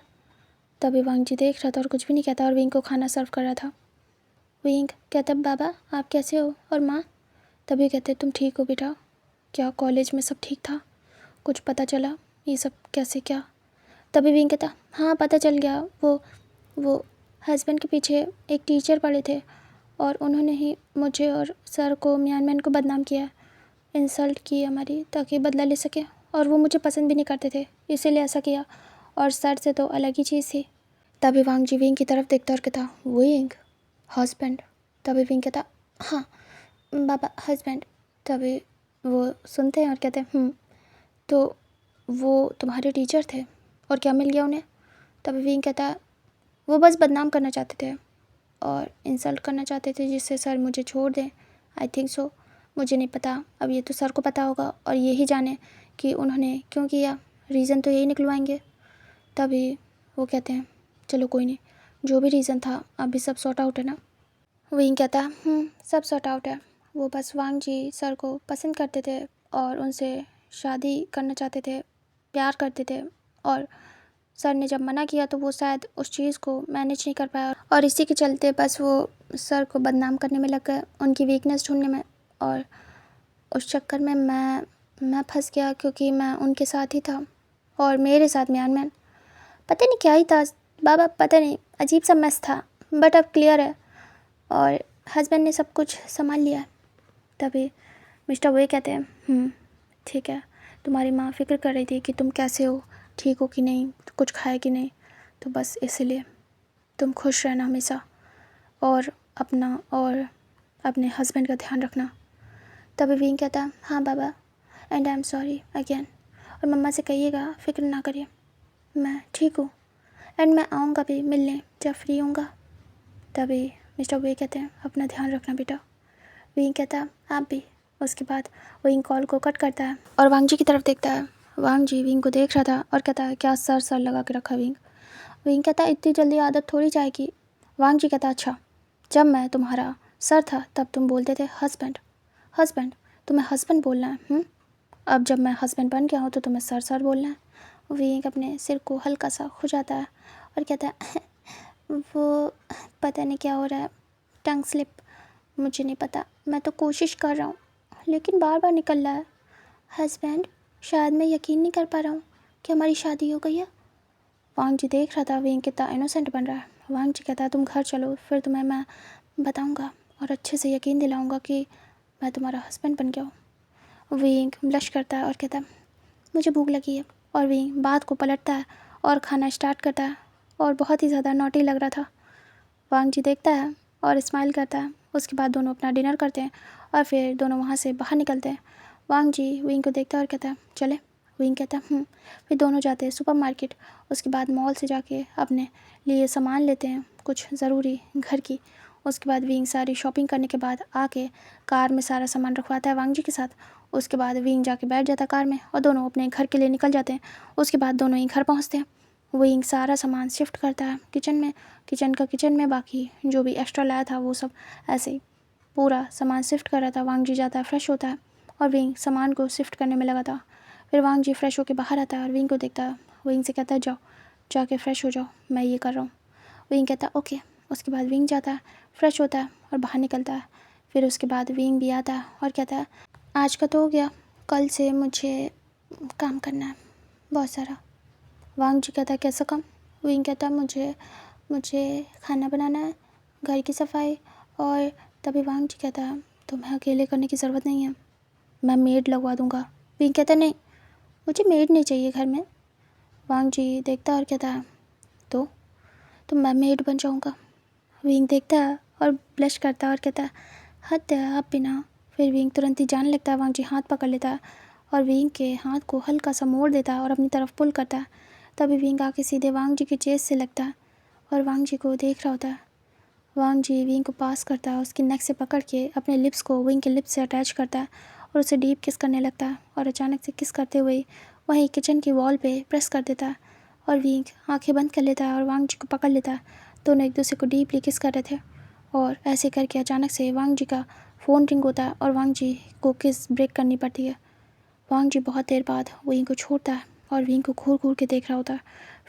तभी वांग जी देख रहा था और कुछ भी नहीं कहता और विंग को खाना सर्व कर रहा था। विंग कहता बाबा आप कैसे हो और माँ? तभी कहते तुम ठीक हो बेटा? क्या कॉलेज में सब ठीक था? कुछ पता चला ये सब कैसे क्या? तभी विंग कहता हाँ पता चल गया, वो हस्बैंड के पीछे एक टीचर पड़े थे और उन्होंने ही मुझे और सर को म्यानमैन को बदनाम किया, इंसल्ट की हमारी ताकि बदला ले सके और वो मुझे पसंद भी नहीं करते थे इसीलिए ऐसा किया और सर से तो अलग ही चीज़ थी। तभी वांग जी विंग की तरफ देखता और कहता विंग हस्बैंड? तभी विंग कहता हाँ बाबा हस्बैंड। तभी वो सुनते हैं और कहते हैं तो वो तुम्हारे टीचर थे और क्या मिल गया उन्हें? तभी विंग कहता वो बस बदनाम करना चाहते थे और इंसल्ट करना चाहते थे जिससे सर मुझे छोड़ दें। आई थिंक सो, मुझे नहीं पता, अब ये तो सर को पता होगा और यही जाने कि उन्होंने क्यों किया, रीज़न तो यही निकलवाएंगे। तभी वो कहते हैं चलो कोई नहीं, जो भी रीज़न था अभी सब सॉर्ट आउट है ना? विंग कहता सब सॉर्ट आउट है। वो बस वांग जी सर को पसंद करते थे और उनसे शादी करना चाहते थे, प्यार करते थे और सर ने जब मना किया तो वो शायद उस चीज़ को मैनेज नहीं कर पाया और इसी के चलते बस वो सर को बदनाम करने में लग गए, उनकी वीकनेस ढूंढने में। और उस चक्कर में मैं फंस गया क्योंकि मैं उनके साथ ही था और मेरे साथ म्यानमैन पता नहीं क्या ही था बाबा, पता नहीं अजीब सा मस था, बट अब क्लियर है और हस्बैंड ने सब कुछ संभाल लिया है। तभी मिस्टर वे कहते हैं ठीक है, तुम्हारी माँ फ़िक्र कर रही थी कि तुम कैसे हो, ठीक हो कि नहीं, कुछ खाए कि नहीं, तो बस इसीलिए तुम खुश रहना हमेशा और अपना और अपने हस्बैंड का ध्यान रखना। तभी विंग कहता हाँ बाबा and I am sorry again, और मम्मा से कहिएगा फ़िक्र ना करिए, मैं ठीक हूँ एंड मैं आऊँगा भी मिलने जब फ्री होऊंगा। तभी मिस्टर वे कहते हैं अपना ध्यान रखना बेटा। विंग कहता आप भी। उसके बाद विंग कॉल को कट करता है और वांग जी की तरफ देखता है। वांग जी विंग को देख रहा था और कहता है क्या सर लगा के रखा विंग? विंग कहता इतनी जल्दी आदत थोड़ी जाएगी। वांग जी कहता अच्छा, जब मैं तुम्हारा सर था तब तुम बोलते थे हस्बैंड हस्बैंड, तुम्हें हस्बैंड बोलना है। अब जब मैं हस्बैंड बन गया हूँ तो तुम्हें सर बोलना है। विंग अपने सिर को हल्का सा खुजाता है और कहता है वो पता नहीं क्या हो रहा है, टंग स्लिप, मुझे नहीं पता, मैं तो कोशिश कर रहा हूँ लेकिन बार बार निकल रहा है। हस्बैंड शायद मैं यकीन नहीं कर पा रहा हूँ कि हमारी शादी हो गई है। वांग जी देख रहा था विंग कितना इनोसेंट बन रहा है। वांग जी कहता तुम घर चलो, फिर तुम्हें मैं बताऊँगा और अच्छे से यकीन दिलाऊँगा कि मैं तुम्हारा हस्बैंड बन गया हूँ। विंग ब्लश करता है और कहता है मुझे भूख लगी है और विंग बात को पलटता है और खाना स्टार्ट करता है और बहुत ही ज़्यादा नॉटी लग रहा था। वांग जी देखता है और स्माइल करता है। उसके बाद दोनों अपना डिनर करते हैं और फिर दोनों वहाँ से बाहर निकलते हैं। वांग जी विंग को देखता है और कहता है चले। विंग कहता है फिर दोनों जाते हैं सुपरमार्केट। उसके बाद मॉल से जाके अपने लिए सामान लेते हैं कुछ ज़रूरी घर की। उसके बाद विंग सारी शॉपिंग करने के बाद आके कार में सारा सामान रखवाता है वांग जी के साथ। उसके बाद विंग जाके बैठ जाता कार में और दोनों अपने घर के लिए निकल जाते हैं। उसके बाद दोनों ही घर पहुँचते हैं। विंग सारा सामान शिफ्ट करता है किचन में बाकी जो भी एक्स्ट्रा लाया था वो सब ऐसे ही पूरा सामान शिफ्ट कर रहा था। वांग जी जाता है, फ्रेश होता है और विंग सामान को शिफ्ट करने में लगा था। फिर वांग जी फ्रेश होकर बाहर आता है और विंग को देखता है। विंग से कहता है जाओ जाके फ्रेश हो जाओ, मैं ये कर रहा हूँ। विंग कहता है ओके। उसके बाद विंग जाता है, फ्रेश होता है और बाहर निकलता है। फिर उसके बाद विंग भी आता है और कहता है आज का तो हो गया, कल से मुझे काम करना है बहुत सारा। वांग जी कहता है कैसा काम? विंग कहता है मुझे खाना बनाना है, घर की सफाई। और तभी वांग जी कहता है तुम्हें अकेले करने की ज़रूरत नहीं है, मैं मेड लगवा दूँगा। विंग कहता है नहीं, मुझे मेड नहीं चाहिए घर में। वांग जी देखता है और कहता है तो मैं मेड बन जाऊँगा। विंग देखता है और ब्लश करता है और कहता है हद है आप बिना। फिर विंग तुरंत ही जाने लगता है। वांग जी हाथ पकड़ लेता है और विंग के हाथ को हल्का सा मोड़ देता है और अपनी तरफ पुल करता है। तभी विंग आके सीधे वांग जी की चेस्ट से लगता है और वांग जी को देख रहा होता है। वांग जी विंग को पास करता है, उसकी नेक से पकड़ के अपने लिप्स को विंग के लिप्स से अटैच करता है और उसे डीप किस करने लगता है और अचानक से किस करते हुए वहीं किचन की वॉल पे प्रेस कर देता है और विंग आंखें बंद कर लेता है और वांग जी को पकड़ लेता है। दोनों एक दूसरे को डीपली किस कर रहे थे और ऐसे करके अचानक से वांग जी का फ़ोन रिंग होता है और वांग जी को किस ब्रेक करनी पड़ती है। वांग जी बहुत देर बाद विंग को छोड़ता है और विंग को घूर घूर के देख रहा होता है।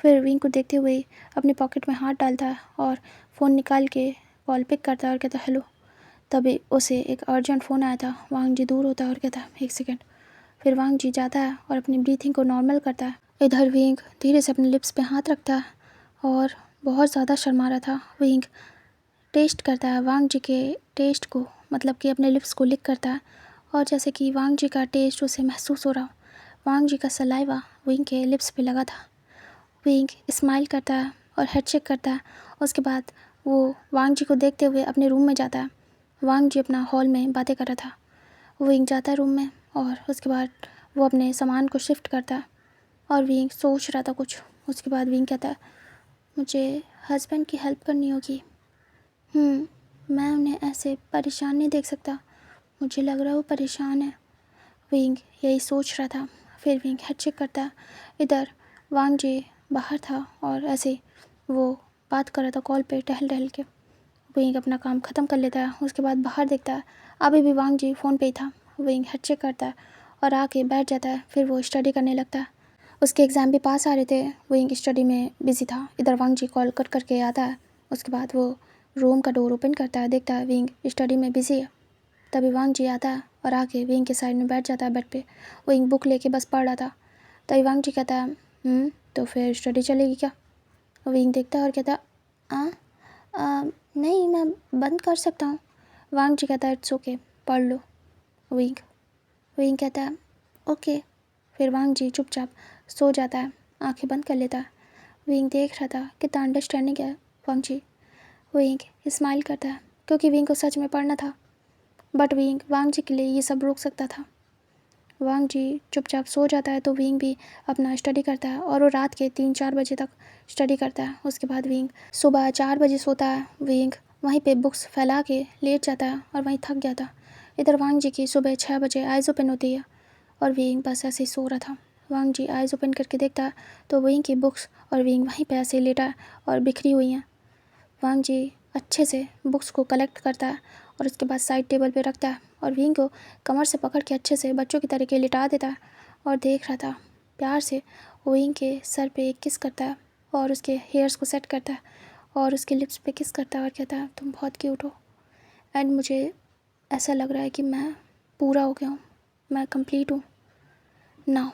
फिर विंग को देखते हुए अपने पॉकेट में हाथ डालता है और फ़ोन निकाल के कॉल पिक करता है और कहता है हेलो। तभी उसे एक अर्जेंट फ़ोन आया था। वांग जी दूर होता है और कहता है एक सेकेंड। फिर वांग जी जाता है और अपनी ब्रीथिंग को नॉर्मल करता है। इधर विंग धीरे से अपने लिप्स पे हाथ रखता है और बहुत ज़्यादा शर्मा रहा था। विंग टेस्ट करता है वांग जी के टेस्ट को, मतलब कि अपने लिप्स को लिक करता है और जैसे कि वांग जी का टेस्ट उसे महसूस हो रहा हो। वांग जी का सलाइवा विंग के लिप्स पे लगा था। विंग स्माइल करता है और हेड शेक करता है। उसके बाद वो वांग जी को देखते हुए अपने रूम में जाता है। वांग जी अपना हॉल में बातें कर रहा था। विंग जाता है रूम में और उसके बाद वो अपने सामान को शिफ्ट करता है और विंग सोच रहा था कुछ। उसके बाद विंग कहता है मुझे हस्बैंड की हेल्प करनी होगी। मैं उन्हें ऐसे परेशान नहीं देख सकता, मुझे लग रहा है वो परेशान है। विंग यही सोच रहा था। फिर विंग हेड चेक करता है। इधर वांग जी बाहर था और ऐसे वो बात कर रहा था कॉल पे टहल टहल के। विंग अपना काम ख़त्म कर लेता है। उसके बाद बाहर देखता है, अभी भी वांग जी फ़ोन पे ही था। विंग हेड चेक करता है और आके बैठ जाता है। फिर वो स्टडी करने लगता है। उसके एग्ज़ाम भी पास आ रहे थे। विंग स्टडी में बिज़ी था। इधर वांग जी कॉल कर करके आता है। उसके बाद वो रूम का डोर ओपन करता है, देखता है विंग स्टडी में बिज़ी है। तभी वांग जी आता है और आके विंग के साइड में बैठ जाता है बेड पे। विंग बुक लेके बस पढ़ रहा था। तभी वांग जी कहता है तो फिर स्टडी चलेगी क्या? विंग देखता है और कहता है नहीं, मैं बंद कर सकता हूँ। वांग जी कहता है इट्स ओके, पढ़ लो। विंग विंग कहता है ओके। फिर वांग जी चुपचाप सो जाता है, आंखें बंद कर लेता है। विंग देख रहा था कितना अंडरस्टैंडिंग है वांग जी। विंग स्माइल करता है क्योंकि विंग को सच में पढ़ना था, बट विंग वांग जी के लिए ये सब रोक सकता था। वांग जी चुपचाप सो जाता है तो विंग भी अपना स्टडी करता है और वो रात के 3-4 बजे तक स्टडी करता है। उसके बाद विंग सुबह 4 बजे सोता है। विंग वहीं पे बुक्स फैला के लेट जाता है और वहीं थक गया था। इधर वांग जी की सुबह 6 बजे आइज़ ओपन होती है और विंग बस ऐसे ही सो रहा था। वांग जी आइज़ ओपन करके देखता है तो विंग की बुक्स और विंग वहीं पे ऐसे लेटा है और बिखरी हुई हैं। वांग जी अच्छे से बुक्स को कलेक्ट करता है और उसके बाद साइड टेबल पे रखता है और विंग को कमर से पकड़ के अच्छे से बच्चों की तरीके लिटा देता है और देख रहा था प्यार से। विंग के सर पे एक किस करता है और उसके हेयर्स को सेट करता है और उसके लिप्स पे किस करता है और कहता है तुम बहुत क्यूट हो एंड मुझे ऐसा लग रहा है कि मैं पूरा हो गया हूँ, मैं कंप्लीट हूँ नाउ।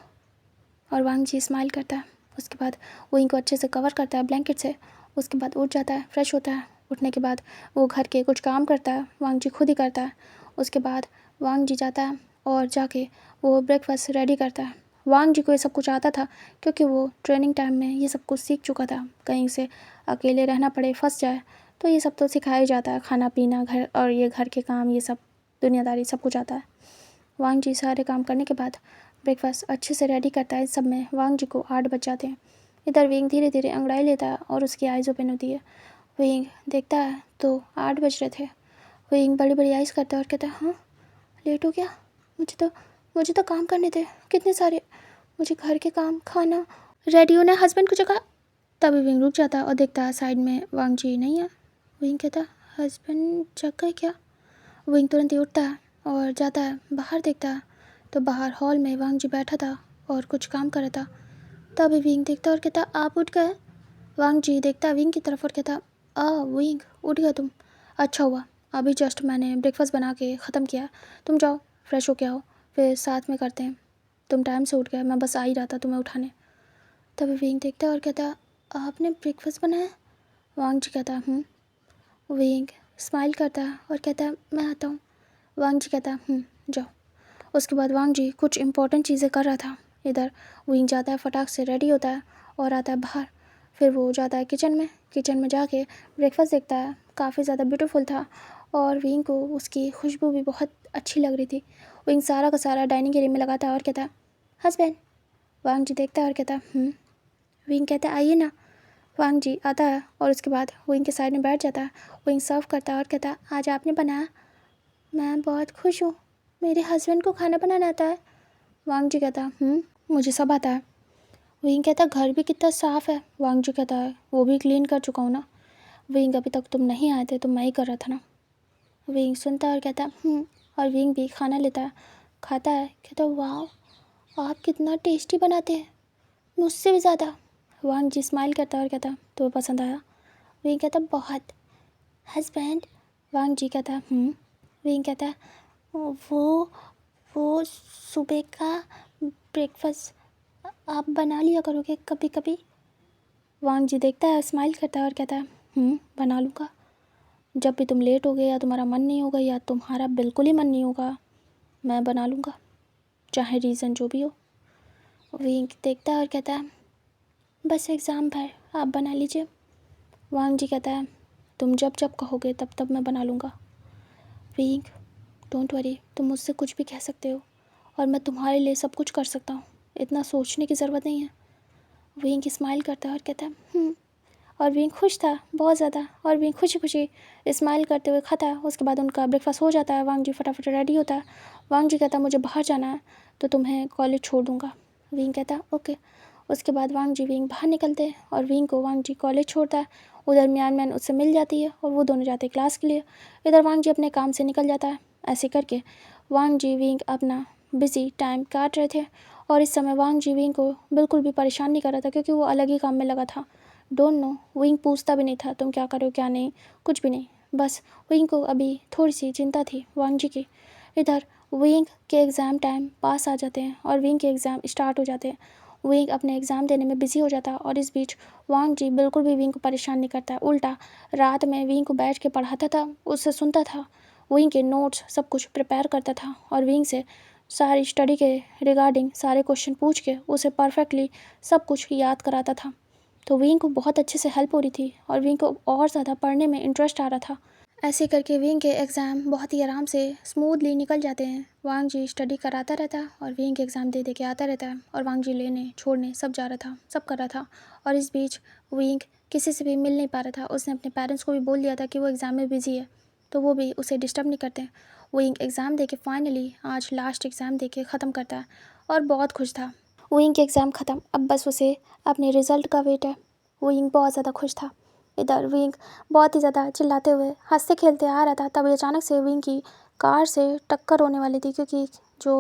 और वांग जी स्माइल करता है। उसके बाद विंग को अच्छे से कवर करता है ब्लैंकेट से। उसके बाद उठ जाता है, फ्रेश होता है। उठने के बाद वो घर के कुछ काम करता है, वांग जी खुद ही करता है। उसके बाद वांग जी जाता है और जाके वो ब्रेकफास्ट रेडी करता है। वांग जी को ये सब कुछ आता था क्योंकि वो ट्रेनिंग टाइम में ये सब कुछ सीख चुका था। कहीं से अकेले रहना पड़े, फंस जाए तो ये सब तो सिखाया ही जाता है, खाना पीना, घर और ये घर के काम, ये सब दुनियादारी सब कुछ आता है। वांग जी सारे काम करने के बाद ब्रेकफास्ट अच्छे से रेडी करता है। इस सब में वांग जी को 8 बज जाते हैं। इधर विंग धीरे धीरे अंगड़ाई लेता है और उसकी आइज़ ओपन होती है। विंग देखता है तो 8 बज रहे थे। विंग बड़ी बड़ी आइज़ करता है और कहता है हाँ लेट हो गया, मुझे तो मुझे तो काम करने दे, कितने सारे, मुझे घर के काम, खाना। रेडी होना है, हस्बैंड को जगह। तभी विंग रुक जाता और देखता है साइड में वांग जी नहीं है। विंग कहता हस्बैंड जग गए क्या। विंग तुरंत ही उठता है और जाता है बाहर, देखता है तो बाहर हॉल में वांग जी बैठा था और कुछ काम कर रहा था। तभी विंग देखता और कहता आप उठ गए। वांग जी देखता विंग की तरफ और कहता विंग उठ गया तुम, अच्छा हुआ, अभी जस्ट मैंने ब्रेकफास्ट बना के ख़त्म किया, तुम जाओ फ्रेश हो के आओ, फिर साथ में करते हैं। तुम टाइम से उठ गए, मैं बस आ ही रहा था तुम्हें उठाने। तभी विंग देखता और कहता आपने ब्रेकफास्ट बनाया। वांग जी कहता विंग स्माइल करता है और कहता है मैं आता हूँ। वांग जी कहता जाओ। उसके बाद वांग जी कुछ इंपॉर्टेंट चीज़ें कर रहा था। इधर विंग जाता है, फटाक से रेडी होता है और आता है बाहर। फिर वो जाता है किचन में जाके ब्रेकफास्ट देखता है, काफ़ी ज़्यादा ब्यूटीफुल था और विंग को उसकी खुशबू भी बहुत अच्छी लग रही थी। विंग सारा का सारा डाइनिंग एरिया में लगाता है और कहता है हस्बैंड। वांग जी देखता है और कहता विंग कहता है आइए ना। वांग जी आता है और उसके बाद विंग के साइड में बैठ जाता है। विंग सर्व करता है और कहता है आज आपने बनाया, मैं बहुत खुश हूँ, मेरे हस्बैंड को खाना बनाना आता है। वांग जी कहता मुझे सब आता है। विंग कहता घर भी कितना साफ़ है। वांग जी कहता है वो भी क्लीन कर चुका हूँ ना। विंग अभी तक तुम नहीं आए थे तो मैं ही कर रहा था ना। विंग सुनता है और कहता और विंग भी खाना लेता है, खाता है, कहता वाह आप कितना टेस्टी बनाते हैं, मुझसे भी ज़्यादा। वांग जी स्माइल करता है और कहता तुम्हें पसंद आया। विंग कहता बहुत। हस्बैंड। वांग जी कहता विंग कहता वो वो सुबह का ब्रेकफास्ट आप बना लिया करोगे कभी कभी। वांग जी देखता है, स्माइल करता है और कहता है बना लूँगा, जब भी तुम लेट हो गए या तुम्हारा मन नहीं होगा या तुम्हारा बिल्कुल ही मन नहीं होगा मैं बना लूँगा, चाहे रीज़न जो भी हो। विंग देखता है और कहता है बस एग्ज़ाम भर आप बना लीजिए। वांग जी कहता है तुम जब जब कहोगे तब तब मैं बना लूँगा। विंग डोंट वरी, तुम मुझसे कुछ भी कह सकते हो और मैं तुम्हारे लिए सब कुछ कर सकता हूँ, इतना सोचने की ज़रूरत नहीं है। विंग स्माइल करता है और कहता है और विंग खुश था बहुत ज़्यादा और विंग खुशी खुशी स्माइल करते हुए खाता है। उसके बाद उनका ब्रेकफास्ट हो जाता है। वांग जी फटाफट रेडी होता है। वांग जी कहता मुझे बाहर जाना है तो तुम्हें कॉलेज छोड़ दूँगा। विंग कहता ओके। उसके बाद वांग जी विंग बाहर निकलते हैं और विंग को वांग जी कॉलेज छोड़ता है। उधर म्यान मैन उससे मिल जाती है और वो दोनों जाते हैं क्लास के लिए। इधर वांग जी अपने काम से निकल जाता है। ऐसे करके वांग जी विंग अपना बिज़ी टाइम काट रहे थे और इस समय वांग जी विंग को बिल्कुल भी परेशान नहीं कर रहा था क्योंकि वो अलग ही काम में लगा था। डोंट नो, विंग पूछता भी नहीं था तुम क्या करो क्या नहीं, कुछ भी नहीं, बस विंग को अभी थोड़ी सी चिंता थी वांग जी की। इधर विंग के एग्ज़ाम टाइम पास आ जाते हैं और विंग के एग्ज़ाम स्टार्ट हो जाते हैं। विंग अपने एग्ज़ाम देने में बिज़ी हो जाता है और इस बीच वांग जी बिल्कुल भी विंग को परेशान नहीं करता है, उल्टा रात में विंग को बैठ के पढ़ाता था, उससे सुनता था, विंग के नोट्स सब कुछ प्रिपेयर करता था और विंग से सारी स्टडी के रिगार्डिंग सारे क्वेश्चन पूछ के उसे परफेक्टली सब कुछ याद कराता था। तो विंग को बहुत अच्छे से हेल्प हो रही थी और विंग को और ज़्यादा पढ़ने में इंटरेस्ट आ रहा था। ऐसे करके विंग के एग्ज़ाम बहुत ही आराम से स्मूथली निकल जाते हैं। वांग जी स्टडी कराता रहता है और विंग के एग्ज़ाम दे दे के आता रहता है और वांग जी लेने छोड़ने सब जा रहा था, सब कर रहा था। और इस बीच विंग किसी से भी मिल नहीं पा रहा था। उसने अपने पेरेंट्स को भी बोल दिया था कि वो एग्ज़ाम में बिज़ी है, तो वो भी उसे डिस्टर्ब नहीं करते। विंग एग्ज़ाम दे के फाइनली आज लास्ट एग्ज़ाम दे के ख़त्म करता है और बहुत खुश था। विंग के एग्ज़ाम ख़त्म, अब बस उसे अपने रिज़ल्ट का वेट है। विंग बहुत ज़्यादा खुश था। इधर विंग बहुत ही ज़्यादा चिल्लाते हुए हंसते खेलते आ रहा था, तभी अचानक से विंग की कार से टक्कर होने वाली थी क्योंकि जो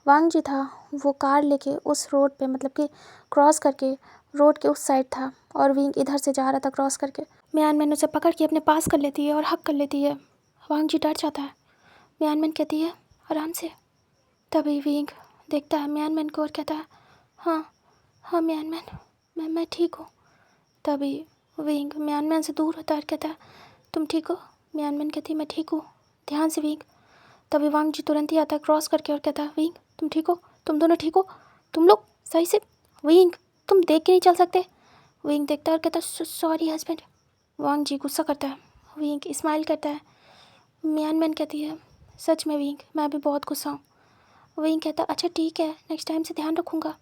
वांग जी था वो कार लेके उस रोड पे मतलब कि क्रॉस करके रोड के उस साइड था और विंग इधर से जा रहा था क्रॉस करके। म्यान मैन उसे पकड़ के अपने पास कर लेती है और हक कर लेती है। वांग जी डर जाता है। म्यान मैन कहती है आराम से। तभी विंग देखता है म्यान मैन को और कहता है हाँ हाँ म्यान मैन, मैं ठीक हूँ। तभी विंग म्यान मैन से दूर होता है और कहता है तुम ठीक हो। म्यान मैन कहती है मैं ठीक हूँ, ध्यान से विंग। तभी वांग जी तुरंत ही आता है क्रॉस करके और कहता है विंग तुम ठीक हो, तुम दोनों ठीक हो, तुम लोग सही से। विंग तुम देख के नहीं चल सकते। विंग देखता है और कहता है सॉरी हस्बैंड। वांग जी गुस्सा करता है। विंग स्माइल करता है। म्यान मैन कहती है सच में विंग मैं भी बहुत गुस्सा हूँ। विंग कहता अच्छा ठीक है, नेक्स्ट टाइम से ध्यान रखूँगा।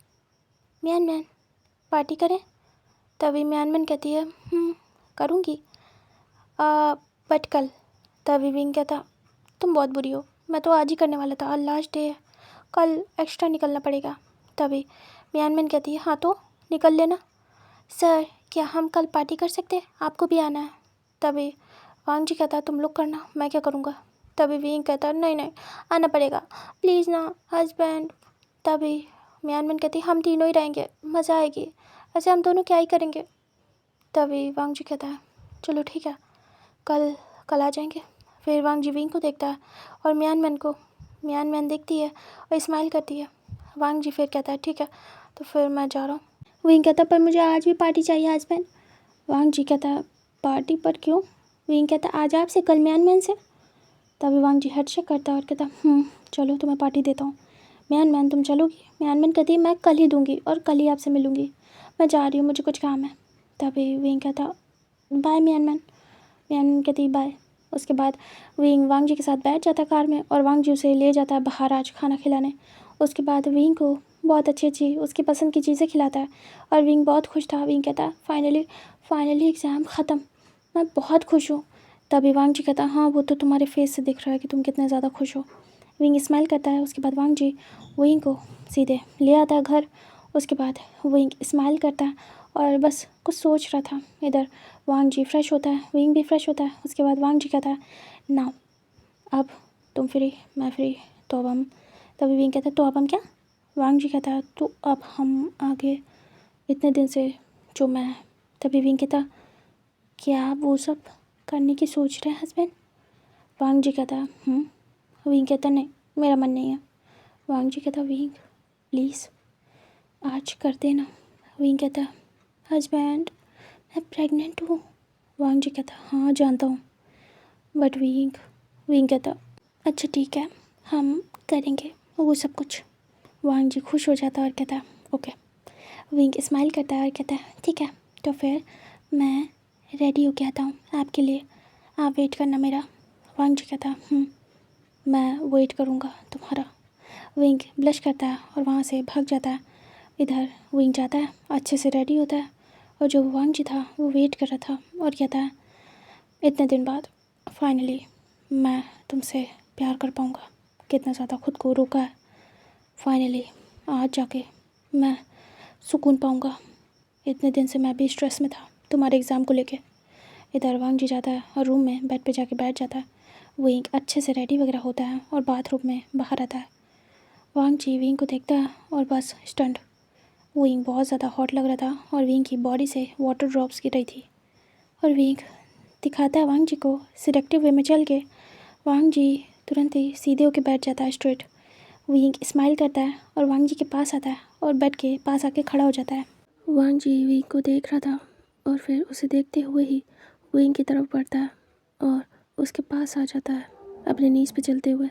म्यान मैन पार्टी करें। तभी म्यान मैन कहती है करूँगी बट कल। तभी विंग कहता तुम बहुत बुरी हो, मैं तो आज ही करने वाला था, आज लास्ट डे है, कल एक्स्ट्रा निकलना पड़ेगा। तभी मियानमैन कहती है हाँ तो निकल लेना। सर क्या हम कल पार्टी कर सकते हैं, आपको भी आना है। तभी वांग जी कहता है तुम लोग करना, मैं क्या करूँगा। तभी विंग कहता है नहीं नहीं आना पड़ेगा, प्लीज़ ना हस्बैंड। तभी मियानमैन कहती है हम तीनों ही रहेंगे, मज़ा आएगी, ऐसे हम दोनों क्या ही करेंगे। तभी वांग जी कहता है चलो ठीक है, कल कल आ जाएंगे। फिर वांग जी विंग को देखता है और मियानमैन देखती है और स्माइल करती है। वांग जी फिर कहता है ठीक है तो फिर मैं जा रहा हूँ। विंग कहता है पर मुझे आज भी पार्टी चाहिए हस्बैंड। वांग जी कहता है पार्टी पर क्यों। विंग कहता है आज आपसे कल मियानमैन से। तभी वांग जी हेड शेक करता है और कहता है चलो तुम्हें पार्टी देता हूँ। मियानमैन तुम चलोगी। मियानमैन कहती है मैं कल ही दूँगी और कल ही आपसे मिलूँगी, मैं जा रही हूँ, मुझे कुछ काम है। तभी विंग कहता बाय मियानमैन। मियानमैन कहती बाय। उसके बाद विंग वांग जी के साथ बैठ जाता है कार में और वांग जी उसे ले जाता है बाहर आज खाना खिलाने। उसके बाद विंग को बहुत अच्छी उसकी पसंद की चीज़ें खिलाता है और विंग बहुत खुश था। विंग कहता है फाइनली एग्ज़ाम ख़त्म, मैं बहुत खुश हूँ। तभी वांग जी कहता है हाँ वो तो तुम्हारे फेस से दिख रहा है कि तुम कितने ज़्यादा खुश हो। विंग स्माइल करता है। उसके बाद वांग जी विंग को सीधे ले आता है घर। उसके बाद विंग स्माइल करता है और बस कुछ सोच रहा था। इधर वांग जी फ्रेश होता है, विंग भी फ्रेश होता है। उसके बाद वांग जी कहता है नाउ अब तुम फ्री मैं फ्री, तो अब हम। तभी विंग कहता है तो अब हम क्या। वांग जी कहता है तो अब हम आगे इतने दिन से जो मैं। तभी विंग कहता क्या आप वो सब करने की सोच रहे हैं हस्बैंड। वांग जी कहता है विंग कहता नहीं मेरा मन नहीं है। वांग जी कहता विंग प्लीज़ आज कर देना। विंग कहता हस्बैंड मैं प्रेग्नेंट हूँ। वांग जी कहता हाँ जानता हूँ बट विंग कहता अच्छा ठीक है हम करेंगे वो सब कुछ। वांग जी खुश हो जाता है और कहता ओके। विंग स्माइल करता है और कहता है ठीक है तो फिर मैं रेडी होके आता हूँ आपके लिए, आप वेट करना मेरा। वांग जी कहता मैं वेट करूँगा तुम्हारा। विंग ब्लश करता है और वहाँ से भाग जाता है। इधर विंग जाता है अच्छे से रेडी होता है और जो वांग जी था वो वेट कर रहा था और कहता है इतने दिन बाद फाइनली मैं तुमसे प्यार कर पाऊँगा, कितना ज़्यादा खुद को रोका है, फाइनली आज जाके मैं सुकून पाऊँगा। इतने दिन से मैं भी स्ट्रेस में था तुम्हारे एग्ज़ाम को लेके। इधर वांग जी जाता है और रूम में बेड पे जाके बैठ जाता है। विंग अच्छे से रेडी वगैरह होता है और बाथरूम में बाहर आता है। वांग जी विंग को देखता है और बस स्टंट। विंग बहुत ज़्यादा हॉट लग रहा था और विंग की बॉडी से वाटर ड्रॉप्स गिर रही थी और विंग दिखाता है वांग जी को सिलेक्टिव वे में चल के। वांग जी तुरंत ही सीधे होके बैठ जाता है स्ट्रेट। विंग स्माइल करता है और वांग जी के पास आता है और बेड के पास आके खड़ा हो जाता है। वांग जी विंग को देख रहा था और फिर उसे देखते हुए ही विंग की तरफ बढ़ता है और उसके पास आ जाता है अपने नीज़ पे चलते हुए।